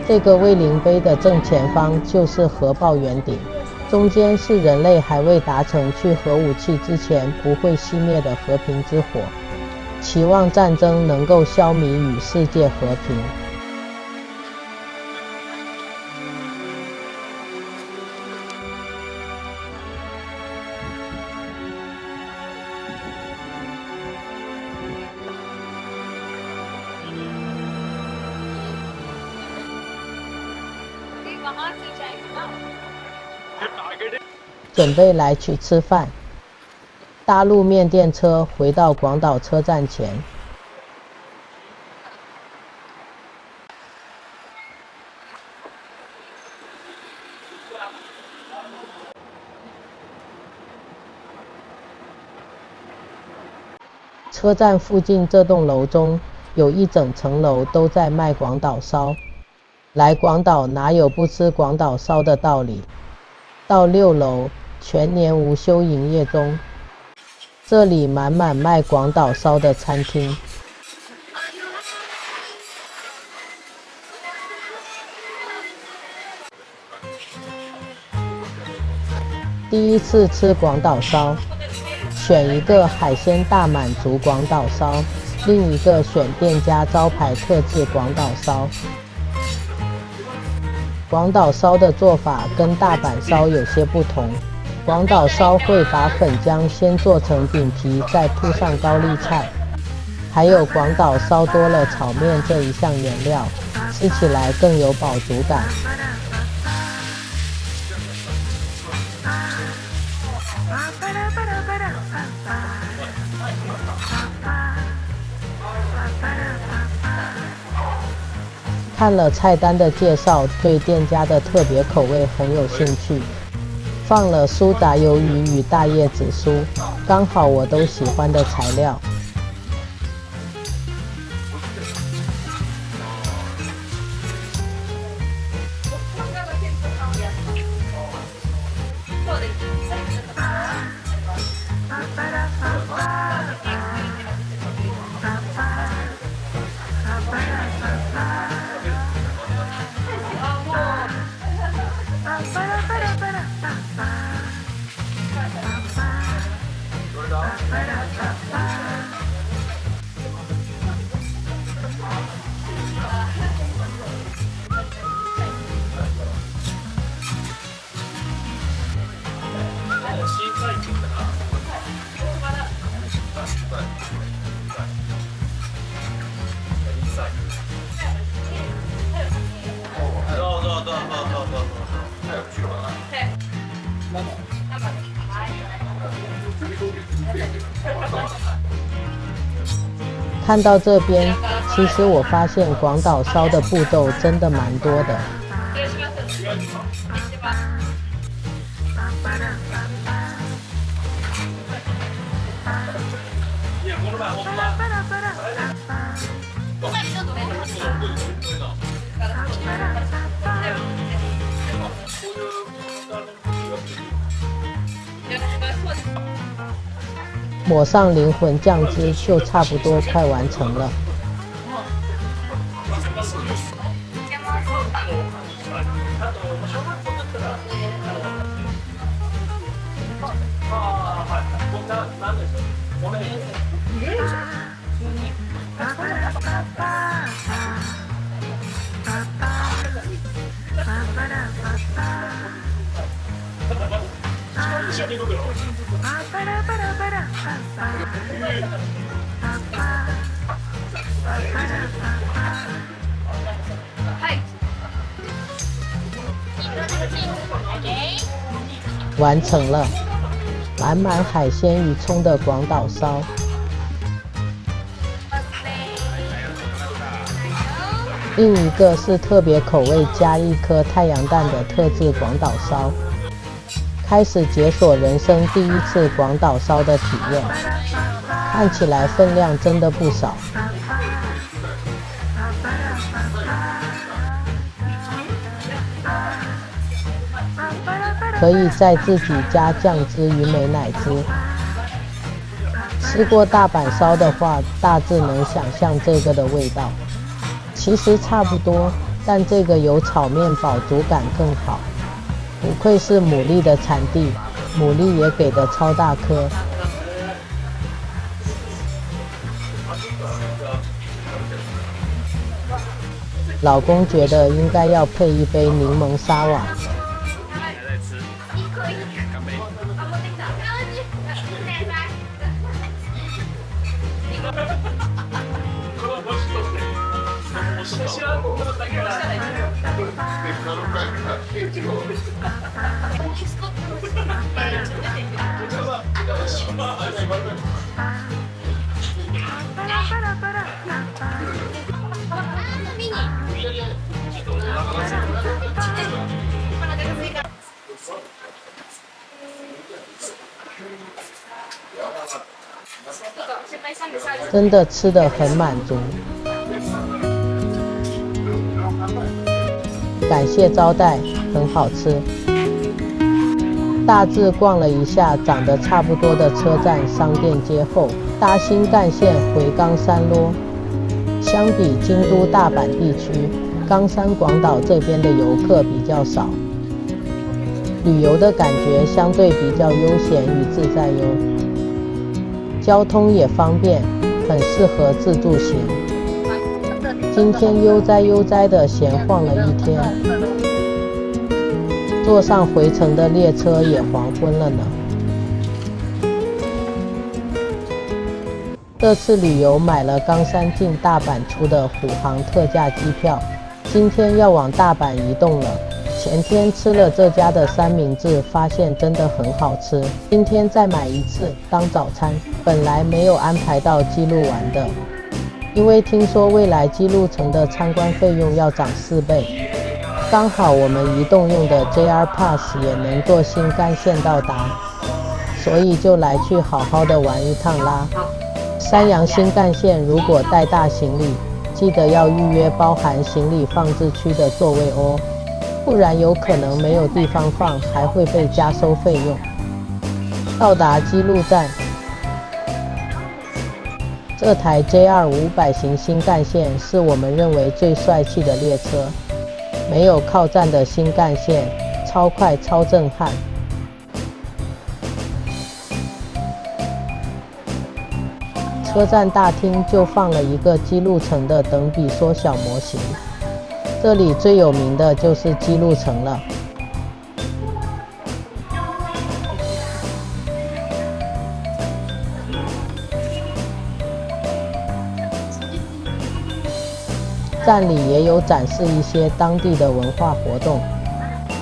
这个卫灵碑的正前方就是核爆圆顶，中间是人类还未达成去核武器之前不会熄灭的和平之火，期望战争能够消弭与世界和平。准备来去吃饭，搭路面电车回到广岛车站前。车站附近这栋楼中有一整层楼都在卖广岛烧，来广岛哪有不吃广岛烧的道理？到6楼全年无休营业中，这里满满卖广岛烧的餐厅。第一次吃广岛烧，选一个海鲜大满足广岛烧，另一个选店家招牌特制广岛烧。广岛烧的做法跟大阪烧有些不同，广岛烧会把粉浆先做成饼皮，再铺上高丽菜，还有广岛烧多了炒面这一项原料，吃起来更有饱足感。看了菜单的介绍，对店家的特别口味很有兴趣，放了酥炸鱿鱼与大叶紫苏，刚好我都喜欢的材料。看到这边，其实我发现广岛烧的步骤真的蛮多的。抹上灵魂酱汁，就差不多快完成了。完成了满满海鲜与葱的广岛烧。另一个是特别口味加一颗太阳蛋的特制广岛烧。开始解锁人生第一次广岛烧的体验，看起来分量真的不少。可以再自己加酱汁与美乃滋。吃过大阪烧的话，大致能想象这个的味道。其实差不多，但这个有炒面饱足感更好。不愧是牡蛎的产地，牡蛎也给的超大颗。老公觉得应该要配一杯柠檬沙瓦。真的吃得很满足。感谢招待，很好吃。大致逛了一下长得差不多的车站商店街后，搭新干线回冈山咯。相比京都大阪地区，冈山广岛这边的游客比较少，旅游的感觉相对比较悠闲与自在哟。交通也方便，很适合自助行。今天悠哉悠哉的闲晃了一天，坐上回程的列车也黄昏了呢。这次旅游买了冈山进大阪出的虎航特价机票，今天要往大阪移动了。前天吃了这家的三明治，发现真的很好吃，今天再买一次当早餐。本来没有安排到姬路玩的，因为听说未来姬路城的参观费用要涨4倍，刚好我们移动用的 JR Pass 也能坐新干线到达，所以就来去好好的玩一趟啦。山阳新干线如果带大行李，记得要预约包含行李放置区的座位哦，不然有可能没有地方放，还会被加收费用。到达姬路站，这台 JR 500型新干线是我们认为最帅气的列车，没有靠站的新干线，超快超震撼。车站大厅就放了一个姬路城的等比缩小模型，这里最有名的就是姬路城了。站里也有展示一些当地的文化活动。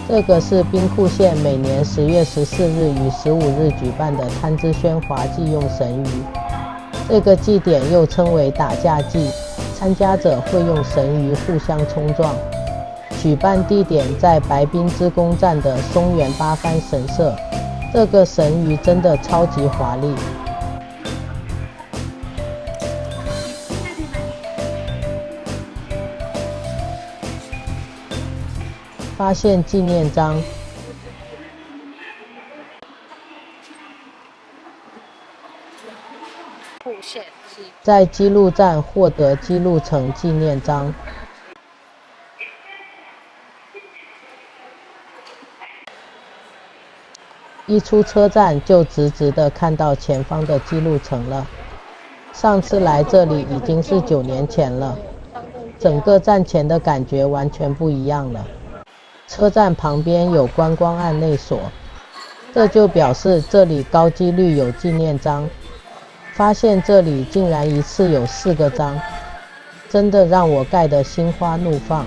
这个是兵库县每年10月14日与15日举办的贪之轩华祭用神鱼。这个祭典又称为打架祭，参加者会用神鱼互相冲撞。举办地点在白滨之宫站的松原八幡神社。这个神鱼真的超级华丽。发现纪念章，在姬路站获得姬路城纪念章。一出车站就直直的看到前方的姬路城了。上次来这里已经是9年前了，整个站前的感觉完全不一样了。车站旁边有观光案内所，这就表示这里高几率有纪念章。发现这里竟然一次有4个章，真的让我盖得心花怒放。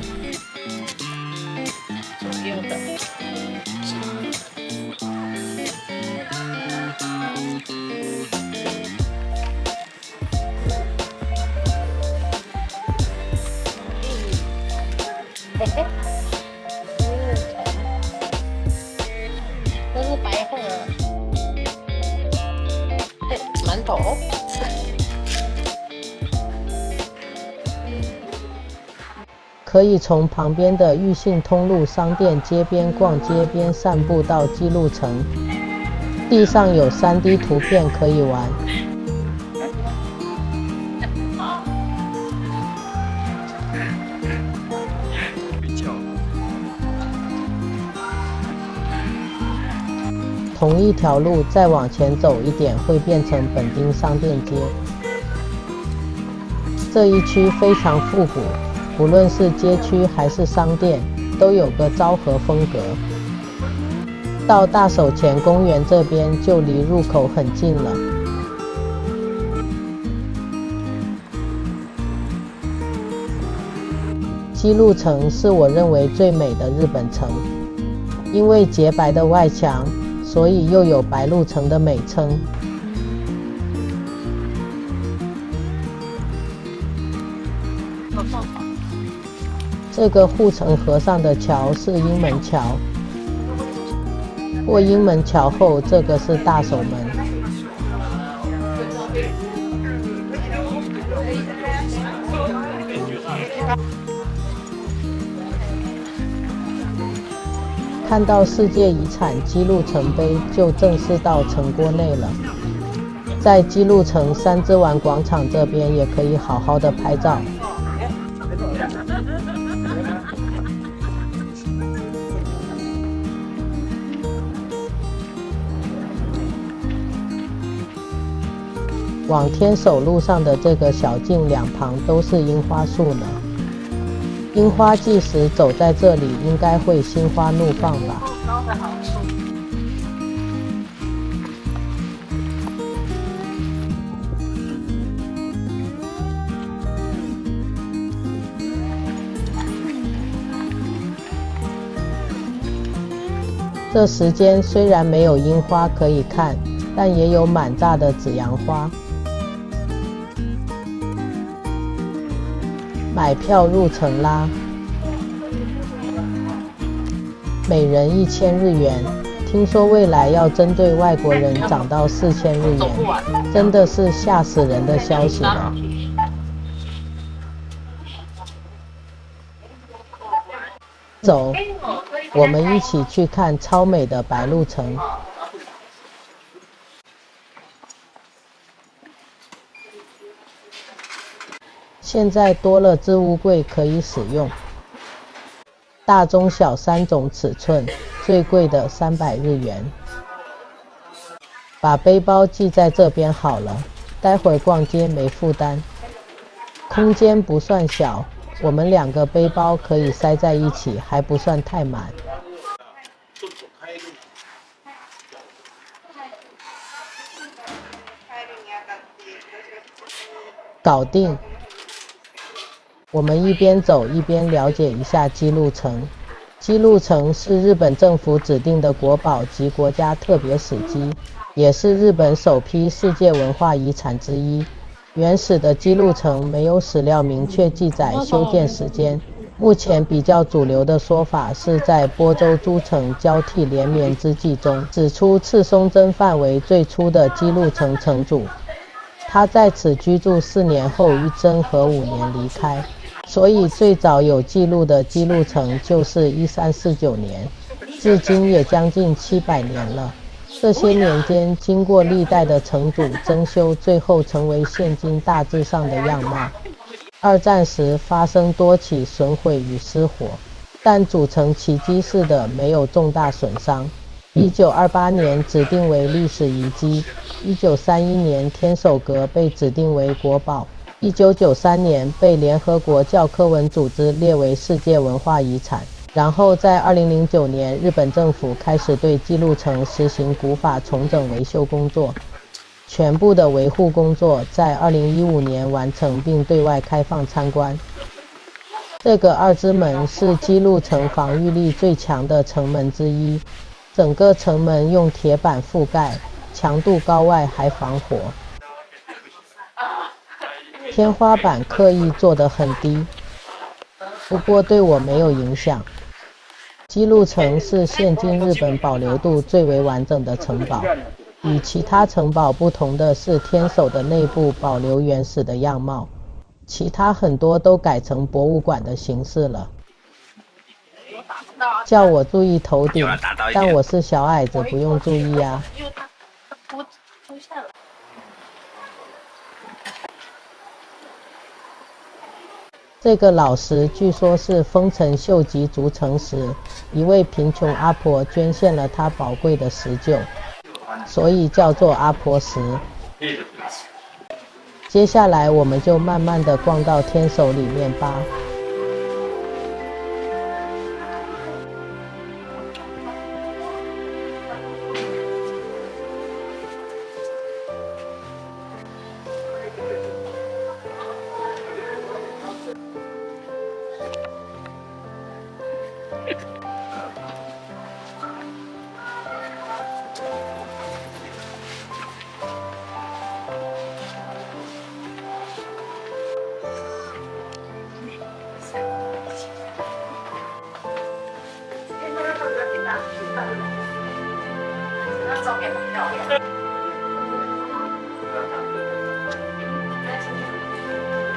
这是白鹤，馒头。可以从旁边的裕信通路商店街边逛街边散步到姬路城，地上有3D 图片可以玩。同一条路再往前走一点会变成本町商店街。这一区非常复古，不论是街区还是商店，都有个昭和风格。到大手前公园这边就离入口很近了。姬路城是我认为最美的日本城，因为洁白的外墙，所以又有白鹿城的美称。这个护城河上的桥是鹰门桥，过鹰门桥后，这个是大守门。看到世界遗产姬路城碑，就正式到城郭内了。在姬路城三之丸广场这边也可以好好的拍照。往天守路上的这个小径两旁都是樱花树呢。樱花季时走在这里应该会心花怒放吧。这时间虽然没有樱花可以看，但也有满大的紫阳花。买票入城啦！每人1000日元，听说未来要针对外国人涨到4000日元，真的是吓死人的消息了。走，我们一起去看超美的白鹿城。现在多了置物柜可以使用，大中小3种尺寸，最贵的300日元。把背包寄在这边好了，待会逛街没负担。空间不算小，我们2个背包可以塞在一起，还不算太满。搞定。我们一边走一边了解一下姬路城。姬路城是日本政府指定的国宝及国家特别史迹，也是日本首批世界文化遗产之一。原始的姬路城没有史料明确记载修建时间，目前比较主流的说法是在播州诸城交替连绵之际中，指出赤松真范为最初的姬路城城主，他在此居住4年后于真和5年离开。所以最早有记录的姬路城就是1349年，至今也将近700年了。这些年间，经过历代的重组增修，最后成为现今大致上的样貌。二战时发生多起损毁与失火，但组成奇迹似的没有重大损伤。1928年指定为历史遗迹，1931年天守阁被指定为国宝，1993年被联合国教科文组织列为世界文化遗产。然后在2009年，日本政府开始对姬路城实行古法重整维修工作，全部的维护工作在2015年完成并对外开放参观。这个二之门是姬路城防御力最强的城门之一，整个城门用铁板覆盖，强度高外还防火。天花板刻意做得很低，不过对我没有影响。姬路城是现今日本保留度最为完整的城堡，与其他城堡不同的是天守的内部保留原始的样貌，其他很多都改成博物馆的形式了。叫我注意头顶，但我是小矮子，不用注意啊。因为它出现了。这个老石据说是丰臣秀吉筑城时，一位贫穷阿婆捐献了她宝贵的石臼，所以叫做阿婆石。接下来我们就慢慢的逛到天守里面吧。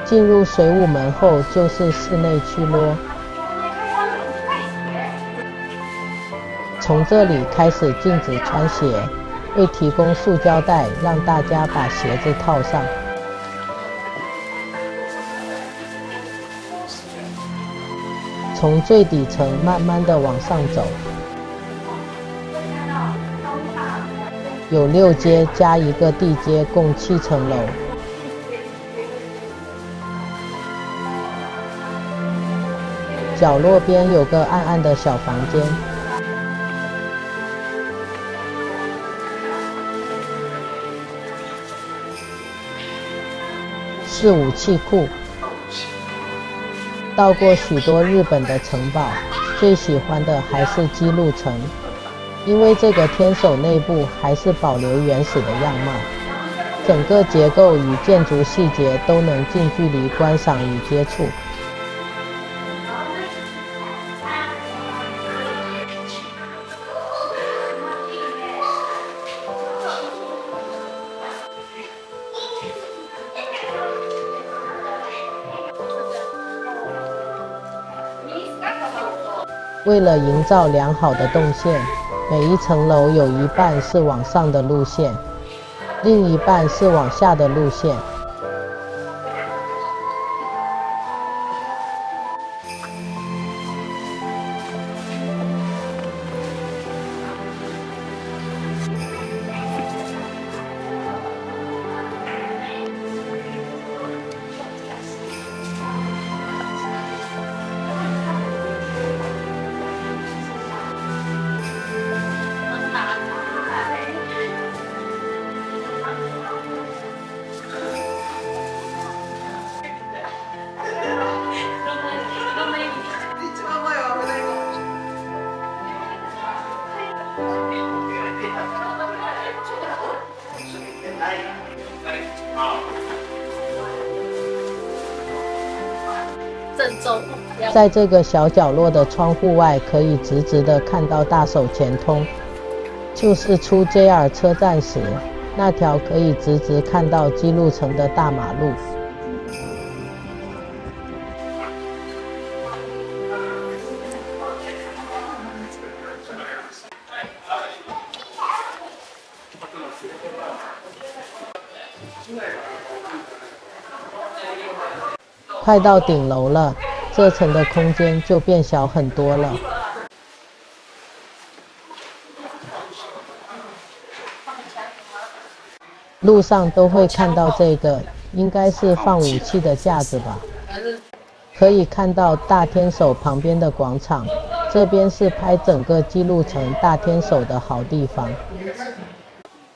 进入水舞门后就是室内区咯，从这里开始禁止穿鞋，会提供塑胶袋让大家把鞋子套上。从最底层慢慢的往上走，有6阶加一个地阶，共7层楼。角落边有个暗暗的小房间，是武器库。到过许多日本的城堡，最喜欢的还是姬路城，因为这个天守内部还是保留原始的样貌，整个结构与建筑细节都能近距离观赏与接触。为了营造良好的动线，每一层楼有一半是往上的路线，另一半是往下的路线。在这个小角落的窗户外，可以直直地看到大手前通，就是出 JR 车站时那条可以直直看到姬路城的大马路。快到顶楼了，这层的空间就变小很多了。路上都会看到这个，应该是放武器的架子吧。可以看到大天守旁边的广场，这边是拍整个姬路城大天守的好地方。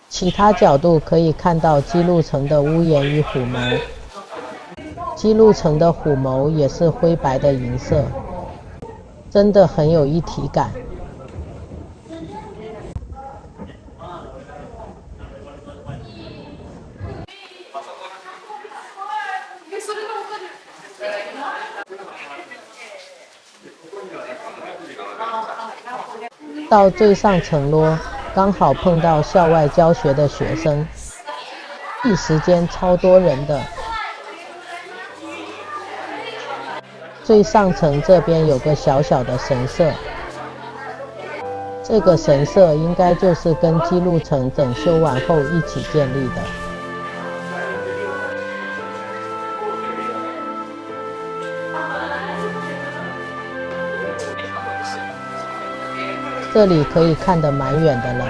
其他角度可以看到姬路城的屋檐与虎眸。姬路城的虎眸也是灰白的银色，真的很有一体感。到最上层咯，刚好碰到校外教学的学生，一时间超多人的。最上层这边有个小小的神社，这个神社应该就是跟姬路城整修完后一起建立的。这里可以看得蛮远的了。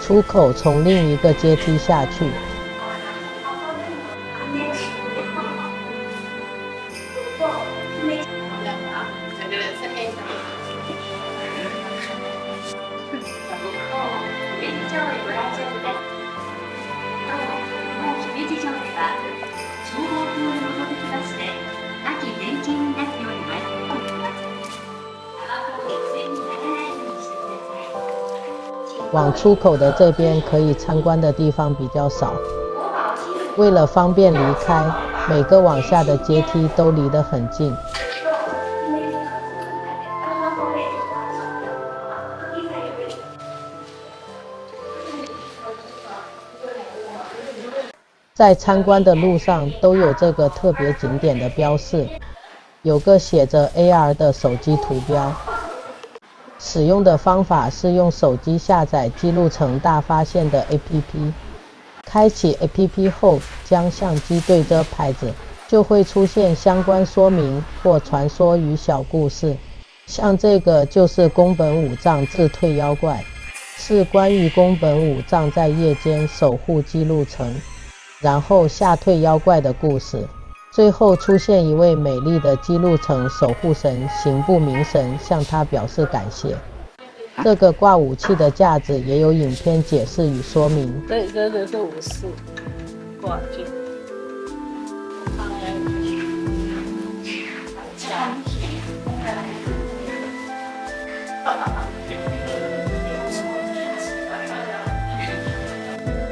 出口从另一个阶梯下去。往出口的这边可以参观的地方比较少，为了方便离开，每个往下的阶梯都离得很近。在参观的路上都有这个特别景点的标示，有个写着 AR 的手机图标。使用的方法是用手机下载姬路城大发现的 APP， 开启 APP 后将相机对着牌子，就会出现相关说明或传说与小故事。像这个就是宫本武藏自退妖怪，是关于宫本武藏在夜间守护姬路城，然后吓退妖怪的故事。最后出现一位美丽的姬路城守护神刑部明神向他表示感谢。这个挂武器的架子也有影片解释与说明。这真的是武士挂件。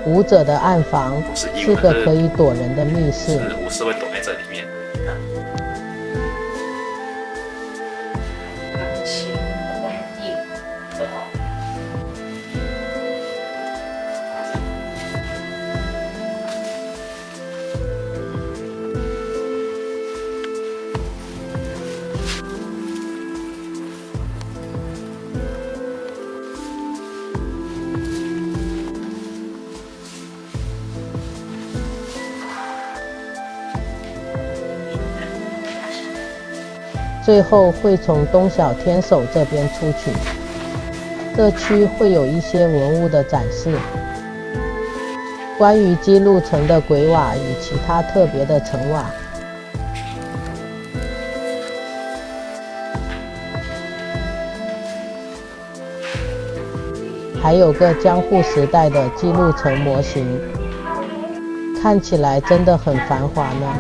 武者的暗房是个可以躲人的密室，武士会躲在这里面。最后会从东小天守这边出去。这区会有一些文物的展示，关于姬路城的鬼瓦与其他特别的城瓦。还有个江户时代的姬路城模型，看起来真的很繁华呢。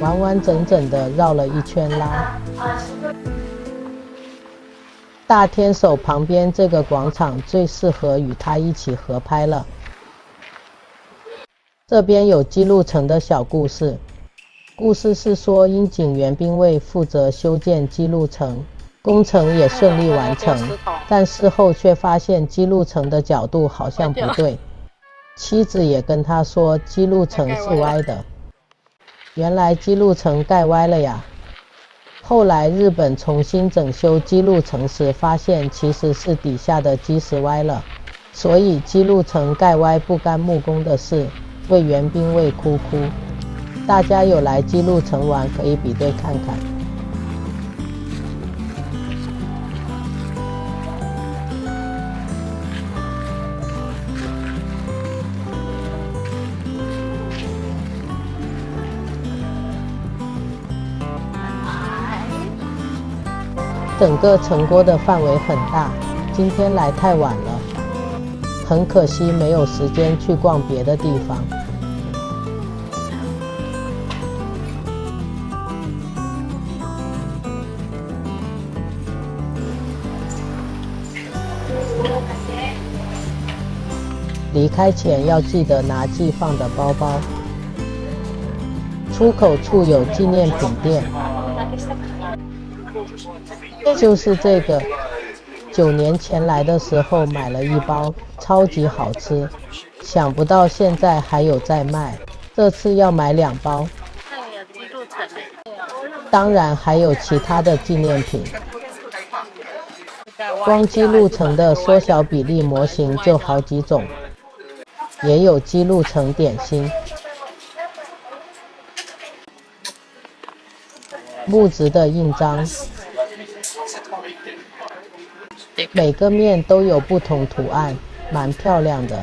完完整整的绕了一圈啦。大天守旁边这个广场最适合与他一起合拍了。这边有姬路城的小故事，故事是说樱井元兵卫负责修建姬路城，工程也顺利完成，但事后却发现姬路城的角度好像不对，妻子也跟他说姬路城是歪的。原来姬路城盖歪了呀。后来日本重新整修姬路城时，发现其实是底下的基石歪了，所以姬路城盖歪不干木工的事，为元兵卫哭哭。大家有来姬路城玩可以比对看看。整个城郭的范围很大，今天来太晚了，很可惜没有时间去逛别的地方。离开前要记得拿寄放的包包。出口处有纪念品店，就是这个，9年前来的时候买了一包，超级好吃，想不到现在还有在卖，这次要买2包。当然还有其他的纪念品，光姬路城的缩小比例模型就好几种，也有姬路城点心。木质的印章，每个面都有不同图案，蛮漂亮的。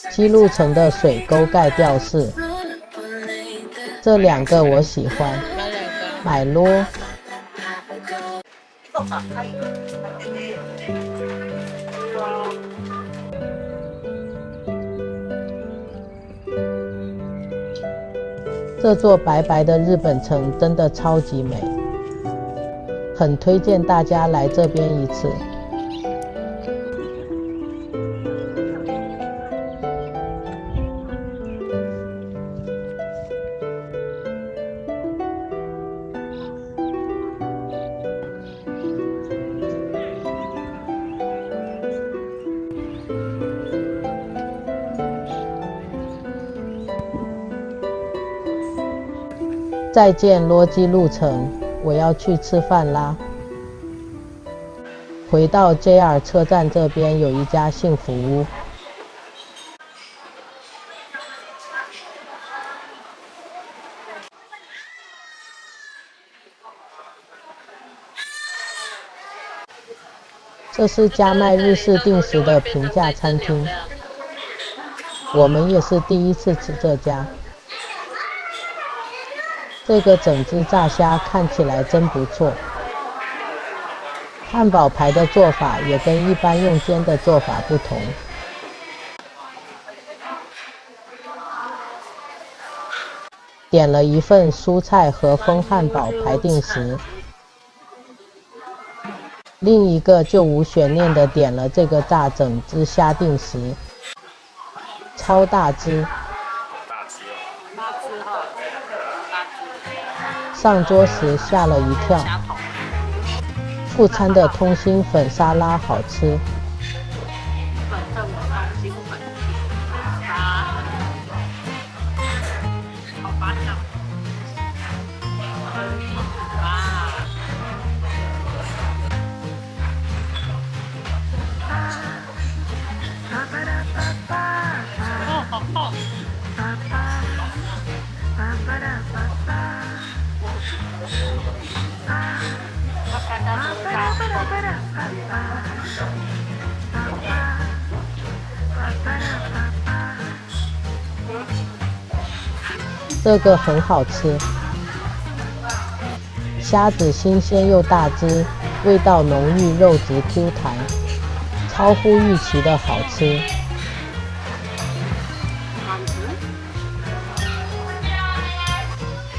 姬路城的水沟盖吊饰，这2个我喜欢，买咯。这座白白的日本城真的超级美，很推荐大家来这边一次。再见罗姬路城，我要去吃饭啦。回到 JR 车站这边有一家幸福屋，这是家卖日式定食的平价餐厅，我们也是第一次吃这家。这个整只炸虾看起来真不错，汉堡排的做法也跟一般用煎的做法不同。点了一份蔬菜和风汉堡排定时，另一个就无悬念的点了这个炸整只虾定时，超大只。上桌时吓了一跳。副餐的通心粉沙拉好吃。这个很好吃，虾子新鲜又大只，味道浓郁，肉质 Q 弹，超乎预期的好吃。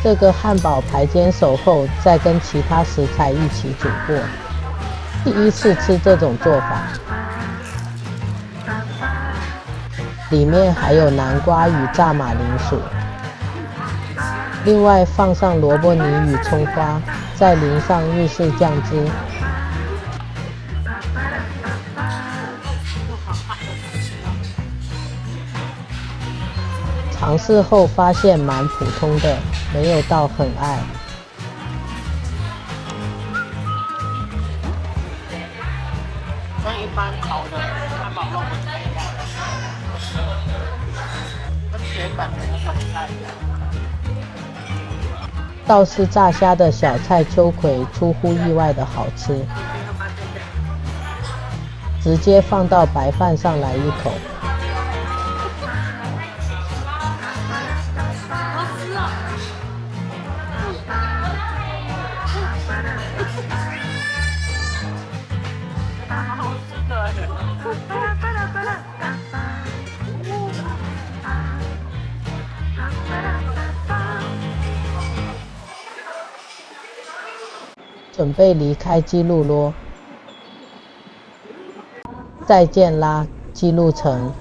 这个汉堡排煎熟后，再跟其他食材一起煮过。第一次吃这种做法。里面还有南瓜与炸马铃薯。另外放上萝卜泥与葱花，再淋上日式酱汁。尝试后发现蛮普通的，没有到很爱。跟一般烤的汉堡肉不太一样，跟铁板的那个不太一样。倒是炸虾的小菜秋葵出乎意外的好吃，直接放到白饭上来一口。准备离开基路罗，再见啦，基路城。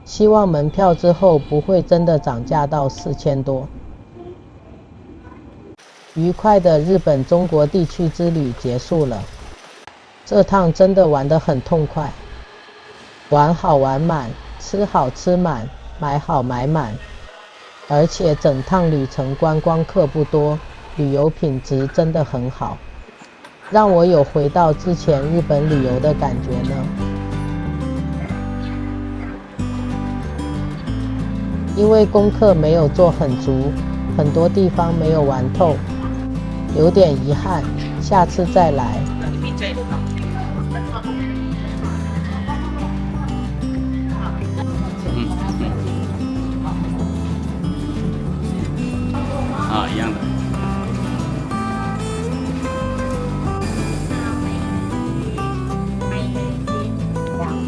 希望门票之后不会真的涨价到4000多。愉快的日本中国地区之旅结束了，这趟真的玩得很痛快，玩好玩满，吃好吃满，买好买满，而且整趟旅程观光客不多。旅游品质真的很好，让我有回到之前日本旅游的感觉呢。因为功课没有做很足，很多地方没有玩透，有点遗憾，下次再来。一样的。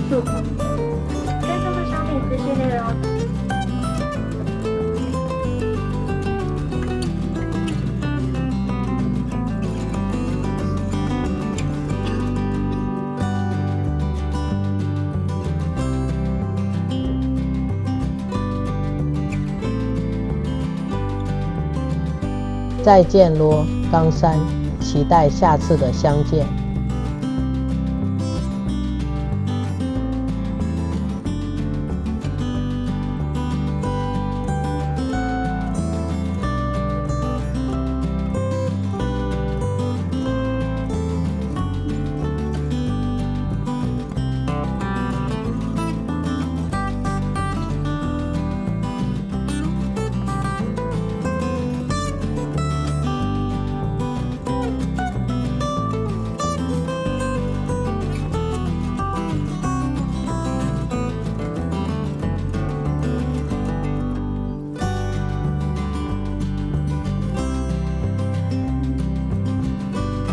跟这个商品资讯内容。再见咯，冈山，期待下次的相见。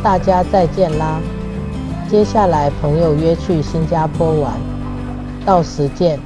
大家再见啦！接下来朋友约去新加坡玩，到时见。